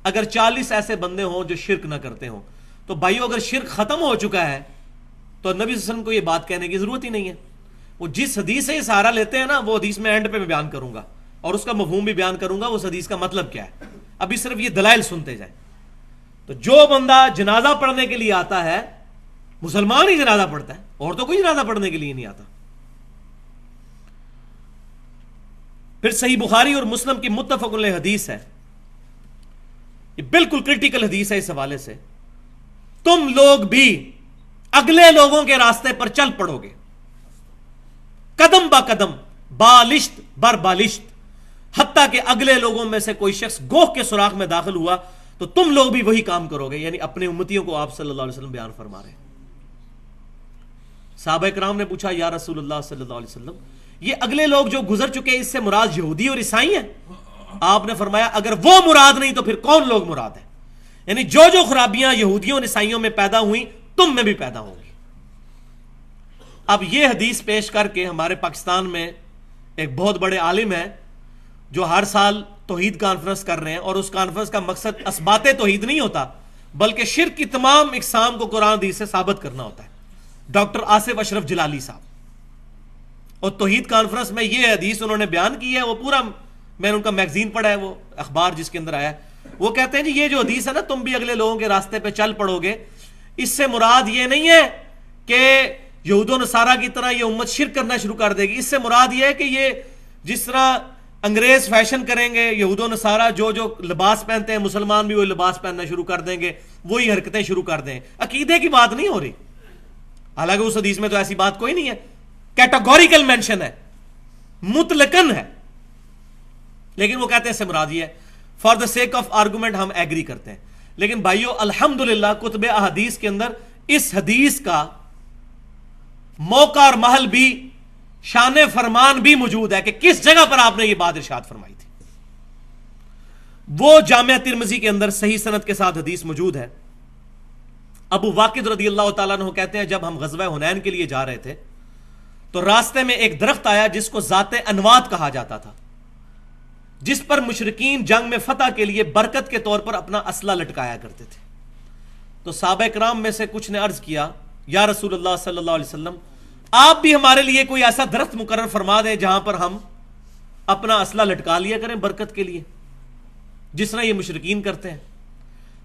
اگر 40 ایسے بندے ہوں جو شرک نہ کرتے ہوں. تو بھائیو, اگر شرک ختم ہو چکا ہے تو نبی صلی اللہ علیہ وسلم کو یہ بات کہنے کی ضرورت ہی نہیں ہے. وہ جس حدیث سے یہ سہارا لیتے ہیں نا, وہ حدیث میں اینڈ پہ میں بیان کروں گا اور اس کا مفہوم بھی بیان کروں گا, اس حدیث کا مطلب کیا ہے. ابھی صرف یہ دلائل سنتے جائیں. تو جو بندہ جنازہ پڑھنے کے لیے آتا ہے, مسلمان ہی جنازہ پڑھتا ہے, اور تو کوئی جنازہ پڑھنے کے لیے نہیں آتا. پھر صحیح بخاری اور مسلم کی متفق علیہ حدیث ہے, یہ بالکل کرٹیکل حدیث ہے اس حوالے سے, تم لوگ بھی اگلے لوگوں کے راستے پر چل پڑو گے, قدم با قدم, بالشت بر بالشت, حتیٰ کہ اگلے لوگوں میں سے کوئی شخص گوہ کے سوراخ میں داخل ہوا تو تم لوگ بھی وہی کام کرو گے. یعنی اپنے امتیوں کو آپ صلی اللہ علیہ وسلم بیان فرما رہے ہیں. صحابہ کرام نے پوچھا یا رسول اللہ صلی اللہ علیہ وسلم, یہ اگلے لوگ جو گزر چکے اس سے مراد یہودی اور عیسائی ہیں؟ آپ نے فرمایا اگر وہ مراد نہیں تو پھر کون لوگ مراد ہیں؟ یعنی جو جو خرابیاں یہودیوں اور عیسائیوں میں پیدا ہوئیں تم میں بھی پیدا ہوں گی. اب یہ حدیث پیش کر کے ہمارے پاکستان میں ایک بہت بڑے عالم ہیں جو ہر سال توحید کانفرنس کر رہے ہیں, اور اس کانفرنس کا مقصد اثبات توحید نہیں ہوتا بلکہ شرک کی تمام اقسام کو قرآن حدیث سے ثابت کرنا ہوتا ہے, ڈاکٹر آصف اشرف جلالی صاحب. اور توحید کانفرنس میں یہ حدیث انہوں نے بیان کی ہے, وہ پورا میں نے ان کا میگزین پڑھا ہے, وہ اخبار جس کے اندر آیا ہے. وہ کہتے ہیں جی یہ جو حدیث ہے نا, تم بھی اگلے لوگوں کے راستے پہ چل پڑو گے, اس سے مراد یہ نہیں ہے کہ یہود و نصارہ کی طرح یہ امت شرک کرنا شروع کر دے گی. اس سے مراد یہ ہے کہ یہ جس طرح انگریز فیشن کریں گے, یہود و نصارہ جو جو لباس پہنتے ہیں مسلمان بھی وہی لباس پہننا شروع کر دیں گے, وہی حرکتیں شروع کر دیں. عقیدے کی بات نہیں ہو رہی, حالانکہ اس حدیث میں تو ایسی بات کوئی نہیں ہے, کیٹاگوریکل مینشن ہے, مطلقاً ہے. لیکن وہ کہتے ہیں اس سے مراد یہ ہے. For the sake of argument ہم ایگری کرتے ہیں. لیکن بھائیو الحمدللہ کتب احادیث کے اندر اس حدیث کا موقع اور محل بھی, شان فرمان بھی موجود ہے کہ کس جگہ پر آپ نے یہ بات ارشاد فرمائی تھی. وہ جامعہ ترمذی کے اندر صحیح سند کے ساتھ حدیث موجود ہے. ابو واقد رضی اللہ تعالیٰ عنہ کہتے ہیں جب ہم غزوہ حنین کے لیے جا رہے تھے تو راستے میں ایک درخت آیا جس کو ذات انوات کہا جاتا تھا, جس پر مشرکین جنگ میں فتح کے لیے برکت کے طور پر اپنا اسلحہ لٹکایا کرتے تھے. تو صحابہ کرام میں سے کچھ نے عرض کیا یا رسول اللہ صلی اللہ علیہ وسلم, آپ بھی ہمارے لیے کوئی ایسا درخت مقرر فرما دیں جہاں پر ہم اپنا اسلحہ لٹکا لیا کریں برکت کے لیے, جس طرح یہ مشرکین کرتے ہیں.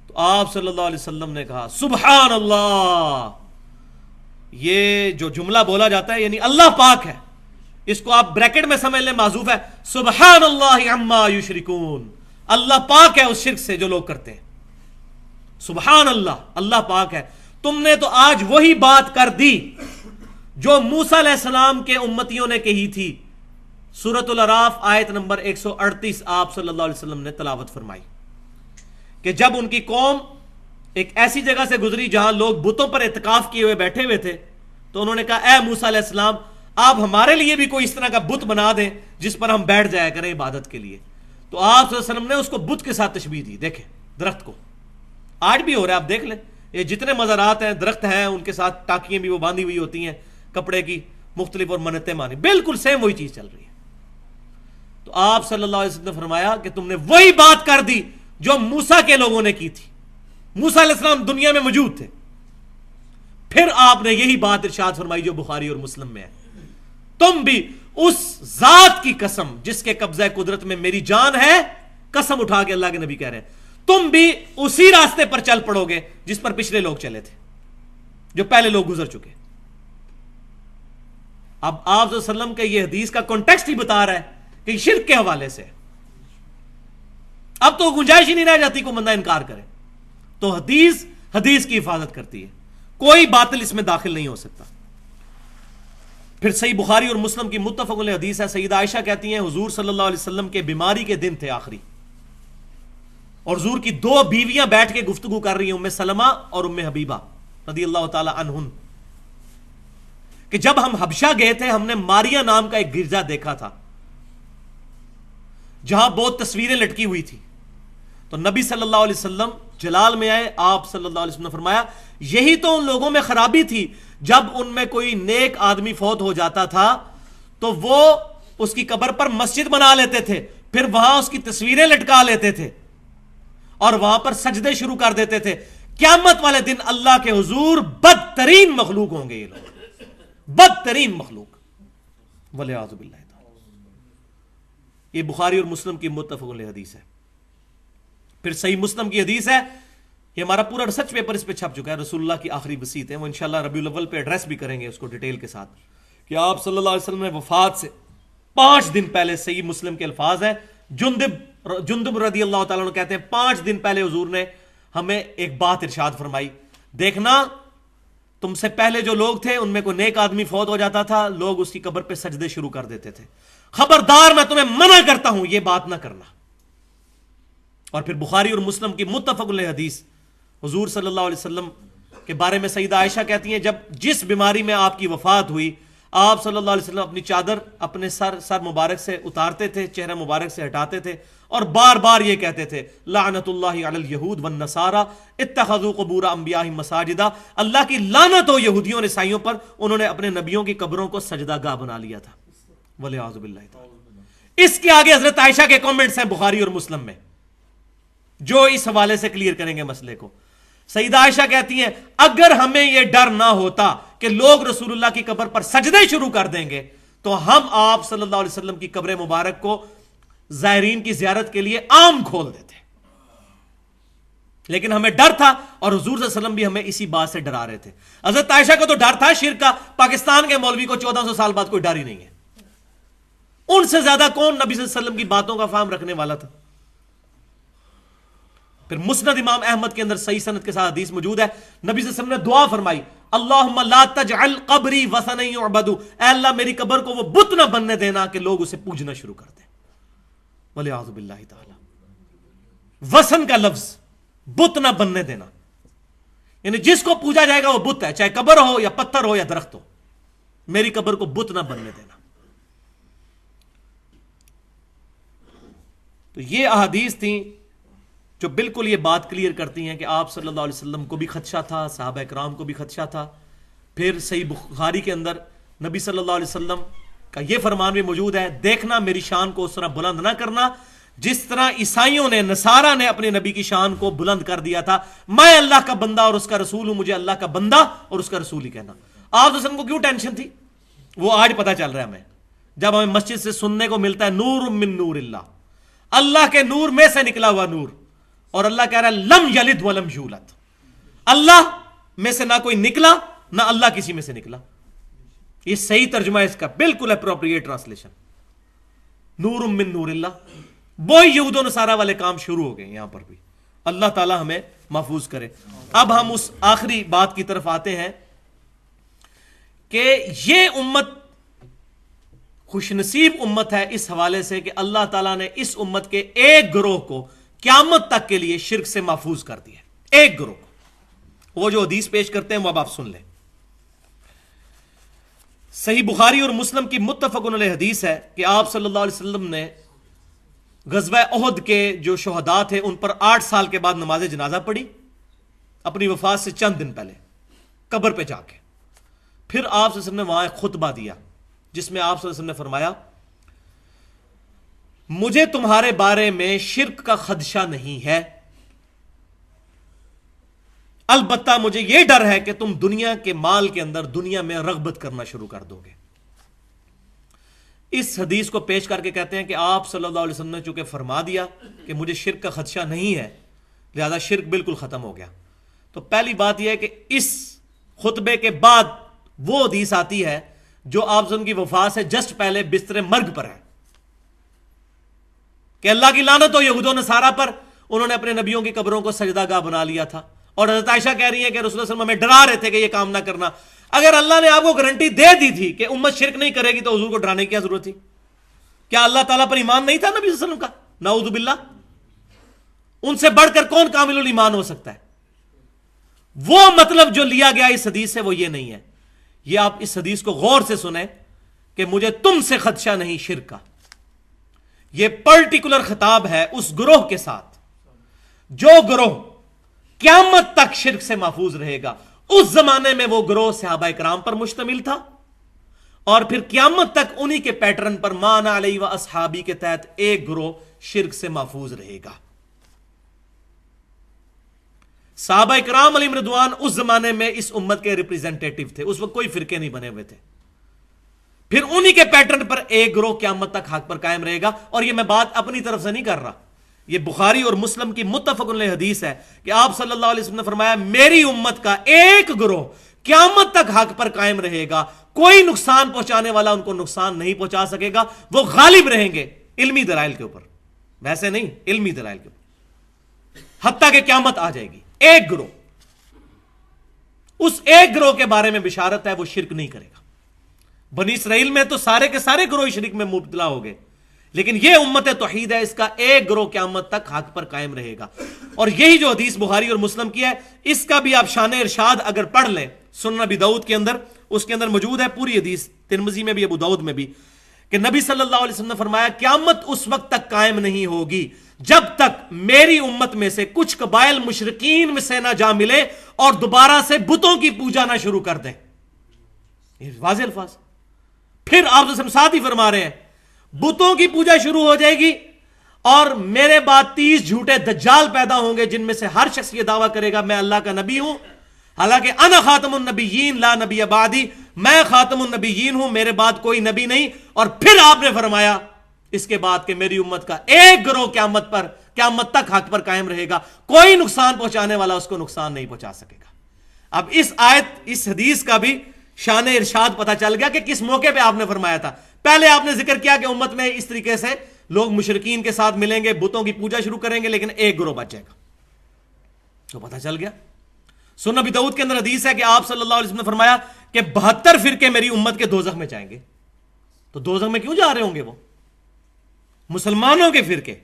تو آپ صلی اللہ علیہ وسلم نے کہا سبحان اللہ, یہ جو جملہ بولا جاتا ہے یعنی اللہ پاک ہے, اس کو آپ بریکٹ میں سمجھ لیں, معذوف ہے سبحان اللہ عما یشرکون, اللہ پاک ہے اس شرک سے جو لوگ کرتے ہیں. سبحان اللہ, اللہ پاک ہے. تم نے تو آج وہی بات کر دی جو موسیٰ علیہ السلام کے امتیوں نے کہی تھی. سورۃ الاعراف آیت نمبر 138 آپ صلی اللہ علیہ وسلم نے تلاوت فرمائی کہ جب ان کی قوم ایک ایسی جگہ سے گزری جہاں لوگ بتوں پر اعتکاف کیے ہوئے بیٹھے ہوئے تھے, تو انہوں نے کہا اے موسیٰ علیہ السلام, آپ ہمارے لیے بھی کوئی اس طرح کا بت بنا دیں جس پر ہم بیٹھ جایا کریں عبادت کے لیے. تو آپ صلی اللہ علیہ وسلم نے اس کو بت کے ساتھ تشبیہ دی. دیکھیں درخت کو, آج بھی ہو رہا ہے, آپ دیکھ لیں یہ جتنے مزارات ہیں درخت ہیں ان کے ساتھ ٹاکیاں بھی وہ باندھی ہوئی ہوتی ہیں کپڑے کی مختلف اور منتیں مانی, بالکل سیم وہی چیز چل رہی ہے. تو آپ صلی اللہ علیہ وسلم نے فرمایا کہ تم نے وہی بات کر دی جو موسیٰ کے لوگوں نے کی تھی. موسیٰ علیہ السلام دنیا میں موجود تھے. پھر آپ نے یہی بات ارشاد فرمائی جو بخاری اور مسلم میں ہے, تم بھی اس ذات کی قسم جس کے قبضہ قدرت میں میری جان ہے, قسم اٹھا کے اللہ کے نبی کہہ رہے ہیں, تم بھی اسی راستے پر چل پڑو گے جس پر پچھلے لوگ چلے تھے, جو پہلے لوگ گزر چکے. اب آپ صلی اللہ علیہ وسلم کے یہ حدیث کا کانٹیکسٹ ہی بتا رہا ہے کہ شرک کے حوالے سے اب تو گنجائش ہی نہیں رہ جاتی کوئی بندہ انکار کرے. تو حدیث کی حفاظت کرتی ہے, کوئی باطل اس میں داخل نہیں ہو سکتا. پھر صحیح بخاری اور مسلم کی متفق علیہ حدیث ہے, سیدہ عائشہ کہتی ہیں حضور صلی اللہ علیہ وسلم کے بیماری کے دن تھے آخری, اور حضور کی 2 بیویاں بیٹھ کے گفتگو کر رہی ہیں, ام سلمہ اور ام حبیبہ رضی اللہ تعالی عنہن, کہ جب ہم حبشہ گئے تھے ہم نے ماریا نام کا ایک گرجا دیکھا تھا جہاں بہت تصویریں لٹکی ہوئی تھی. تو نبی صلی اللہ علیہ وسلم جلال میں آئے, آپ صلی اللہ علیہ وسلم نے فرمایا یہی تو ان لوگوں میں خرابی تھی, جب ان میں کوئی نیک آدمی فوت ہو جاتا تھا تو وہ اس کی قبر پر مسجد بنا لیتے تھے, پھر وہاں اس کی تصویریں لٹکا لیتے تھے اور وہاں پر سجدے شروع کر دیتے تھے. قیامت والے دن اللہ کے حضور بدترین مخلوق ہوں گے یہ لوگ, بدترین مخلوق, والعیاذ باللہ. یہ بخاری اور مسلم کی متفق علیہ حدیث ہے. پھر صحیح مسلم کی حدیث ہے, یہ ہمارا پورا ریسرچ پیپر اس پہ چھپ چکا ہے, رسول اللہ کی آخری وصیت ہے, وہ انشاءاللہ ربیع الاول پہ ایڈریس بھی کریں گے اس کو ڈیٹیل کے ساتھ, کہ آپ صلی اللہ علیہ وسلم نے وفات سے 5 دن پہلے, صحیح مسلم کے الفاظ ہیں, جندب رضی اللہ تعالیٰ عنہ کہتے ہیں 5 دن پہلے حضور نے ہمیں ایک بات ارشاد فرمائی, دیکھنا تم سے پہلے جو لوگ تھے ان میں کوئی نیک آدمی فوت ہو جاتا تھا, لوگ اس کی قبر پہ سجدے شروع کر دیتے تھے, خبردار میں تمہیں منع کرتا ہوں یہ بات نہ کرنا. اور پھر بخاری اور مسلم کی متفق علیہ حدیث, حضور صلی اللہ علیہ وسلم کے بارے میں سیدہ عائشہ کہتی ہیں جب جس بیماری میں آپ کی وفات ہوئی, آپ صلی اللہ علیہ وسلم اپنی چادر اپنے سر مبارک سے اتارتے تھے, چہرہ مبارک سے ہٹاتے تھے, اور بار بار یہ کہتے تھے لعنت اللہ علی الیہود والنصارى اتخذوا قبور انبیائہم مساجدا, اللہ کی لعنت ہو یہودیوں اور عیسائیوں پر, انہوں نے اپنے نبیوں کی قبروں کو سجدہ گاہ بنا لیا تھا, والعیاذ باللہ تعالی. اس کے آگے حضرت عائشہ کے کامنٹس ہیں بخاری اور مسلم میں جو اس حوالے سے کلیئر کریں گے مسئلے کو. سیدہ عائشہ کہتی ہیں اگر ہمیں یہ ڈر نہ ہوتا کہ لوگ رسول اللہ کی قبر پر سجدے شروع کر دیں گے تو ہم آپ صلی اللہ علیہ وسلم کی قبر مبارک کو زائرین کی زیارت کے لیے عام کھول دیتے, لیکن ہمیں ڈر تھا, اور حضور صلی اللہ علیہ وسلم بھی ہمیں اسی بات سے ڈرا رہے تھے. حضرت عائشہ کو تو ڈر تھا شرک کا, پاکستان کے مولوی کو 1400 سال بعد کوئی ڈر ہی نہیں ہے. ان سے زیادہ کون نبی صلی اللہ علیہ وسلم کی باتوں کا فہم رکھنے والا تھا. پھر مسند امام احمد کے اندر صحیح سند کے ساتھ حدیث موجود ہے, نبی صلی اللہ علیہ وسلم نے دعا فرمائی اللہم لا تجعل قبری وثنا یعبد, اے اللہ میری قبر کو وہ بت نہ بننے دینا کہ لوگ اسے پوجنا شروع کر دیں, والعیاذ باللہ تعالی. وثن کا لفظ بت نہ بننے دینا, یعنی جس کو پوجا جائے گا وہ بت ہے, چاہے قبر ہو یا پتھر ہو یا درخت ہو, میری قبر کو بت نہ بننے دینا. تو یہ احادیث تھیں جو بالکل یہ بات کلیئر کرتی ہیں کہ آپ صلی اللہ علیہ وسلم کو بھی خدشہ تھا, صحابہ کرام کو بھی خدشہ تھا. پھر صحیح بخاری کے اندر نبی صلی اللہ علیہ وسلم کا یہ فرمان بھی موجود ہے, دیکھنا میری شان کو اس طرح بلند نہ کرنا جس طرح عیسائیوں نے, نصارہ نے اپنے نبی کی شان کو بلند کر دیا تھا. میں اللہ کا بندہ اور اس کا رسول ہوں, مجھے اللہ کا بندہ اور اس کا رسول ہی کہنا. آپ صلی اللہ علیہ وسلم کو کیوں ٹینشن تھی, وہ آج پتہ چل رہا ہے ہمیں, جب ہمیں مسجد سے سننے کو ملتا ہے نور من نور اللہ, اللہ کے نور میں سے نکلا ہوا نور, اور اللہ کہہ رہا ہے لم یلد ولم یولد, اللہ میں سے نہ کوئی نکلا نہ اللہ کسی میں سے نکلا. یہ صحیح ترجمہ ہے اس کا, بالکل اپروپریٹ ٹرانسلیشن, نور من نور اللہ. وہی یہود و نصارہ والے کام شروع ہو گئے یہاں پر بھی, اللہ تعالی ہمیں محفوظ کرے. اب ہم اس آخری بات کی طرف آتے ہیں کہ یہ امت خوش نصیب امت ہے اس حوالے سے کہ اللہ تعالیٰ نے اس امت کے ایک گروہ کو قیامت تک کے لیے شرک سے محفوظ کر دیا, ایک گروہ کو. وہ جو حدیث پیش کرتے ہیں وہ اب آپ سن لیں. صحیح بخاری اور مسلم کی متفق علیہ حدیث ہے کہ آپ صلی اللہ علیہ وسلم نے غزوہ احد کے جو شہداء تھے ان پر 8 سال کے بعد نماز جنازہ پڑھی, اپنی وفات سے چند دن پہلے قبر پہ جا کے. پھر آپ صلی اللہ علیہ وسلم نے وہاں ایک خطبہ دیا جس میں آپ صلی اللہ علیہ وسلم نے فرمایا مجھے تمہارے بارے میں شرک کا خدشہ نہیں ہے, البتہ مجھے یہ ڈر ہے کہ تم دنیا کے مال کے اندر دنیا میں رغبت کرنا شروع کر دو گے. اس حدیث کو پیش کر کے کہتے ہیں کہ آپ صلی اللہ علیہ وسلم نے چونکہ فرما دیا کہ مجھے شرک کا خدشہ نہیں ہے, لہذا شرک بالکل ختم ہو گیا. تو پہلی بات یہ ہے کہ اس خطبے کے بعد وہ حدیث آتی ہے جو آپ کی وفات سے جسٹ پہلے بستر مرگ پر ہے کہ اللہ کی لعنت ہو یہود و نصارہ پر, انہوں نے اپنے نبیوں کی قبروں کو سجدہ گاہ بنا لیا تھا. اور حضرت عائشہ کہہ رہی ہے کہ رسول اللہ صلی اللہ علیہ وسلم ہمیں ڈرا رہے تھے کہ یہ کام نہ کرنا. اگر اللہ نے آپ کو گارنٹی دے دی تھی کہ امت شرک نہیں کرے گی تو حضور کو ڈرانے کی کیا ضرورت تھی؟ کیا اللہ تعالیٰ پر ایمان نہیں تھا نبی صلی اللہ علیہ وسلم کا؟ نعوذ باللہ. ان سے بڑھ کر کون کامل الایمان ہو سکتا ہے؟ وہ مطلب جو لیا گیا اس حدیث سے وہ یہ نہیں ہے. یہ آپ اس حدیث کو غور سے سنیں کہ مجھے تم سے خدشہ نہیں شرک کا. یہ پرٹیکولر خطاب ہے اس گروہ کے ساتھ جو گروہ قیامت تک شرک سے محفوظ رہے گا. اس زمانے میں وہ گروہ صحابہ کرام پر مشتمل تھا, اور پھر قیامت تک انہی کے پیٹرن پر مان علیہ و اصحابی کے تحت ایک گروہ شرک سے محفوظ رہے گا. صحابہ کرام علیہم رضوان اس زمانے میں اس امت کے ریپریزنٹیٹو تھے, اس وقت کوئی فرقے نہیں بنے ہوئے تھے. پھر انہی کے پیٹرن پر ایک گروہ قیامت تک حق پر قائم رہے گا. اور یہ میں بات اپنی طرف سے نہیں کر رہا, یہ بخاری اور مسلم کی متفق علیہ حدیث ہے کہ آپ صلی اللہ علیہ وسلم نے فرمایا میری امت کا ایک گروہ قیامت تک حق پر قائم رہے گا, کوئی نقصان پہنچانے والا ان کو نقصان نہیں پہنچا سکے گا, وہ غالب رہیں گے علمی دلائل کے اوپر, ویسے نہیں علمی دلائل کے اوپر, حتیٰ کہ قیامت آ جائے گی. ایک گروہ, اس ایک گروہ کے بارے میں بشارت ہے وہ شرک نہیں کرے گا. بنی اسرائیل میں تو سارے کے سارے گروہ شرک میں مبتلا ہو گئے, لیکن یہ امت توحید ہے, اس کا ایک گروہ قیامت تک حق پر قائم رہے گا. اور یہی جو حدیث بخاری اور مسلم کی ہے, اس کا بھی آپ شان ارشاد اگر پڑھ لیں سنن ابی داؤد کے اندر, اس کے اندر موجود ہے پوری حدیث, ترمذی میں بھی ابو داؤد میں بھی, کہ نبی صلی اللہ علیہ وسلم نے فرمایا قیامت اس وقت تک قائم نہیں ہوگی جب تک میری امت میں سے کچھ قبائل مشرکین میں سے نہ جا ملے اور دوبارہ سے بتوں کی پوجا نہ شروع کر دیں. یہ واضح الفاظ. پھر آپ ساتھ ہی فرما رہے ہیں بتوں کی پوجا شروع ہو جائے گی, اور میرے بعد 30 جھوٹے دجال پیدا ہوں گے جن میں سے ہر شخص یہ دعویٰ کرے گا میں اللہ کا نبی ہوں, حالانکہ انا خاتم النبیین لا نبی بعدی, میں خاتم النبیین ہوں, میرے بعد کوئی نبی نہیں. اور پھر آپ نے فرمایا اس کے بعد کہ میری امت کا ایک گروہ قیامت تک حق پر قائم رہے گا, کوئی نقصان پہنچانے والا اس کو نقصان نہیں پہنچا سکے گا. اب اس آیت اس حدیث کا بھی شان ارشاد پتہ چل گیا کہ کس موقع پہ آپ نے فرمایا تھا. پہلے آپ نے ذکر کیا کہ امت میں اس طریقے سے لوگ مشرکین کے ساتھ ملیں گے, بتوں کی پوجا شروع کریں گے, لیکن ایک گروہ بچ جائے گا. تو پتہ چل گیا. سنن ابی داؤد کے اندر حدیث ہے کہ آپ صلی اللہ علیہ وسلم نے فرمایا کہ 72 فرقے میری امت کے دوزخ میں جائیں گے. تو دوزخ میں کیوں جا رہے ہوں گے؟ وہ مسلمانوں کے فرقے,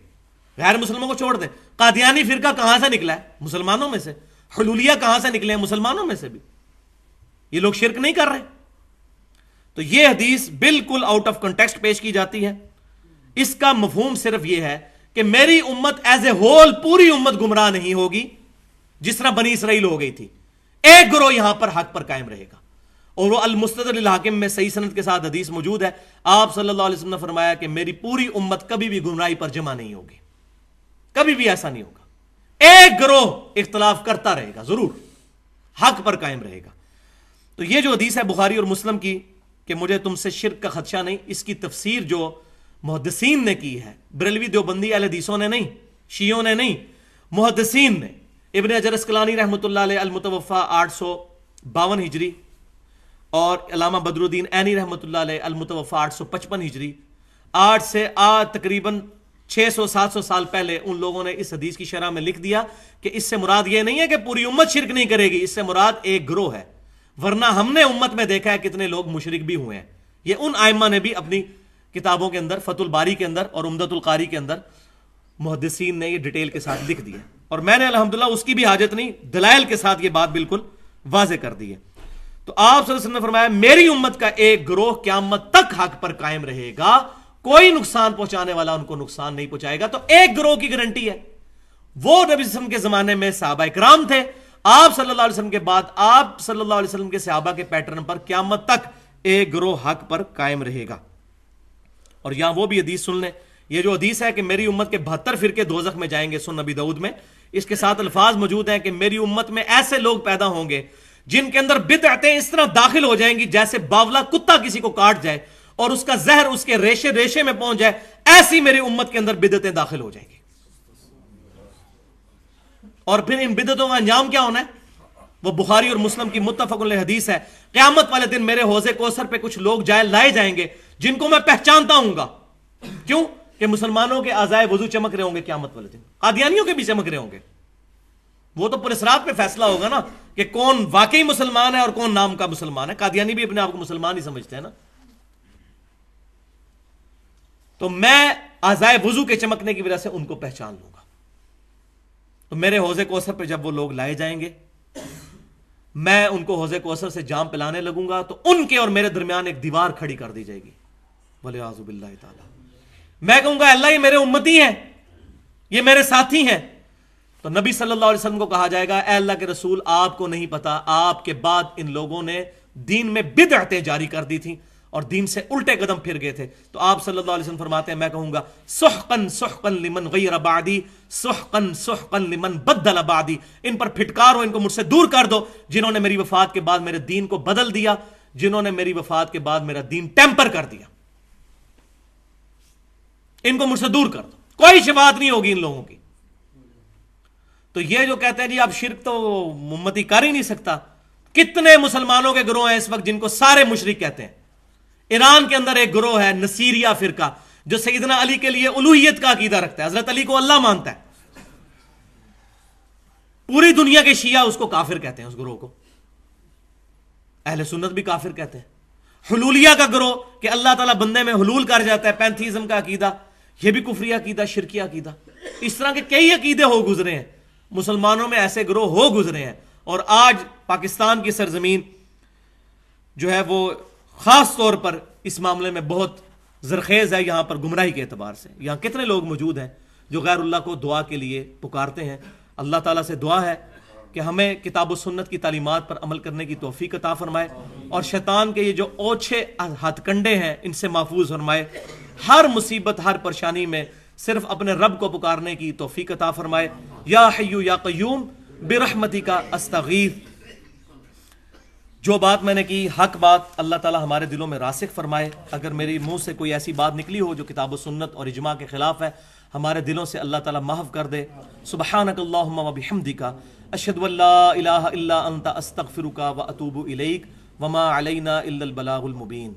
غیر مسلموں کو چھوڑ دیں. قادیانی فرقہ کہاں سے نکلا ہے؟ مسلمانوں میں سے. حلولیہ کہاں سے نکلے ہیں؟ مسلمانوں میں سے بھی. یہ لوگ شرک نہیں کر رہے. تو یہ حدیث بالکل آؤٹ آف کنٹیکسٹ پیش کی جاتی ہے. اس کا مفہوم صرف یہ ہے کہ میری امت ایز اے ہول پوری امت گمراہ نہیں ہوگی جس طرح بنی اسرائیل ہو گئی تھی. ایک گروہ یہاں پر حق پر قائم رہے گا. اور وہ المستدرک للحاکم میں صحیح سند کے ساتھ حدیث موجود ہے. آپ صلی اللہ علیہ وسلم نے فرمایا کہ میری پوری امت کبھی بھی گمراہی پر جمع نہیں ہوگی, کبھی بھی ایسا نہیں ہوگا. ایک گروہ اختلاف کرتا رہے گا, ضرور حق پر قائم رہے گا. تو یہ جو حدیث ہے بخاری اور مسلم کی کہ مجھے تم سے شرک کا خدشہ نہیں, اس کی تفسیر جو محدثین نے کی ہے, بریلوی دیوبندی اہل حدیثوں نے نہیں, شیعوں نے نہیں, محدثین نے. ابن حجر اسقلانی رحمۃ اللہ علیہ المتوفا 852 ہجری, اور علامہ بدر الدین عینی رحمۃ اللہ علیہ المتوفا 855 ہجری, آج سے تقریباً 600-700 سال پہلے ان لوگوں نے اس حدیث کی شرح میں لکھ دیا کہ اس سے مراد یہ نہیں ہے کہ پوری امت شرک نہیں کرے گی, اس سے مراد ایک گروہ ہے. ورنہ ہم نے امت میں دیکھا ہے کتنے لوگ مشرک بھی ہوئے ہیں. یہ ان ائمہ نے بھی اپنی کتابوں کے اندر, فتح الباری کے اندر اور عمدۃ القاری کے اندر, محدثین نے یہ ڈیٹیل کے ساتھ لکھ دیا. اور میں نے الحمدللہ اس کی بھی حاجت نہیں, دلائل کے ساتھ یہ بات بالکل واضح کر دی ہے. تو آپ صلی اللہ علیہ وسلم نے فرمایا میری امت کا ایک گروہ قیامت تک حق پر قائم رہے گا, کوئی نقصان پہنچانے والا ان کو نقصان نہیں پہنچائے گا. تو ایک گروہ کی گارنٹی ہے, وہ نبی صلی اللہ علیہ وسلم کے زمانے میں صحابہ کرام تھے. آپ صلی اللہ علیہ وسلم کے بعد آپ صلی اللہ علیہ وسلم کے صحابہ کے پیٹرن پر قیامت تک ایک گروہ حق پر قائم رہے گا. اور یہاں وہ بھی حدیث سن لیں, یہ جو حدیث ہے کہ میری امت کے 72 فرقے دوزخ میں جائیں گے, سنن ابی داؤد میں, اس کے ساتھ الفاظ موجود ہیں کہ میری امت میں ایسے لوگ پیدا ہوں گے جن کے اندر بدعتیں اس طرح داخل ہو جائیں گی جیسے باولا کتا کسی کو کاٹ جائے اور اس کا زہر اس کے ریشے ریشے میں پہنچ جائے، ایسی میری امت کے اندر بدعتیں داخل ہو جائیں گی. اور پھر ان بدعتوں کا انجام کیا ہونا ہے؟ وہ بخاری اور مسلم کی متفق علیہ حدیث ہے، قیامت والے دن میرے حوض کوثر پہ کچھ لوگ لائے جائیں گے جن کو میں پہچانتا ہوں گا. کیوں؟ کہ مسلمانوں کے اعضائے وضو چمک رہے ہوں گے قیامت والے دن، قادیانیوں کے بھی چمک رہے ہوں گے. وہ تو پورے صراط پہ فیصلہ ہوگا نا کہ کون واقعی مسلمان ہے اور کون نام کا مسلمان ہے. قادیانی بھی اپنے آپ کو مسلمان ہی سمجھتے ہیں نا. تو میں اعضائے وضو کے چمکنے کی وجہ سے ان کو پہچان لوں گا. تو میرے حوض کوثر پہ جب وہ لوگ لائے جائیں گے، میں ان کو حوض کوثر سے جام پلانے لگوں گا تو ان کے اور میرے درمیان ایک دیوار کھڑی کر دی جائے گی. وَلِعَاذُ بِاللَّهِ تعالی. میں کہوں گا اللہ یہ میرے امتی ہیں، یہ میرے ساتھی ہیں. تو نبی صلی اللہ علیہ وسلم کو کہا جائے گا اے اللہ کے رسول، آپ کو نہیں پتا آپ کے بعد ان لوگوں نے دین میں بدعتیں جاری کر دی تھیں اور دین سے الٹے قدم پھر گئے تھے. تو آپ صلی اللہ علیہ وسلم فرماتے ہیں میں کہوں گا سحقن سحقن لمن غیر بعدی سحقن سحقن لمن بدل بعدی. ان پر پھٹکار ہو، ان کو مجھ سے دور کر دو جنہوں نے میری وفات کے بعد میرے دین کو بدل دیا، جنہوں نے میری وفات کے بعد میرا دین ٹیمپر کر دیا. ان کو مجھ سے دور کر دو، کوئی شفاعت نہیں ہوگی ان لوگوں کی. تو یہ جو کہتے ہیں جی اب شرک تو امتی کر ہی نہیں سکتا، کتنے مسلمانوں کے گروہ ہیں اس وقت جن کو سارے مشرک کہتے ہیں. ایران کے اندر ایک گروہ ہے نصیریہ فرقہ جو سیدنا علی کے لیے الوہیت کا عقیدہ رکھتا ہے، حضرت علی کو اللہ مانتا ہے. پوری دنیا کے شیعہ اس کو کافر کہتے ہیں، اس گروہ کو. اہل سنت بھی کافر کہتے ہیں. حلولیہ کا گروہ کہ اللہ تعالیٰ بندے میں حلول کر جاتا ہے، پینتھیزم کا عقیدہ، یہ بھی کفری عقیدہ، شرکی عقیدہ. اس طرح کے کئی عقیدے ہو گزرے ہیں مسلمانوں میں، ایسے گروہ ہو گزرے ہیں. اور آج پاکستان کی سرزمین جو ہے وہ خاص طور پر اس معاملے میں بہت زرخیز ہے. یہاں پر گمراہی کے اعتبار سے یہاں کتنے لوگ موجود ہیں جو غیر اللہ کو دعا کے لیے پکارتے ہیں. اللہ تعالیٰ سے دعا ہے کہ ہمیں کتاب و سنت کی تعلیمات پر عمل کرنے کی توفیق عطا فرمائے اور شیطان کے یہ جو اوچھے ہتھ کنڈے ہیں ان سے محفوظ فرمائے. ہر مصیبت ہر پریشانی میں صرف اپنے رب کو پکارنے کی توفیق عطا فرمائے. یا حیو یا قیوم برحمتک استغیث. جو بات میں نے کی حق بات، اللہ تعالیٰ ہمارے دلوں میں راسخ فرمائے. اگر میری منہ سے کوئی ایسی بات نکلی ہو جو کتاب و سنت اور اجماع کے خلاف ہے، ہمارے دلوں سے اللہ تعالیٰ محو کر دے. سبحانک اللہم و بحمدک اشہد ان لا الہ الا انت استغفرک و اتوب الیک وما علینا الا البلاغ المبین.